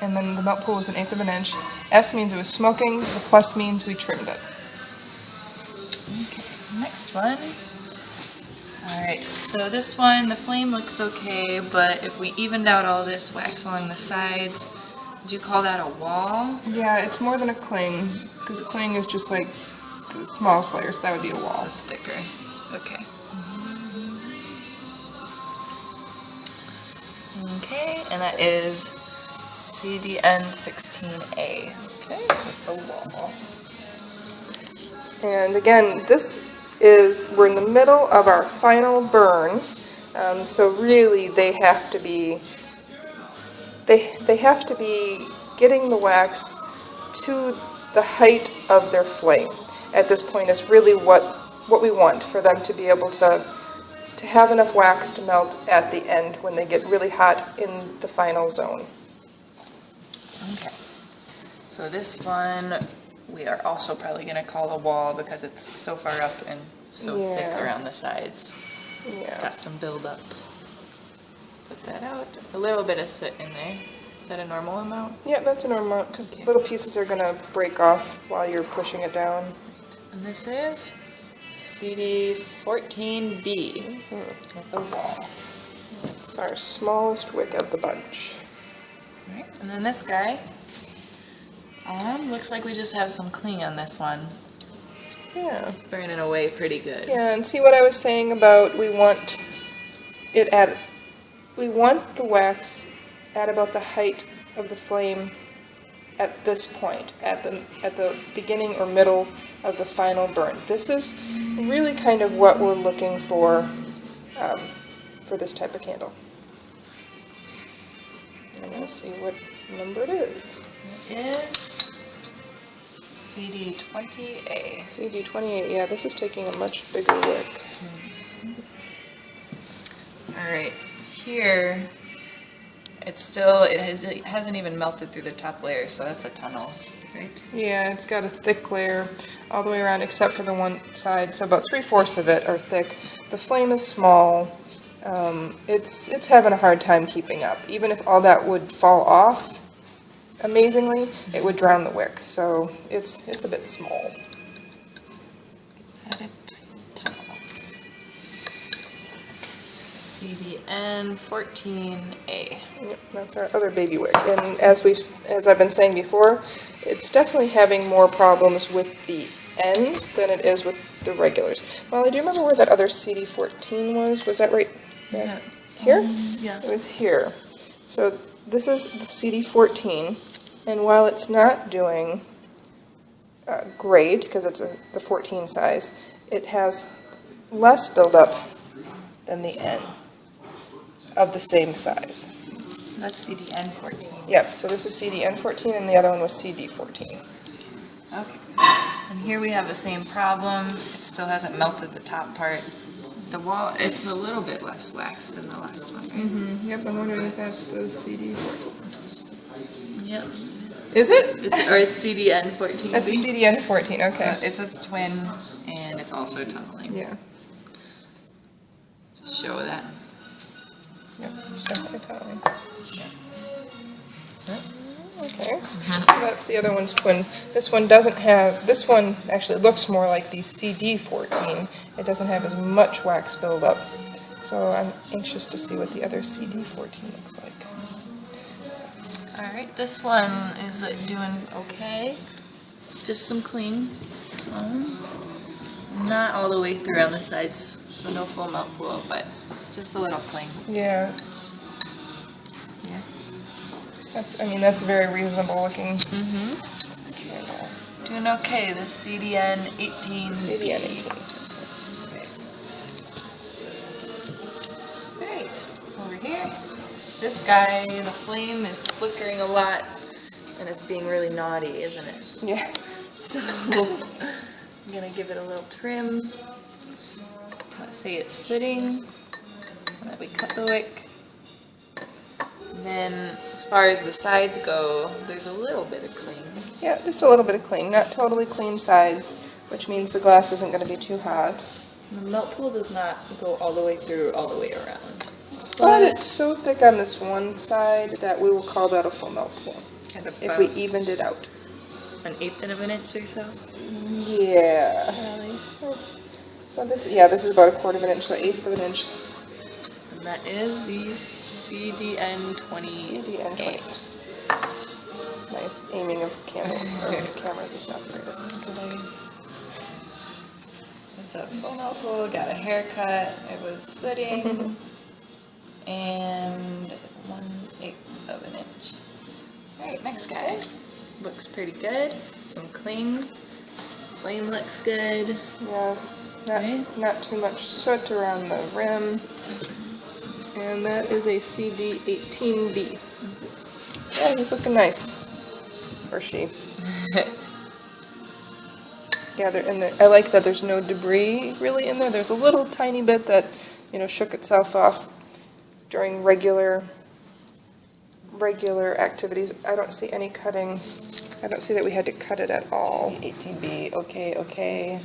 And then the melt pool is an eighth of an inch. S means it was smoking. The plus means we trimmed it. Okay, next one. Alright, so this one, the flame looks okay, but if we evened out all this wax along the sides, would you call that a wall? Yeah, it's more than a cling, because cling is just like the small slayers. That would be a wall. This is thicker. Okay. Okay, and that is CDN 16A. Okay, with the wall. And again, we're in the middle of our final burns, so really they have to be getting the wax to the height of their flame. At this point is really what we want, for them to be able to have enough wax to melt at the end when they get really hot in the final zone. Okay. So this one we are also probably going to call a wall because it's so far up and so thick around the sides. Yeah. Got some buildup. Put that out. A little bit of soot in there. Is that a normal amount? Yeah, that's a normal amount, because little pieces are going to break off while you're pushing it down. And this is CD14B with the wall. It's our smallest wick of the bunch. Right. And then this guy, looks like we just have some cling on this one. Yeah. It's burning away pretty good. Yeah, and see what I was saying about we want the wax at about the height of the flame at this point, at the beginning or middle of the final burn. This is really kind of what we're looking for this type of candle. I'm going to see what number it is. It is CD20A. CD28, yeah, this is taking a much bigger wick. Alright, here it hasn't even melted through the top layer, so that's a tunnel, right? Yeah, it's got a thick layer all the way around except for the one side, so about 3/4 of it are thick. The flame is small. It's having a hard time keeping up. Even if all that would fall off, amazingly, it would drown the wick, so it's a bit small. Add it, tunnel. CDN14A. Yep, that's our other baby wick. And as I've been saying before, it's definitely having more problems with the ends than it is with the regulars. Well, I do remember where that other CD14 was. Was that right that, here? Yeah. It was here. So this is the CD14, and while it's not doing great, because it's the 14 size, it has less buildup than the N of the same size. That's CDN14. Yep, so this is CDN14 and the other one was CD14. Okay. And here we have the same problem. It still hasn't melted the top part. The wall, it's a little bit less wax than the last one, right? Mm-hmm. Yep, I'm wondering if that's the CD14. Yep. Is it? It's CDN14. That's the CDN14, okay. So it's a twin, and it's also tunneling. Yeah. Just show that. Yep, it's definitely tunneling. Okay, so that's the other one's twin. This one actually looks more like the CD14. It doesn't have as much wax buildup. So I'm anxious to see what the other CD14 looks like. Alright, this one is doing okay. Just some cling. Not all the way through on the sides, so no full mouthful, but just a little cling. Yeah. Yeah. That's very reasonable looking. Candle. Doing okay, the CDN 18. CDN 18. Alright, over here. This guy, the flame is flickering a lot and it's being really naughty, isn't it? Yeah. So, I'm gonna give it a little trim. Say it's sitting, and then we cut the wick. And then, as far as the sides go, there's a little bit of cling. Yeah, just a little bit of clean. Not totally clean sides, which means the glass isn't going to be too hot. The melt pool does not go all the way through, all the way around. But it's so thick on this one side that we will call that a full melt pool. Kind of If we evened it out. an eighth of an inch or so. Yeah. So this is about 1/4 of an inch, so 1/8 of an inch. And that is the CDN 20. CDN 20. My aiming of cameras is not very good. It's a full melt pool, got a haircut, it was sitting, and 1/8 of an inch. Alright, next guy. Looks pretty good. Some cling. Flame looks good. Yeah, not too much soot around the rim. And that is a CD18B. Yeah, he's looking nice. Or she. Yeah, I like that there's no debris really in there. There's a little tiny bit that, shook itself off during regular activities. I don't see any cutting. I don't see that we had to cut it at all. 18B, okay.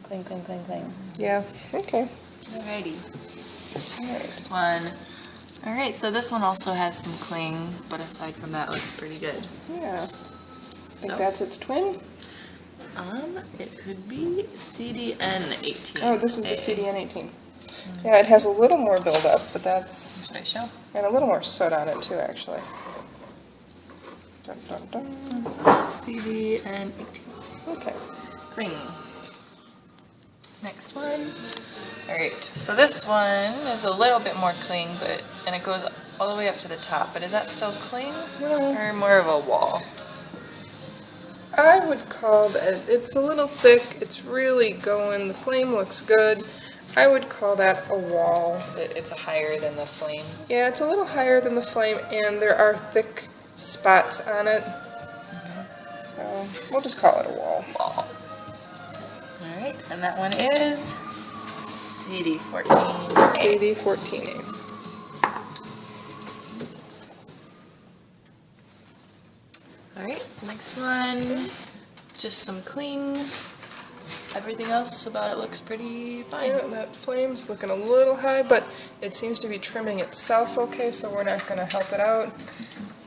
Cling, cling, cling, cling. Yeah, okay. Alrighty. Next one. Alright, so this one also has some cling, but aside from that, looks pretty good. Yeah. I think that's its twin. It could be CDN 18. Oh, this is the CDN 18. Yeah, it has a little more buildup, but that's... Should I show? And a little more soot on it too, actually. Dun, dun, dun. CDN 18. Okay. Cling. Next one. Alright, so this one is a little bit more cling, and it goes all the way up to the top, but is that still cling? Or more of a wall? I would call that, it's a little thick, it's really going, the flame looks good. I would call that a wall. It's higher than the flame. Yeah, it's a little higher than the flame, and there are thick spots on it. So, we'll just call it a wall. Alright, and that one is CD14A. CD14A. Alright, next one, just some cling. Everything else about it looks pretty fine. Yeah, that flame's looking a little high, but it seems to be trimming itself okay, so we're not going to help it out.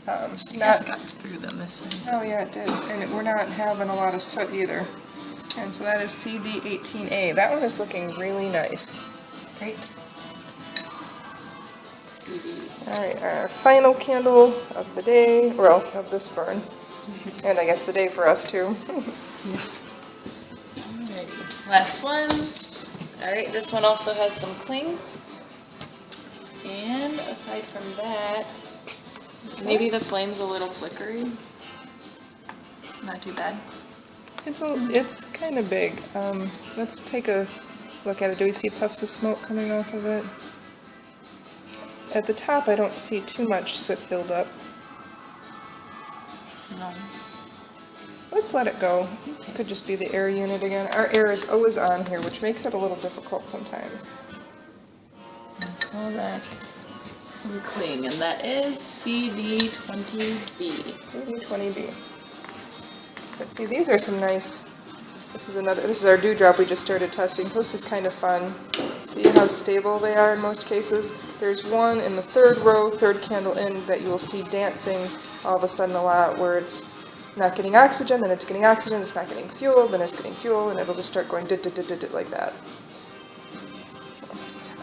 Not got through them this time. Oh yeah, it did. And we're not having a lot of soot either. And so that is CD18A. That one is looking really nice. Great. Alright, our final candle of the day, well, of this burn. And I guess the day for us too. Alrighty. Last one. Alright, this one also has some cling. And aside from that, maybe the flame's a little flickery. Not too bad. It's kind of big. Let's take a look at it. Do we see puffs of smoke coming off of it? At the top, I don't see too much soot buildup. No. Let's let it go. It could just be the air unit again. Our air is always on here, which makes it a little difficult sometimes. Call that some cling, and that is CD20B. CD20B. Let's see, these are some nice, this is our dewdrop we just started testing. This is kind of fun. See how stable they are in most cases? There's one in the third row, third candle in, that you will see dancing all of a sudden a lot, where it's not getting oxygen, then it's getting oxygen, it's not getting fuel, then it's getting fuel, and it'll just start going dit dit dit dit dit like that.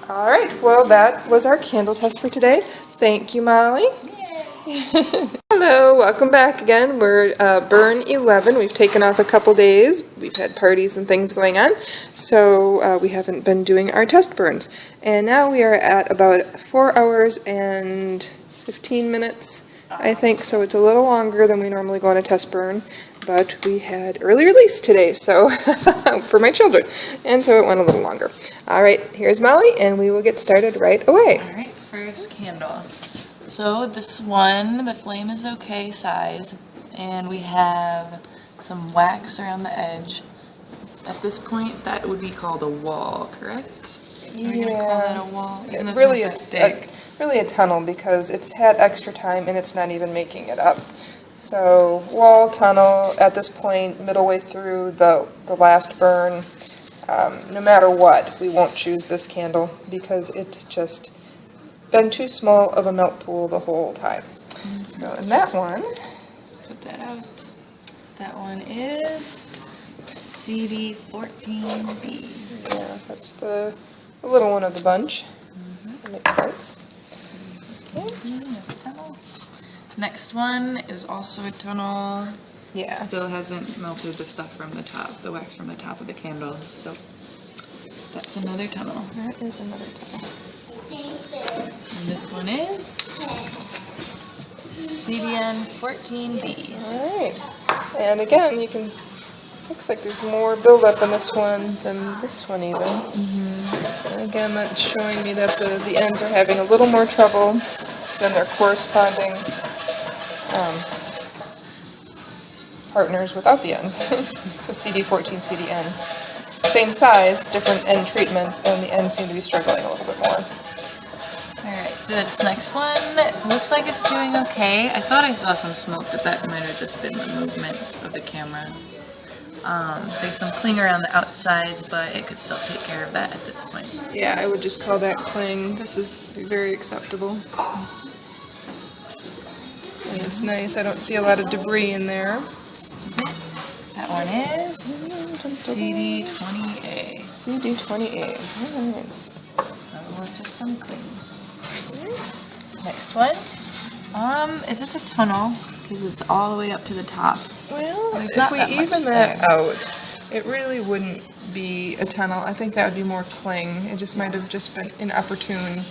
All right, well, that was our candle test for today. Thank you, Molly. Hello, welcome back again. We're burn 11. We've taken off a couple days. We've had parties and things going on, so we haven't been doing our test burns. And now we are at about 4 hours and 15 minutes, I think, so it's a little longer than we normally go on a test burn. But we had early release today, so for my children, and so it went a little longer. All right, here's Molly, and we will get started right away. All right, first candle. So this one, the flame is okay size, and we have some wax around the edge. At this point, that would be called a wall, correct? Are we gonna call that a wall? Even though Really, it's not that really a tunnel because it's had extra time and it's not even making it up. So wall, tunnel, at this point, middle way through the last burn, no matter what, we won't choose this candle because it's just been too small of a melt pool the whole time. So in that one, put that out. That one is CD14B. yeah, that's the little one of the bunch. That makes sense. Tunnel. Next one is also a tunnel. Yeah. Still hasn't melted the stuff from the top, the wax from the top of the candle. So that's another tunnel. That is another tunnel. And this one is CDN14B. All right. And again, you can, looks like there's more buildup in this one than this one even. And again, that's showing me that the ends are having a little more trouble than their corresponding partners without the ends. So CD14, CDN. Same size, different end treatments, and the ends seem to be struggling a little bit more. Alright, this next one looks like it's doing okay. I thought I saw some smoke, but that might have just been the movement of the camera. There's some cling around the outsides, but it could still take care of that at this point. Yeah, I would just call that cling. This is very acceptable. And it's nice. I don't see a lot of debris in there. That one is CD20A. CD20A. All right. So just some cling. Next one. Is this a tunnel? Because it's all the way up to the top. Well, There's if not we that much even that there. out, it really wouldn't be a tunnel. I think that would be more cling. It just might have just been inopportune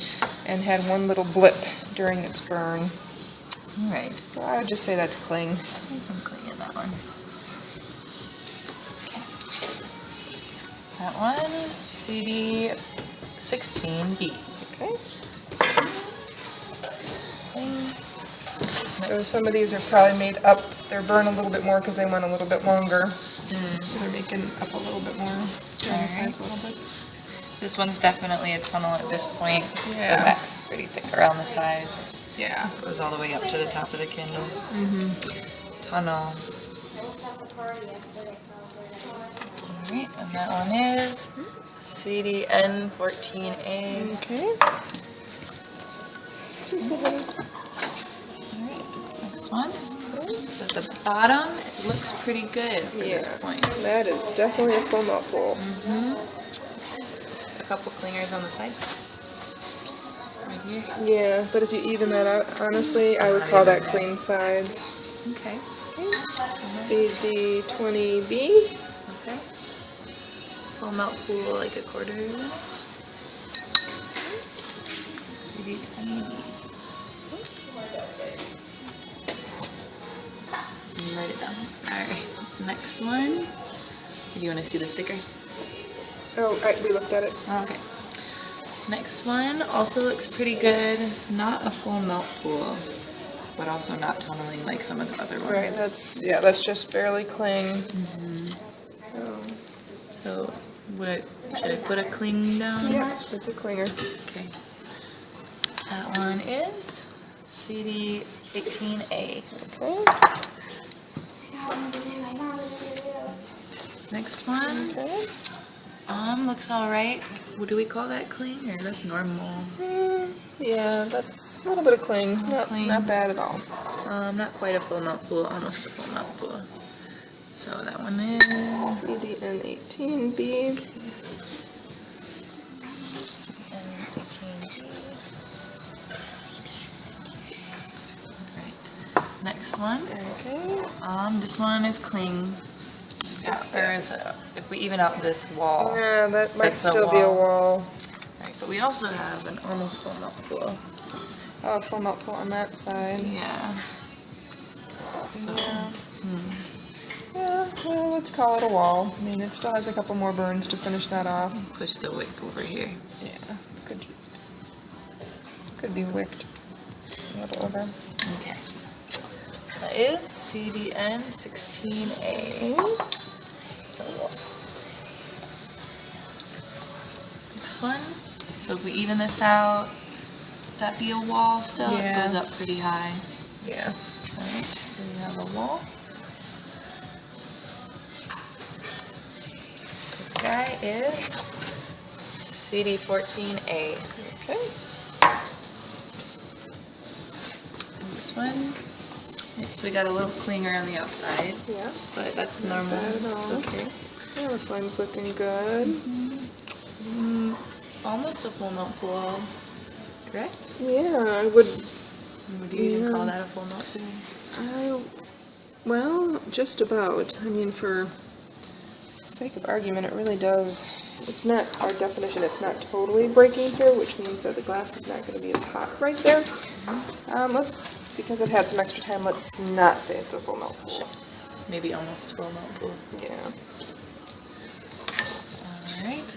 and had one little blip during its burn. Alright, So I would just say that's cling. there's some cling in that one. Okay. That one, CD16B. Okay. Cling. So some of these are probably made up. They're burned a little bit more because they went a little bit longer. So they're making up a little bit more on the sides a little bit. This one's definitely a tunnel at this point. Yeah. The wax is pretty thick around the sides. Yeah. Goes all the way up to the top of the candle. Tunnel. Alright, and that one is CDN14A. Okay. Excuse me, honey. Alright, next one. At the bottom, it looks pretty good for this point. That is definitely a full melt pool. A couple clingers on the side. Right here. Yeah, but if you even that out, honestly, I would call that clean sides. Okay. CD20B. Okay. Full melt pool, like a quarter of an inch. CD20B. Write it down. Alright, next one. Do you want to see the sticker? Oh, we looked at it. Oh, okay. Next one also looks pretty good. Not a full melt pool, but also not tunneling like some of the other ones. Right, that's just barely cling. So, should I put a cling down? Yeah, it's a clinger. Okay. That one is CD18A. Okay. Next one. Okay. Looks alright. What do we call that cling? Or that's normal? Yeah, that's a little bit of cling. Not bad at all. Not quite a full melt pool, almost a full melt pool. So that one is CDN18B. Next one. Okay. This one is cling. Yeah, if we even out this wall. Yeah, that might That's a still be a wall. wall. Right, but we also have an almost full milk pool. Oh, full milk pool on that side. Yeah. So, Yeah. Yeah, well, let's call it a wall. I mean, it still has a couple more burns to finish that off. push the wick over here. Yeah, could be wicked a little over. Okay. That is CDN 16A. Next one. So if we even this out, would that be a wall still? Yeah. It goes up pretty high. Yeah. Alright, so we have a wall. This guy is CD14A. Okay. This one. Okay, so we got a little cling around the outside. Yes. But that's Not normal. bad at all. It's okay. Yeah, the flame's looking good. Almost a full milk pool. Correct? Yeah, I would. Would you even call that a full milk pool? Well, just about. I mean, for sake of argument, it really does. It's not our definition. It's not totally breaking through, which means that the glass is not going to be as hot right there. Because it had some extra time, let's not say it's a full milk pool. Maybe almost full milk pool. Yeah. Alright.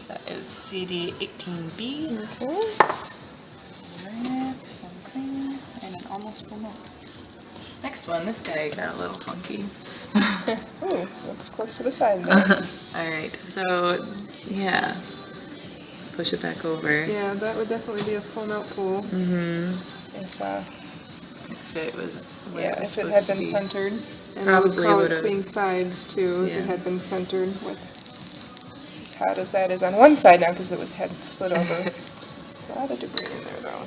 That is CD18B. Okay. With some cling and an almost full milk. Next one, this guy got a little funky. Ooh, looks close to the side there. Alright, so yeah. Push it back over. Yeah, that would definitely be a full milk pool. If it was where Yeah, it was if it supposed had to been be. centered. And I would Probably call it would've- clean sides too, if Yeah. it had been centered with as hot as that is on one side now because it had slid over. A lot of debris in there though.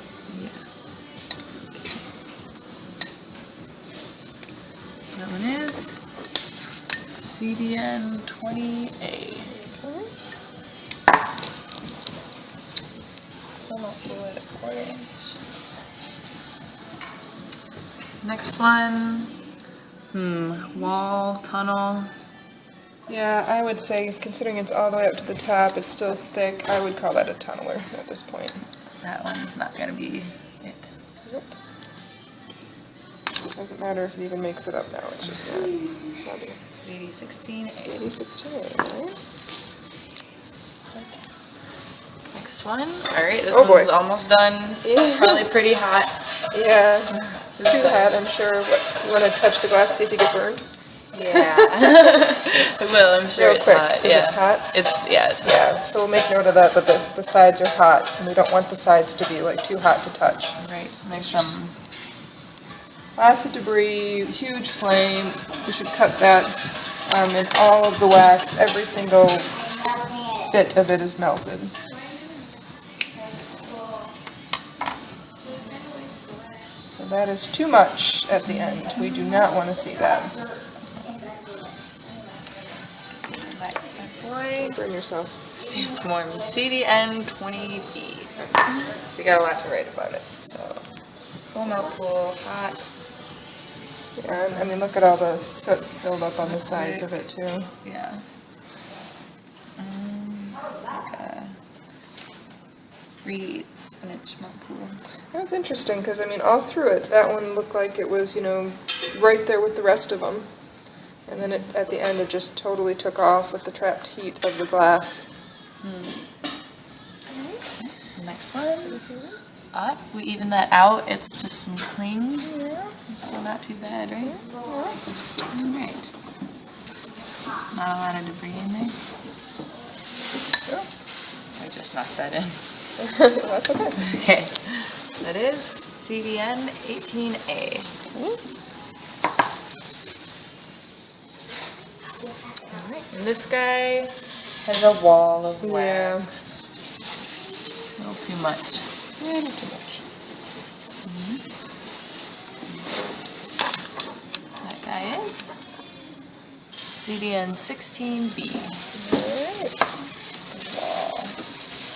That one is CDN 20A. Okay. Full milk pool at a quarter inch. Next one, wall, tunnel. Yeah, I would say, considering it's all the way up to the top, it's still thick, I would call that a tunneler at this point. That one's not gonna be it. Nope. Doesn't matter if it even makes it up now, it's just not. CD16A. 8016, right? Next one. Alright, this Oh, boy. one's almost done. Yeah. Probably pretty hot. Yeah, too hot, I'm sure. What, you want to touch the glass, see if you get burned? Yeah. I will, I'm sure Real it's quick, hot. is Yeah. it hot? It's hot. Yeah, so we'll make note of that, the sides are hot, and we don't want the sides to be like too hot to touch. Right. There's some. Lots of debris, huge flame. We should cut that, and all of the wax, every single bit of it is melted. So that is too much at the end. We do not want to see that. Boy, burn yourself. See, it's warm. CDN 20B. We got a lot to write about it. So, full milk pool, hot. Yeah, and I mean, look at all the soot buildup on the sides of it too. Yeah. It's like a 3/8 inch milk pool. That was interesting because, I mean, all through it, that one looked like it was, right there with the rest of them. And then at the end, it just totally took off with the trapped heat of the glass. Alright. Next one. Up. We even that out. It's just some cling. Yeah. So not too bad, right? Alright. Not a lot of debris in there. Sure. I just knocked that in. That's okay. Okay. That is CDN 18A. Alright. And this guy has a wall of Yeah. wax. A little too much. Yeah, not too much. That guy is CDN 16B. Alright.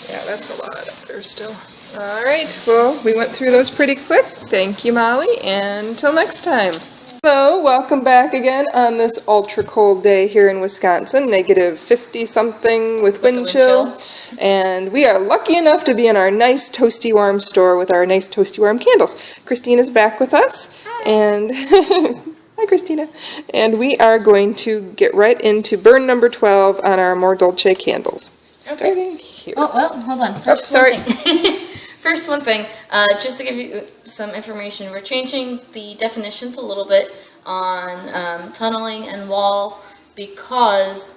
Yeah, that's a lot up there still. All right, well, we went through those pretty quick. Thank you, Molly, and until next time. Hello, welcome back again on this ultra cold day here in Wisconsin, negative 50-something with wind chill. And we are lucky enough to be in our nice toasty warm store with our nice toasty warm candles. Christina's back with us. Hi. And hi, Christina. And we are going to get right into burn number 12 on our Amore Dolce candles. Okay. Starting here. Oh, well, hold on. First, First one thing, just to give you some information, we're changing the definitions a little bit on tunneling and wall because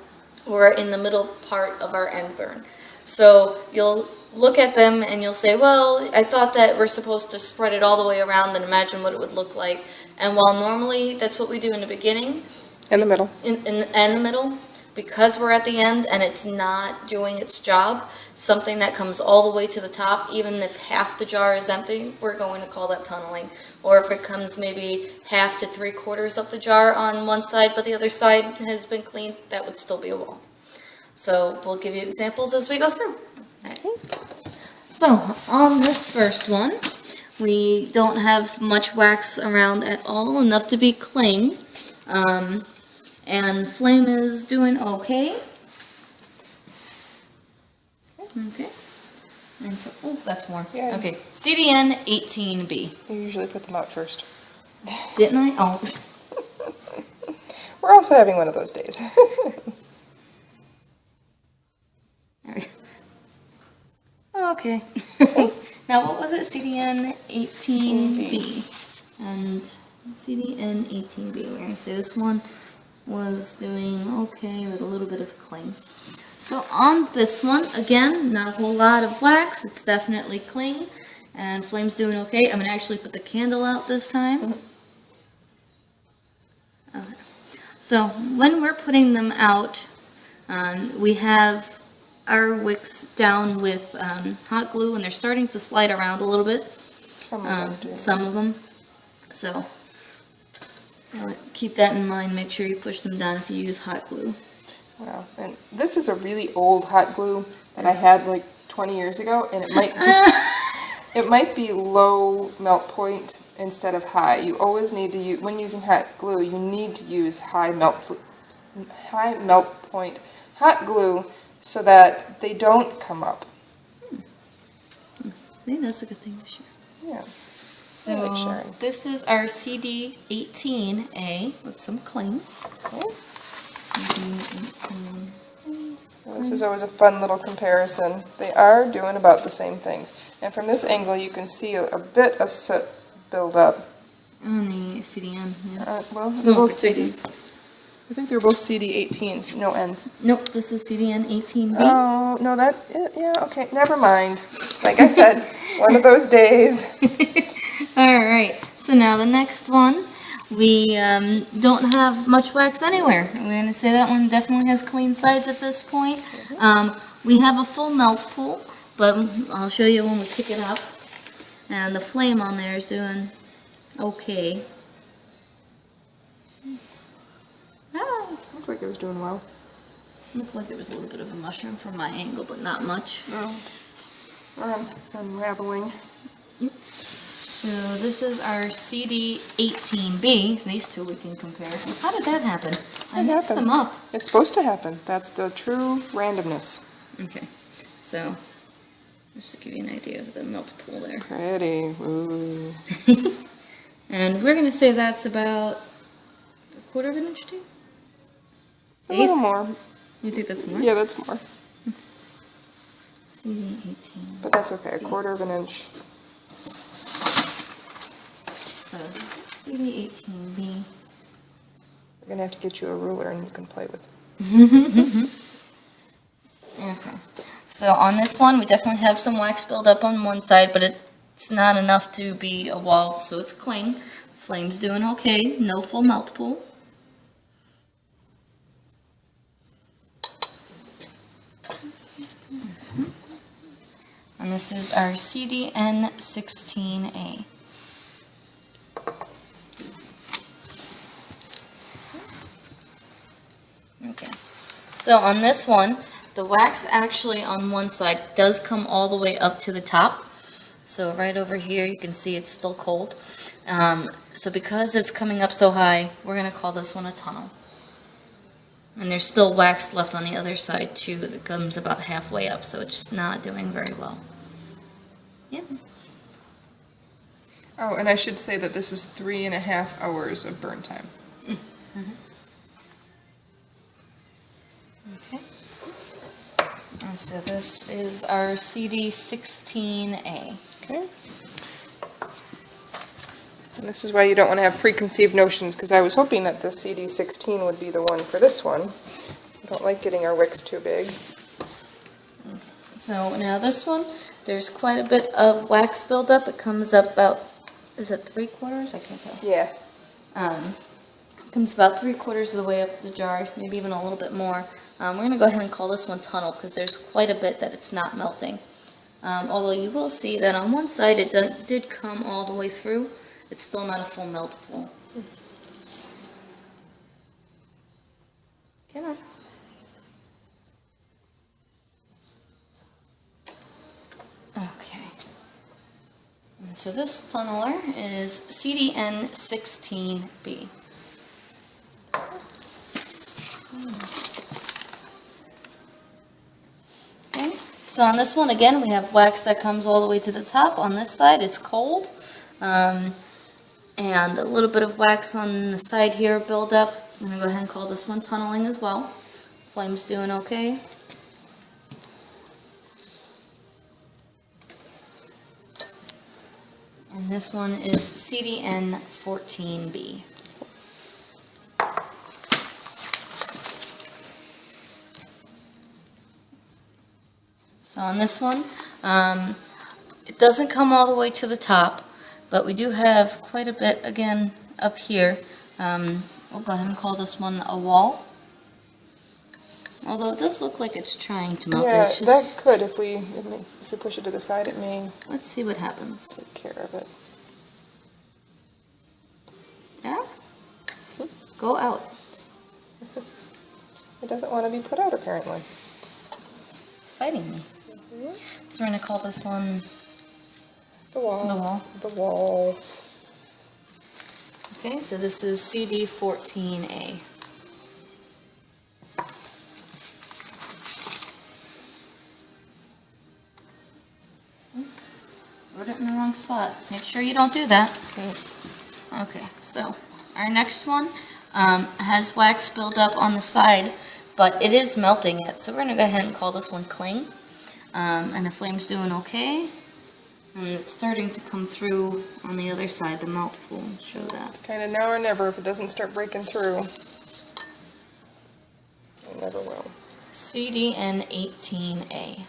we're in the middle part of our end burn. So you'll look at them and you'll say, well, I thought that we're supposed to spread it all the way around and imagine what it would look like. And while normally that's what we do in the beginning. In the middle. In the middle, because we're at the end and it's not doing its job, something that comes all the way to the top, even if half the jar is empty, we're going to call that tunneling. Or if it comes maybe half to 3/4 of the jar on one side, but the other side has been cleaned, that would still be a wall. So we'll give you examples as we go through. Okay. So on this first one, we don't have much wax around at all, enough to be cling. And flame is doing okay. Okay. And so, oh, that's more. Yeah. Okay. CDN 18B. You usually put them out first. Didn't I? Oh. We're also having one of those days. Okay. Now, what was it? CDN 18B. And CDN 18B. We're going to say this one was doing okay with a little bit of cling. So on this one, again, not a whole lot of wax. It's definitely cling. And flame's doing okay. I'm going to actually put the candle out this time. Okay. So when we're putting them out, we have our wicks down with hot glue, and they're starting to slide around a little bit. Some of them do. Some of them. So keep that in mind. Make sure you push them down if you use hot glue. Wow, and this is a really old hot glue that I had like 20 years ago, and it might be low melt point instead of high. You always need to use, when using hot glue, you need to use high melt point hot glue so that they don't come up. I think that's a good thing to share. Yeah. So I like sharing. this is our CD18A with some cling. Okay. CD18. Well, this is always a fun little comparison. They are doing about the same things. And from this angle, you can see a bit of soot build up. On the CDN, yeah. Well, they're both CDs. I think they're both CD18s, no ends. Nope, this is CDN18B. Oh, no, yeah, okay, never mind. Like I said, one of those days. Alright, so now the next one, we don't have much wax anywhere. We're going to say that one definitely has clean sides at this point. We have a full melt pool, but I'll show you when we pick it up. And the flame on there is doing okay. Looked like it was doing well. Looked like there was a little bit of a mushroom from my angle, but not much. No. Or unraveling. Yep. So this is our CD18B. These two we can compare. How did that happen? I mixed them up. It's supposed to happen. That's the true randomness. Okay. So just to give you an idea of the melt pool there. Pretty. Ooh. And we're going to say that's about 1/4 of an inch too? A little more. You think that's more? Yeah, that's more. CD18. But that's okay. 1/4 of an inch. So CD18B. We're going to have to get you a ruler and you can play with it. Okay. So on this one, we definitely have some wax buildup on one side, but it's not enough to be a wall, so it's cling. Flame's doing okay. No full melt pool. And this is our CDN16A. Okay. So on this one, the wax actually on one side does come all the way up to the top. So right over here, you can see it's still cold. So because it's coming up so high, we're going to call this one a tunnel. And there's still wax left on the other side too that comes about halfway up, so it's just not doing very well. Yeah. Oh, and I should say that this is 3.5 hours of burn time. Okay. And so this is our CD16A. Okay. And this is why you don't want to have preconceived notions, because I was hoping that the CD16 would be the one for this one. I don't like getting our wicks too big. So now this one, there's quite a bit of wax buildup. It comes up about, is it 3/4? I can't tell. Yeah. Comes about 3/4 of the way up the jar, maybe even a little bit more. We're going to go ahead and call this one tunnel because there's quite a bit that it's not melting. Although you will see that on one side it did come all the way through. It's still not a full melt pool. Come on. Okay. And so this tunneler is CDN16B. Okay. So on this one, again, we have wax that comes all the way to the top. On this side, it's cold. And a little bit of wax on the side here build up. I'm going to go ahead and call this one tunneling as well. Flame's doing okay. And this one is CDN14B. So on this one, it doesn't come all the way to the top, but we do have quite a bit, again, up here. We'll go ahead and call this one a wall. Although it does look like it's trying to melt. Yeah, It's just, that could, if we push it to the side, it may let's see what happens. take care of it. Yeah? Go out. It doesn't want to be put out, apparently. It's fighting me. So we're going to call this one The wall. the wall. The wall. Okay, so this is CD14A. Wrote it in the wrong spot. Make sure you don't do that. Okay, so our next one has wax buildup on the side, but it is melting it. So we're going to go ahead and call this one cling. And the flame's doing okay. And it's starting to come through on the other side, the melt pool. Show that. It's kind of now or never. If it doesn't start breaking through, it never will. CDN18A.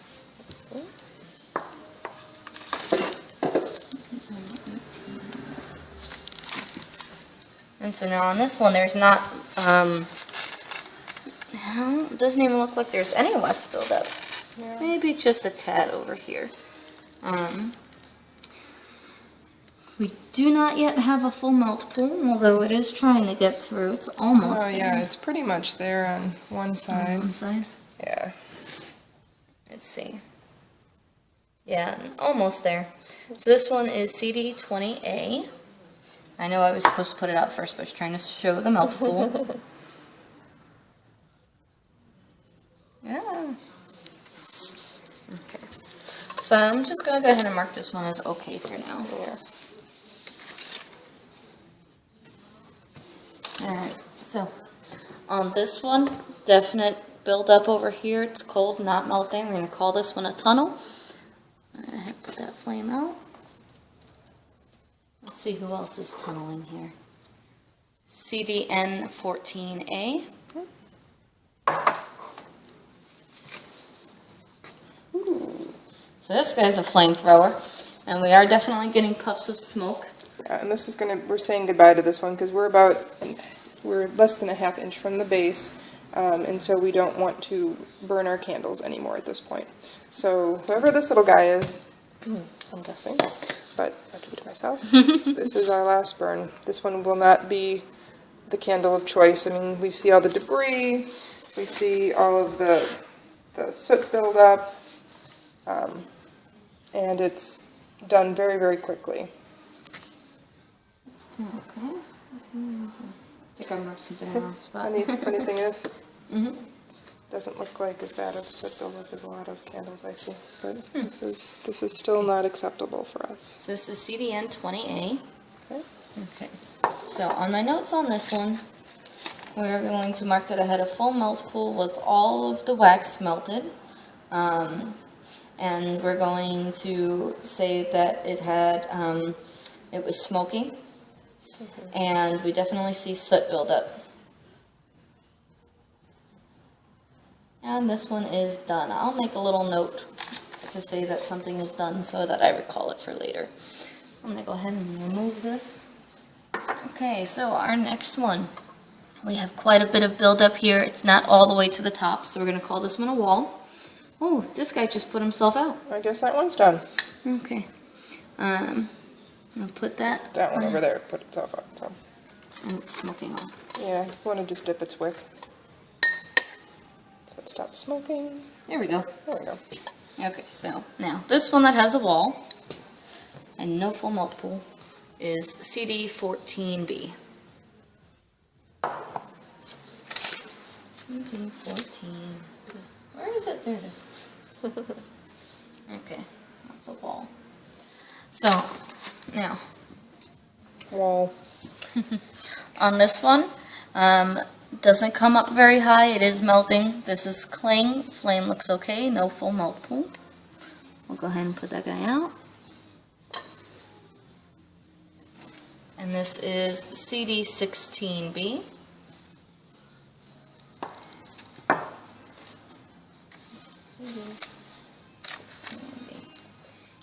And so now on this one, there's not, it doesn't even look like there's any wax buildup. Yeah. Maybe just a tad over here. We do not yet have a full melt pool, although it is trying to get through. It's almost Oh, there. yeah, it's pretty much there on one On side. one side. Yeah. Let's see. Yeah, almost there. So this one is CD20A. I know I was supposed to put it out first, but I was trying to show the melt pool. Yeah. Okay. So I'm just going to go ahead and mark this one as okay for now. Yeah. Alright, so on this one, definite build-up over here. It's cold, not melting. We're going to call this one a tunnel. I'm going to put that flame out. Let's see who else is tunneling here. CDN14A. So this guy's a flamethrower, and we are definitely getting puffs of smoke. Yeah, and this is we're saying goodbye to this one because we're less than a ½ inch from the base, and so we don't want to burn our candles anymore at this point. So whoever this little guy is, I'm guessing, but I'll keep it to myself. This is our last burn. This one will not be the candle of choice. I mean, we see all the debris, we see all of the soot buildup, and it's done very, very quickly. Okay. I think I marked something in the wrong spot. Funny thing is, Mhm. doesn't look like as bad of soot buildup as a lot of candles I see, but this is still not acceptable for us. So this is CDN 20A. Okay. Okay. So on my notes on this one, we're going to mark that I had a full melt pool with all of the wax melted. And we're going to say that it had, it was smoky. And we definitely see soot buildup. And this one is done. I'll make a little note to say that something is done so that I recall it for later. I'm going to go ahead and remove this. Okay, so our next one. We have quite a bit of buildup here. It's not all the way to the top, so we're going to call this one a wall. Oh, this guy just put himself out. I guess that one's done. Okay. I'll put that. That one over there put itself up. So. And it's smoking on. Yeah, you want to just dip its wick. So it stops smoking. There we go. There we go. Okay, so now this one that has a wall and no full melt pool is CD14B. CD14. Where is it? There it is. Okay, that's a wall. So now Wall. on this one, doesn't come up very high. It is melting. This is cling. Flame looks okay. No full melt pool. We'll go ahead and put that guy out. And this is CD16B.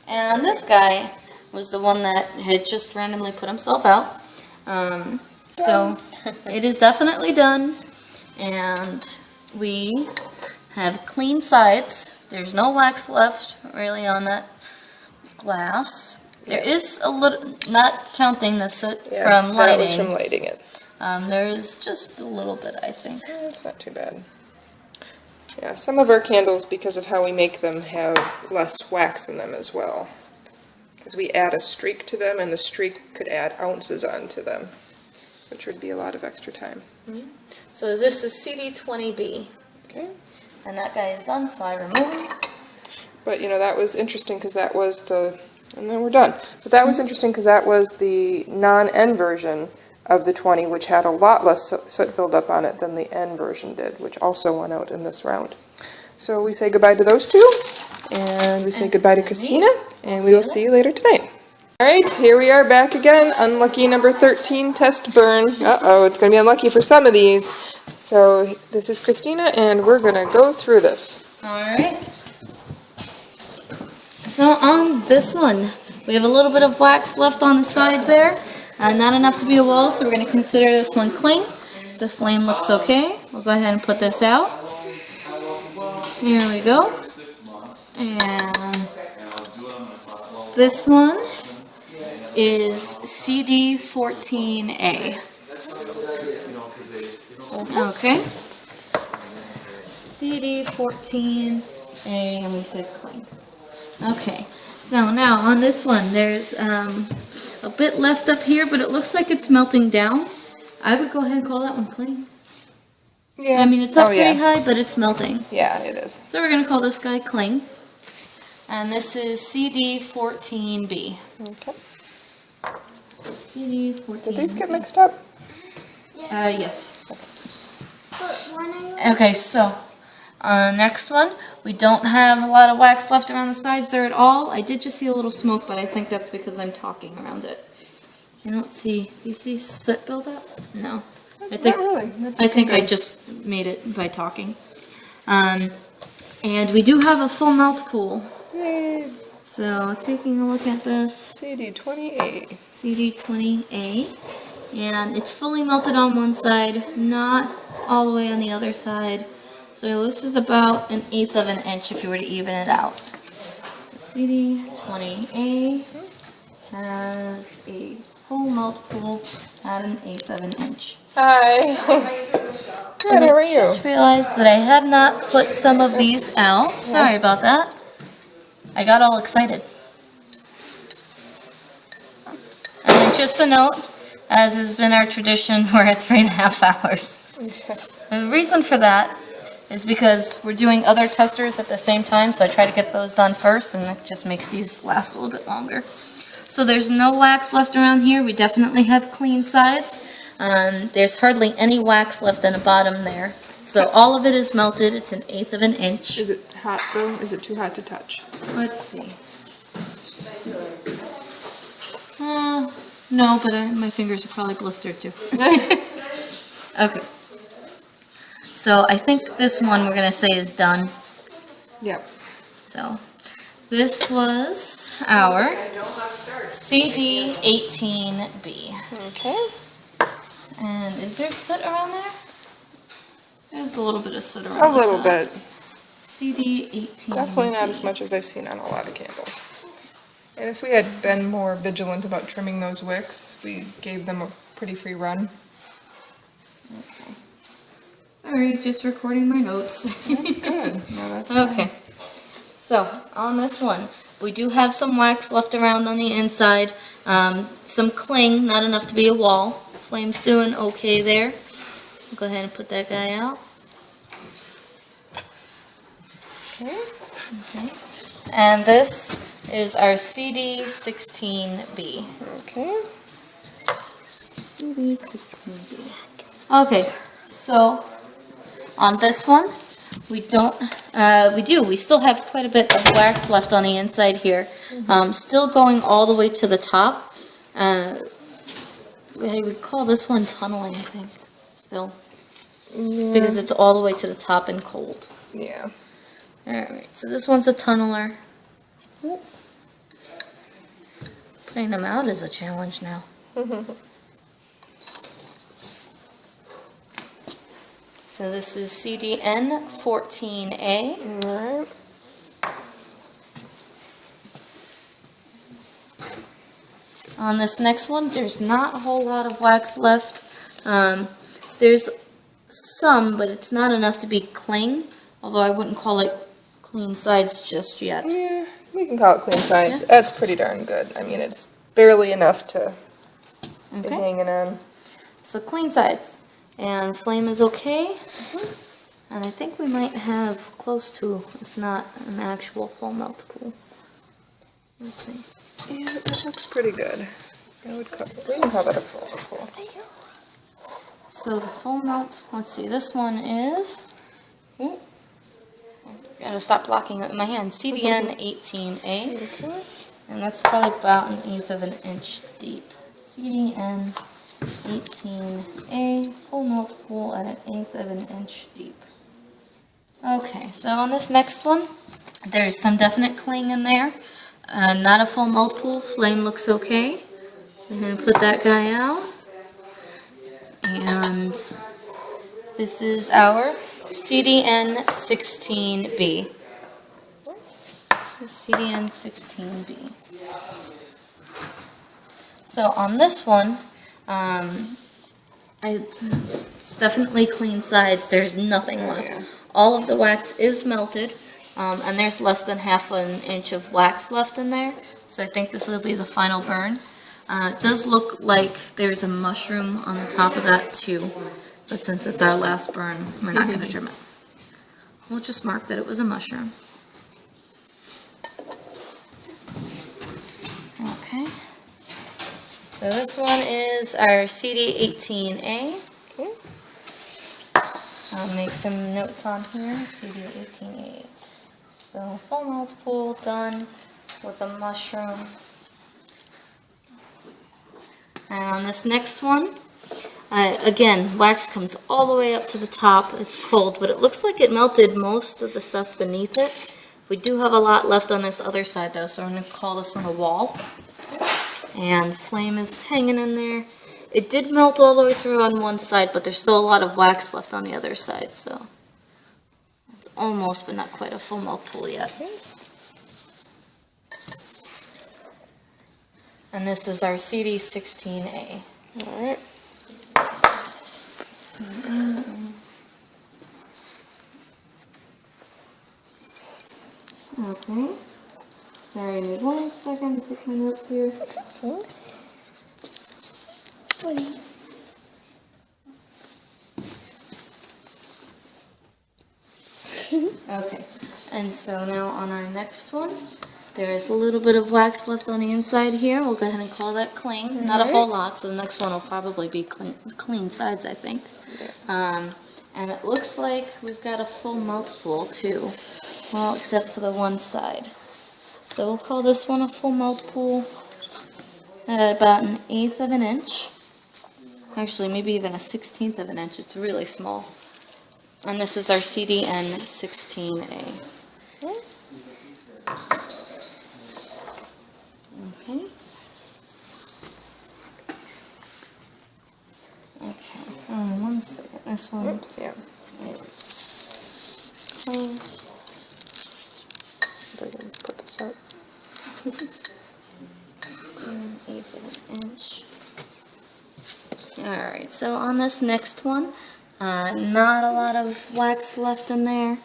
And this guy was the one that had just randomly put himself out. So it is definitely done. And we have clean sides. There's no wax left really on that glass. There is a little, not counting the soot from lighting. That was from lighting it. There is just a little bit, I think. It's not too bad. Yeah, some of our candles, because of how we make them, have less wax in them as well. Because we add a streak to them, and the streak could add ounces onto them, which would be a lot of extra time. Mm-hmm. So this is CD20B. Okay. And that guy is done, so I remove him. But, you know, that was interesting because that was the... And then we're done. But that was interesting because that was the non-N version of the 20, which had a lot less soot buildup on it than the N version did, which also went out in this round. So we say goodbye to those two, and we say goodbye to Christina, and we will see you later tonight. All right, here we are back again. Unlucky number 13, test burn. Uh-oh, it's going to be unlucky for some of these. So this is Christina, and we're going to go through this. All right. So on this one, we have a little bit of wax left on the side there. Not enough to be a wall, so we're going to consider this one cling. The flame looks okay. We'll go ahead and put this out. Here we go. And this one is CD14A. Okay. CD14A, and we said cling. Okay. So now on this one, there's a bit left up here, but it looks like it's melting down. I would go ahead and call that one cling. Yeah. I mean, it's up pretty high, but it's melting. Yeah, it is. So we're going to call this guy cling. And this is CD14B. Okay. CD14B. Did these get mixed up? Yes. Okay, so next one, we don't have a lot of wax left around the sides there at all. I did just see a little smoke, but I think that's because I'm talking around it. I don't see. Do you see soot buildup? No. I think, Not really. I think I just made it by talking. And we do have a full melt pool. Yay. So taking a look at this. CD20A. CD20A. And it's fully melted on one side, not all the way on the other side. So this is about 1/8 of an inch if you were to even it out. So CD20A has a full melt pool at 1/8 of an inch. Hi. Good, how are you? Just realized that I had not put some of these out. Sorry about that. I got all excited. And then just a note, as has been our tradition, we're at 3.5 hours. The reason for that is because we're doing other testers at the same time, so I try to get those done first, and that just makes these last a little bit longer. So there's no wax left around here. We definitely have clean sides. There's hardly any wax left in the bottom there. So all of it is melted. It's 1/8 of an inch. Is it hot though? Is it too hot to touch? Let's see. No, but my fingers are probably blistered too. Okay. So I think this one we're going to say is done. Yep. So this was our CD 18B. Okay. And is there soot around there? There's a little bit of soot around A the little top. bit. CD 18B. Definitely not as much as I've seen on a lot of candles. And if we had been more vigilant about trimming those wicks, we gave them a pretty free run. Okay. Sorry, just recording my notes. That's good. No, that's fine. Okay. So, on this one, we do have some wax left around on the inside. Some cling, not enough to be a wall. Flame's doing okay there. Go ahead and put that guy out. Okay. Okay. And this is our CD 16B. Okay. CD 16B. Okay, so on this one, we still have quite a bit of wax left on the inside here. Still going all the way to the top. I would call this one tunneling, I think, still. Yeah. Because it's all the way to the top and cold. Yeah. Alright, so this one's a tunneler. Oop. Putting them out is a challenge now. So this is CDN 14A. Alright. On this next one, there's not a whole lot of wax left. There's some, but it's not enough to be cling, although I wouldn't call it clean sides just yet. Yeah, we can call it clean sides. Yeah. That's pretty darn good. I mean, it's barely enough to be Okay, hanging on. so clean sides. And flame is okay. And I think we might have close to, if not an actual full melt pool. Let's see. Yeah, that looks pretty good. We can call that a full pool. So the full melt, let's see, this one is, gotta stop blocking it with my hand, CDN 18A, Okay. and that's probably about 1/8 of an inch deep. CDN 18A, full melt pool at 1/8 of an inch deep. Okay, so on this next one, there's some definite cling in there. Not a full melt pool, flame looks okay. I'm gonna put that guy out. And this is our CDN 16B. CDN 16B. So on this one, it's definitely clean sides. There's nothing left. Yeah. All of the wax is melted, and there's less than 1/2 inch of wax left in there. So I think this will be the final burn. It does look like there's a mushroom on the top of that too, but since it's our last burn, we're not going to trim it. We'll just mark that it was a mushroom. Okay. So this one is our CD 18A. Okay. I'll make some notes on here. CD 18A. So full melt pool done with a mushroom. And on this next one, again, wax comes all the way up to the top. It's cold, but it looks like it melted most of the stuff beneath it. We do have a lot left on this other side, though, so I'm going to call this one a wall. And flame is hanging in there. It did melt all the way through on one side, but there's still a lot of wax left on the other side, so it's almost, but not quite a full melt pool yet. And this is our CD 16A. Alright. Okay. Sorry, I need 1 second to take my notes here. Okay, and so now on our next one, there's a little bit of wax left on the inside here. We'll go ahead and call that cling. Not a whole lot, so the next one will probably be clean sides, I think. And it looks like we've got a full multiple too. Well, except for the one side. So we'll call this one a full multiple at about 1/8 of an inch. Actually, maybe even 1/16 of an inch. It's really small. And this is our CDN 16A. Okay. Okay. One second. This one Oops, yeah. is clean. See if I can put this up. 1/8 of an inch. Alright, so on this next one, not a lot of wax left in there.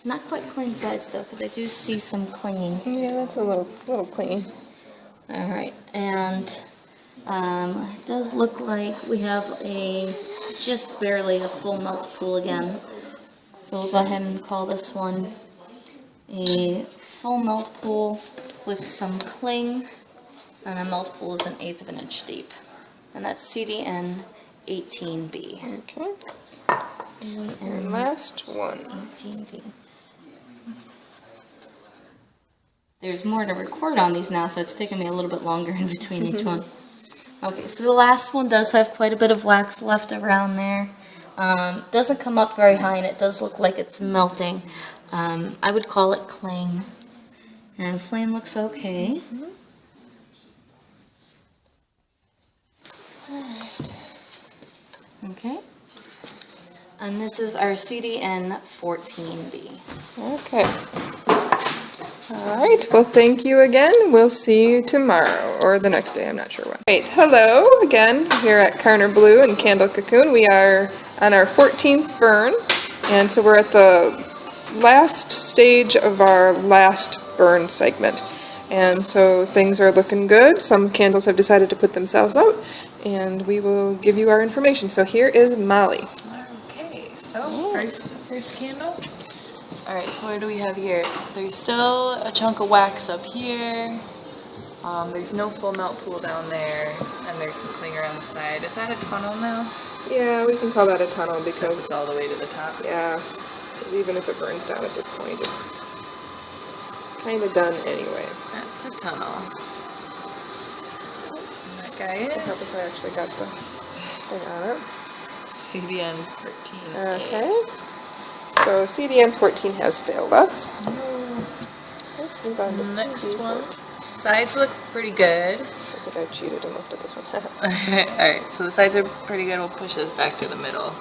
Not quite clean sides though, because I do see some clinging. Yeah, that's a little clean. Alright, and it does look like we have just barely a full melt pool again. So we'll go ahead and call this one a full melt pool with some cling, and the melt pool is 1/8 of an inch deep. And that's CDN 18B. Okay. And last one. 18B. There's more to record on these now, so it's taking me a little bit longer in between each one. Okay, so the last one does have quite a bit of wax left around there. Doesn't come up very high, and it does look like it's melting. I would call it cling. And flame looks okay. Okay. And this is our CDN 14B. Okay. All right. Well, thank you again. We'll see you tomorrow or the next day. I'm not sure when. Great. Hello again here at Carner Blue and Candle Cocoon. We are on our 14th burn, and so we're at the last stage of our last burn segment. And so things are looking good. Some candles have decided to put themselves out, and we will give you our information. So here is Molly. Okay, so first candle. Alright, so what do we have here? There's still a chunk of wax up here. There's no full melt pool down there, and there's some cling around the side. Is that a tunnel now? Yeah, we can call that a tunnel Because because it's all the way to the top. yeah, 'cause even if it burns down at this point, it's kind of done anyway. That's a tunnel. And that guy I hope is if I actually got the thing on it. CDN 13. Okay. So CDN 14 has failed us. Let's move on to Next CD one. 14. Sides look pretty good. I think I cheated and looked at this one. Alright, so the sides are pretty good. We'll push this back to the middle.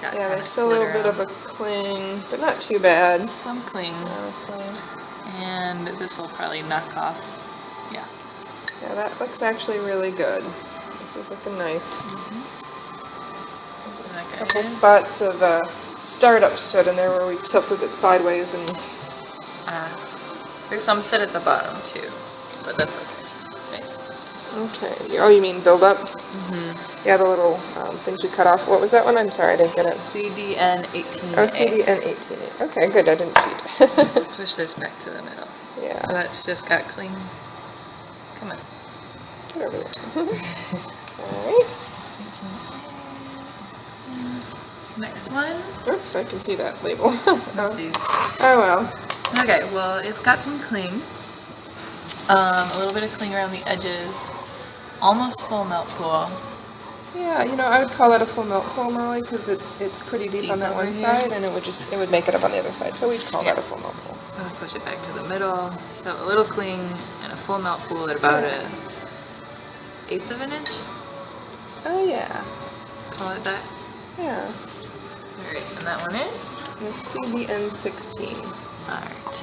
Got Yeah, kinda there's still a slid little bit of around. a cling, but not too bad, Some cling. honestly. And this will probably knock off. Yeah. Yeah, that looks actually really good. This is looking nice. There's And that a guy couple is- spots of startup soot in there where we tilted it sideways and There's some sit at the bottom too, but that's okay. Right. okay. Oh, you mean build up? Mm-hmm. Yeah, the little things we cut off. What was that one? I'm sorry, I didn't get it. CDN 18A. Oh, CDN 18. Okay, good. I didn't cheat. Push this back to the middle. Yeah. So that's just got clean. Come on. Get over there. All right. Next one. Oops, I can see that label. Oopsies. Oh well. Okay, well, it's got some cling. A little bit of cling around the edges. Almost full melt pool. Yeah, you know, I would call that a full melt pool, Molly, because it's pretty deep on that over one here. side, and it would make it up on the other side. So we'd call that a full melt pool. I'm gonna push it back to the middle. So a little cling and a full melt pool at about a 1/8 of an inch. Oh yeah, Call it that. yeah. Alright, and that one is? The CDN 16. Alright.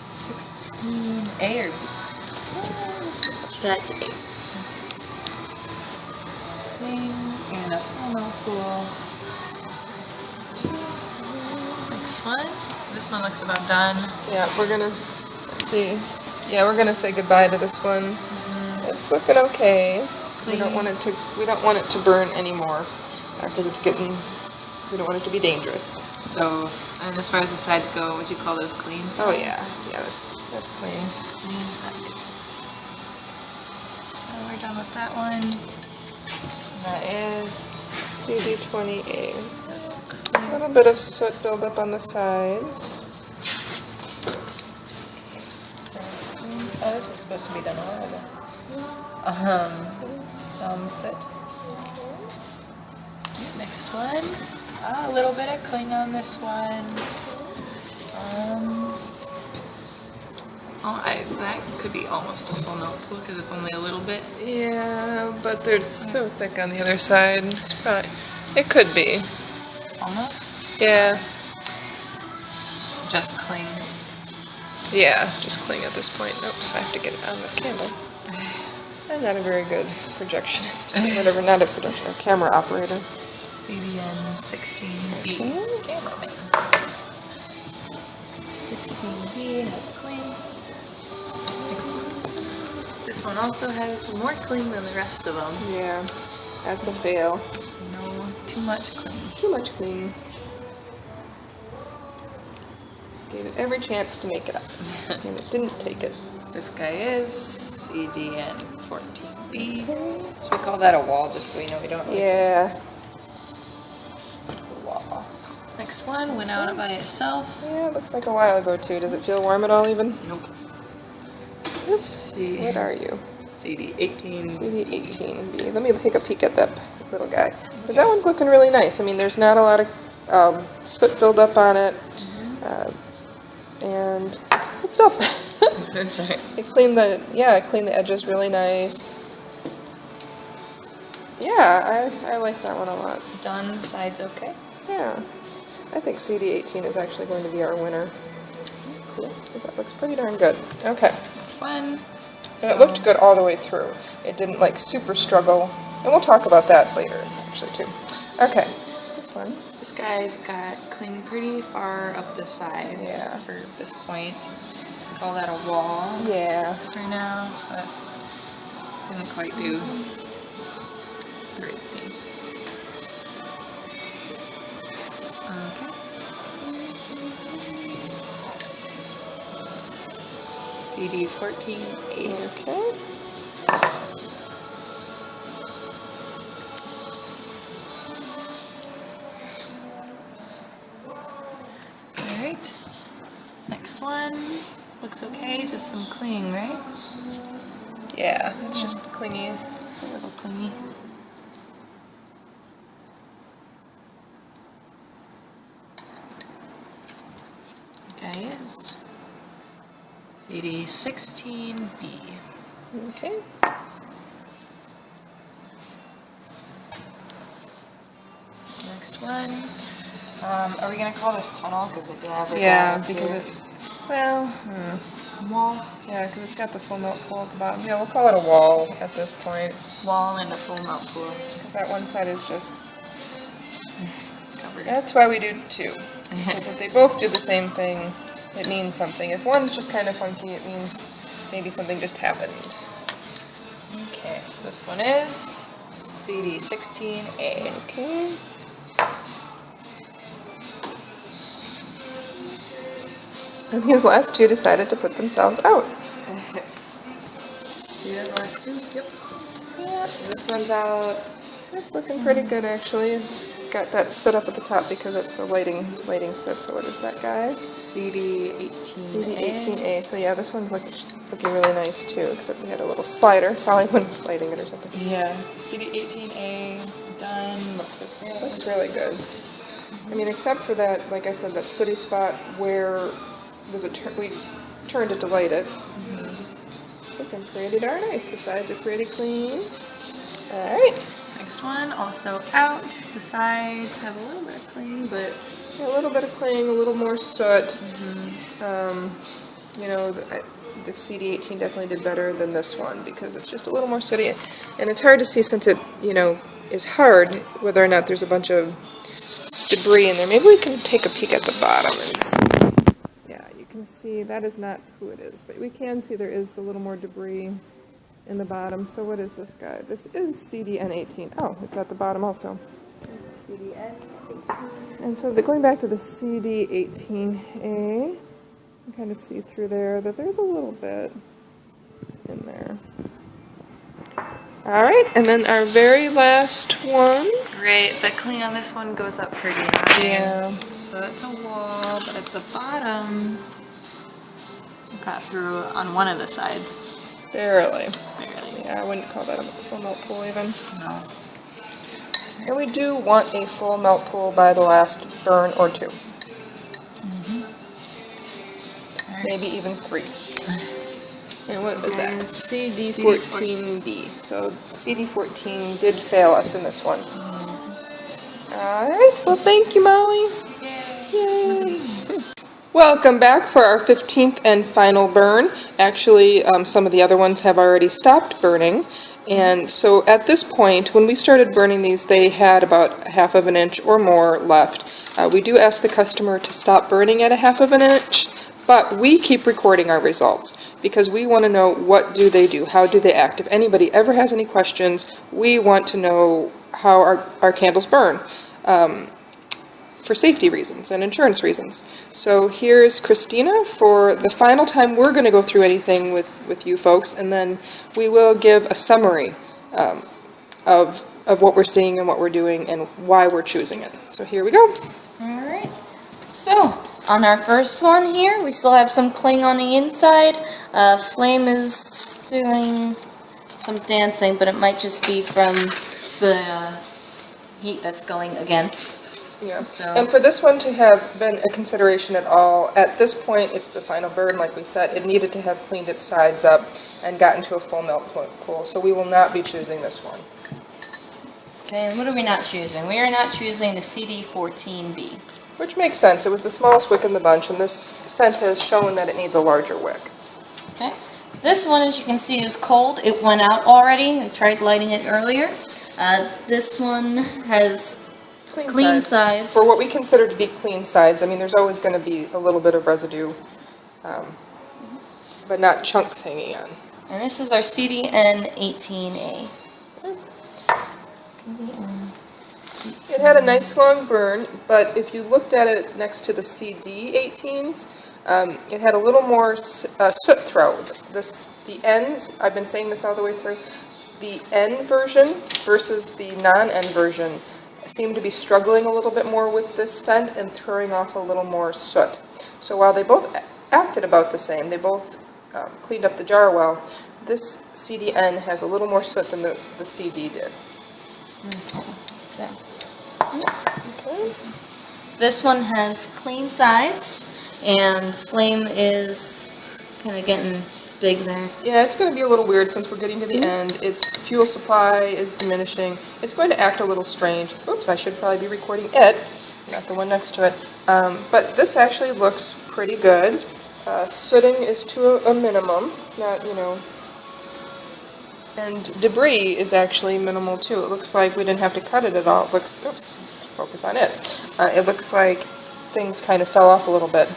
16A or B? That's A. Cling and a full melt pool. Next one. This one looks about done. Yeah, we're gonna let's see. Yeah, we're gonna say goodbye to this one. It's looking okay. We don't want it to burn anymore because it's getting. We don't want it to be dangerous. So, and as far as the sides go, would you call those clean sides? Oh yeah, that's clean. Clean sides. So we're done with that one. And that is CD20A. A little bit of soot buildup on the sides. Oh, this was supposed to be done a while ago. Some soot. Next one. A little bit of cling on this one. That could be almost a full note pool because it's only a little bit. Yeah, but they're so thick on the other side. It could be. Almost? Yeah. Just cling. Yeah, just cling at this point. Oops, I have to get it on the candle. I'm not a very good projectionist. Whatever, not a projectionist, a camera operator. CDN 16B. Cameraman. 16B has cling. This one also has more cling than the rest of them. Yeah, that's a fail. No, too much cling. Too much cling. Gave it every chance to make it up, and it didn't take it. This guy is CDN 14B. Should we call that a wall just so we know we don't Yeah. wall. Next one went out by itself. Yeah, it looks like a while ago too. Does it feel warm at all even? Nope. Oops. What are you? CD18. CD18B. Let me take a peek at that little guy. Because that one's looking really nice. I mean, there's not a lot of soot buildup on it. And good stuff. Sorry. I cleaned the edges really nice. Yeah, I like that one a lot. Done. Sides okay. Yeah. I think CD18 is actually going to be our winner. Cool. Because that looks pretty darn good. Okay. That's one. And it looked good all the way through. It didn't like super struggle. And we'll talk about that later, actually, too. Okay. This one. This guy's got cling pretty far up the sides. Yeah. For this point. Call that a wall. Yeah. For now, so that didn't quite do the right thing. Okay. CD14A. Okay. Alright. Next one. Looks okay, just some cling, right? Yeah, it's just clingy. Just a little clingy. Guy is CD16B. Okay. Next one. Are we gonna call this tunnel because it did have a Yeah, wall because here? it. Well, Wall, yeah, because it's got the full melt pool at the bottom. Yeah, we'll call it a wall at this point. wall, and a full melt pool Because that one side is just. covered. That's why we do two. Because if they both do the same thing, it means something. If one's just kind of funky, it means maybe something just happened. Okay, so this one is CD16A. Okay. And these last two decided to put themselves out. See that last two? Yep. Yeah, this one's out. It's looking pretty good, actually. It's got that soot up at the top because it's a lighting soot. So what is that guy? CD18A. CD18A. So yeah, this one's looking really nice too, except we had a little slider, probably when lighting it or something. Yeah. CD18A done. Looks okay. Looks really good. I mean, except for that, like I said, that sooty spot where there's we turned it to light it. It's looking pretty darn nice. The sides are pretty clean. All right. Next one, also out. The sides have a little bit of cling, but A little bit of cling, a little more soot. You know, the CD18 definitely did better than this one because it's just a little more sooty. And it's hard to see since it, you know, is hard whether or not there's a bunch of debris in there. Maybe we can take a peek at the bottom and see. Yeah, you can see that is not who it is, but we can see there is a little more debris in the bottom. So what is this guy? This is CDN18. Oh, it's at the bottom also. CDN18. And so going back to the CD18A, you can kind of see through there that there's a little bit in there. All right, and then our very last one. Right, the cling on this one goes up pretty high. Yeah. So that's a wall, but at the bottom, got through on one of the sides. Barely. Barely. Yeah, I wouldn't call that a full melt pool even. No. And we do want a full melt pool by the last burn or two. Maybe even 3. And what was that? CD14B. So CD14 did fail us in this one. Alright, well thank you, Molly. Yay. Welcome back for our 15th and final burn. Actually, some of the other ones have already stopped burning. And so at this point, when we started burning these, they had about 1/2 inch or more left. We do ask the customer to stop burning at 1/2 inch, but we keep recording our results because we want to know what do they do, how do they act. If anybody ever has any questions, we want to know how our candles burn. For safety reasons and insurance reasons. So here's Christina for the final time. We're going to go through anything with you folks, and then we will give a summary of what we're seeing and what we're doing and why we're choosing it. So here we go. Alright, so on our first one here, we still have some cling on the inside. Flame is doing some dancing, but it might just be from the heat that's going again. Yeah. So. And for this one to have been a consideration at all, at this point it's the final burn, like we said. It needed to have cleaned its sides up and gotten to a full melt pool, so we will not be choosing this one. Okay, and what are we not choosing? We are not choosing the CD14B. Which makes sense. It was the smallest wick in the bunch, and this scent has shown that it needs a larger wick. Okay, this one, as you can see, is cold. It went out already. I tried lighting it earlier. This one has clean sides. For what we consider to be clean sides, I mean, there's always going to be a little bit of residue, but not chunks hanging on. And this is our CDN18A. It had a nice long burn, but if you looked at it next to the CD18s, it had a little more soot throw. The ends, I've been saying this all the way through, the N version versus the non-N version seem to be struggling a little bit more with this scent and throwing off a little more soot. So while they both acted about the same, they both cleaned up the jar well, this CDN has a little more soot than the CD did. Okay, so Okay. this one has clean sides, and flame is kind of getting big there. Yeah, it's going to be a little weird since we're getting to the end. Its fuel supply is diminishing. It's going to act a little strange. Oops, I should probably be recording it, not the one next to it. But this actually looks pretty good. Sooting is to a minimum. It's not, you know... And debris is actually minimal too. It looks like we didn't have to cut it at all. It looks... Oops, focus on it. It looks like things kind of fell off a little bit.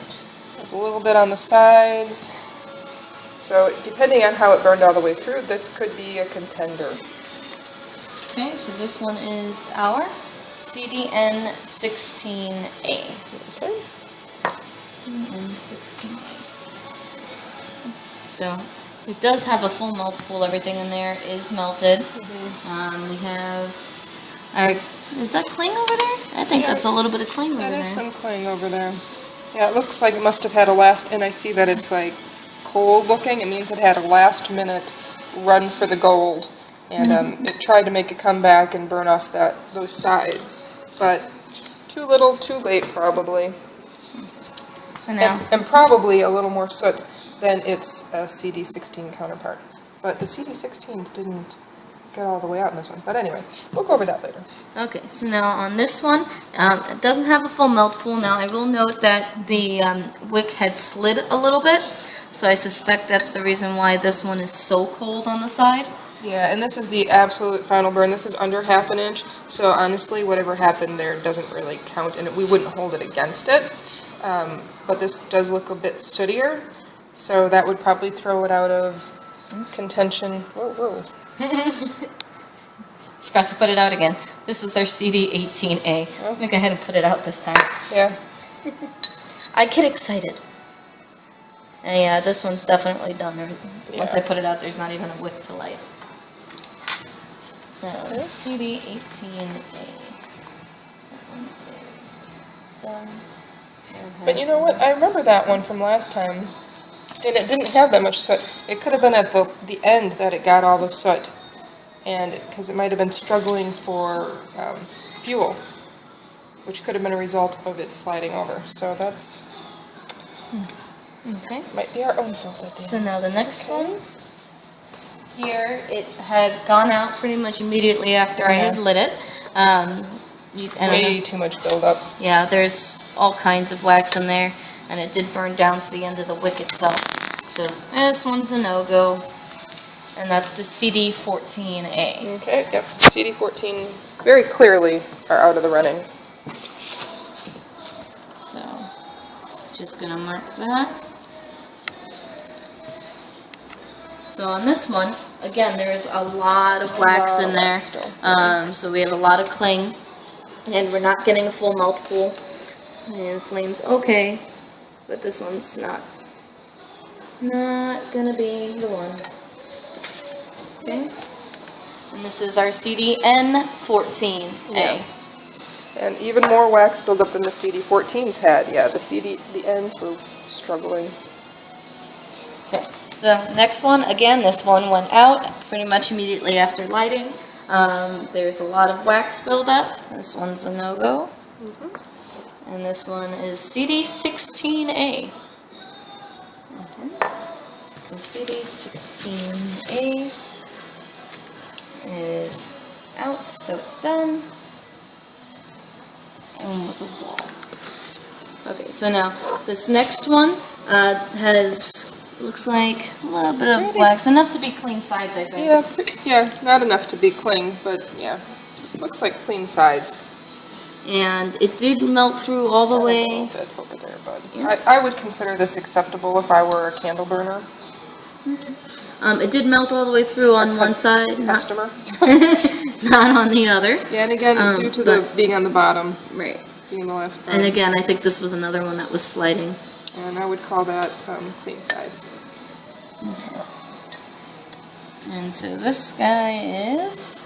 There's a little bit on the sides. So depending on how it burned all the way through, this could be a contender. Okay, so this one is our CDN16A. Okay. CDN16A. So it does have a full melt pool. Everything in there is melted. We have our... Is that cling over there? I think that's a little bit of cling over there. That is some cling over there. Yeah, it looks like it must have had a last... And I see that it's like cold looking. It means it had a last minute run for the gold. And it tried to make a comeback and burn off those sides. But too little, too late probably. So now... And probably a little more soot than its CD16 counterpart. But the CD16s didn't get all the way out in this one. But anyway, we'll go over that later. Okay, so now on this one, it doesn't have a full melt pool. Now I will note that the wick had slid a little bit, so I suspect that's the reason why this one is so cold on the side. Yeah, and this is the absolute final burn. This is under 1/2 inch, so honestly, whatever happened there doesn't really count, and we wouldn't hold it against it. But this does look a bit sootier, so that would probably throw it out of contention. Whoa, whoa. Forgot to put it out again. This is our CD 18A. Oh. I'm gonna go ahead and put it out this time. Yeah. I get excited. And yeah, this one's definitely done. Once I put it out, there's not even a wick to light. So, CD 18A. That one is done. But you know what? I remember that one from last time, and it didn't have that much soot. It could have been at the end that it got all the soot, and because it might have been struggling for fuel, which could have been a result of it sliding over. So that's Okay. might be our own fault at the So end. now the next one. Here, it had gone out pretty much immediately after I had lit it. And Way too much buildup. yeah, there's all kinds of wax in there, and it did burn down to the end of the wick itself. So this one's a no-go, and that's the CD14A. Okay, yep. CD14 very clearly are out of the running. So, just gonna mark that. So on this one, again, there's a lot of wax in there. Still. So we have a lot of cling, and we're not getting a full melt pool. And flame's okay, but this one's not gonna be the one. Okay, and this is our CDN14A. Yeah. And even more wax buildup than the CD14s had. Yeah, the ends were struggling. Okay, so next one, again, this one went out pretty much immediately after lighting. There's a lot of wax buildup. This one's a no-go. And this one is CD16A. So CD16A is out, so it's done. And with a wall. Okay, so now this next one has, looks like a little bit of wax, enough to be clean sides, I think. Yeah, not enough to be cling, but yeah, looks like clean sides. And it did melt through all the A way. little bit over there, but Yeah. I would consider this acceptable if I were a candle burner It did melt all the way through on one side, not, customer. not on the other. Yeah, and again, due to the being on the bottom, Right. being the last part. And again, I think this was another one that was sliding. And I would call that clean sides. Okay. And so this guy is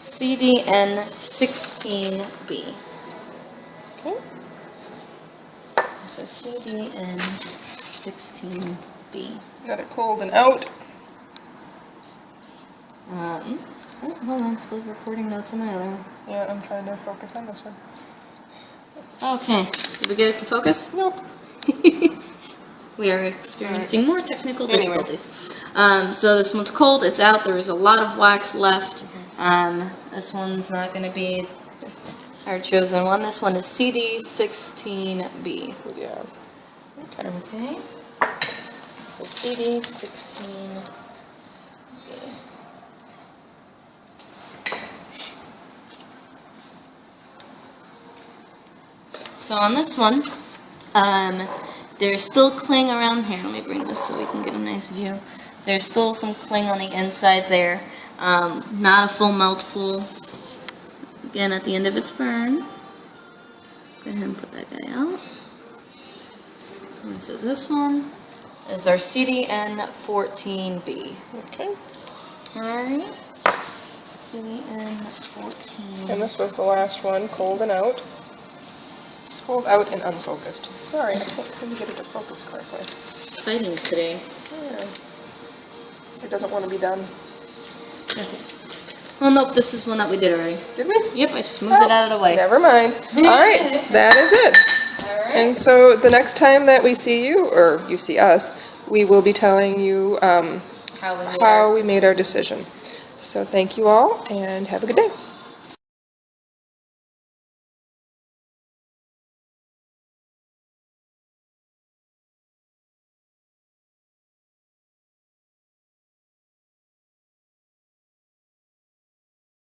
CDN16B. Okay. So CDN16B. Another cold and out. Oh, hold on, still recording notes on my other one. Yeah, I'm trying to focus on this one. Okay, did we get it to focus? Nope. We are experiencing more technical Anyway. difficulties. So this one's cold, it's out, there's a lot of wax left. This one's not going to be our chosen one. This one is CD16B. Yeah. Okay. Okay. So CD16B. So on this one, there's still cling around here. Let me bring this so we can get a nice view. There's still some cling on the inside there. Not a full melt pool. Again, at the end of its burn. Go ahead and put that guy out. And so this one is our CDN14B. Okay. Alright. CDN14. And this was the last one, cold and out. Cold out and unfocused. Sorry, I can't seem to get it to focus correctly. Fighting today. Yeah. It doesn't want to be done. Okay. Well, nope, this is one that we did already. Did we? Yep, I just moved it out of the way. Never mind. Alright, that is it. Alright. And so the next time that we see you, or you see us, we will be telling you How how we made our decision. So thank you all, and have a good day.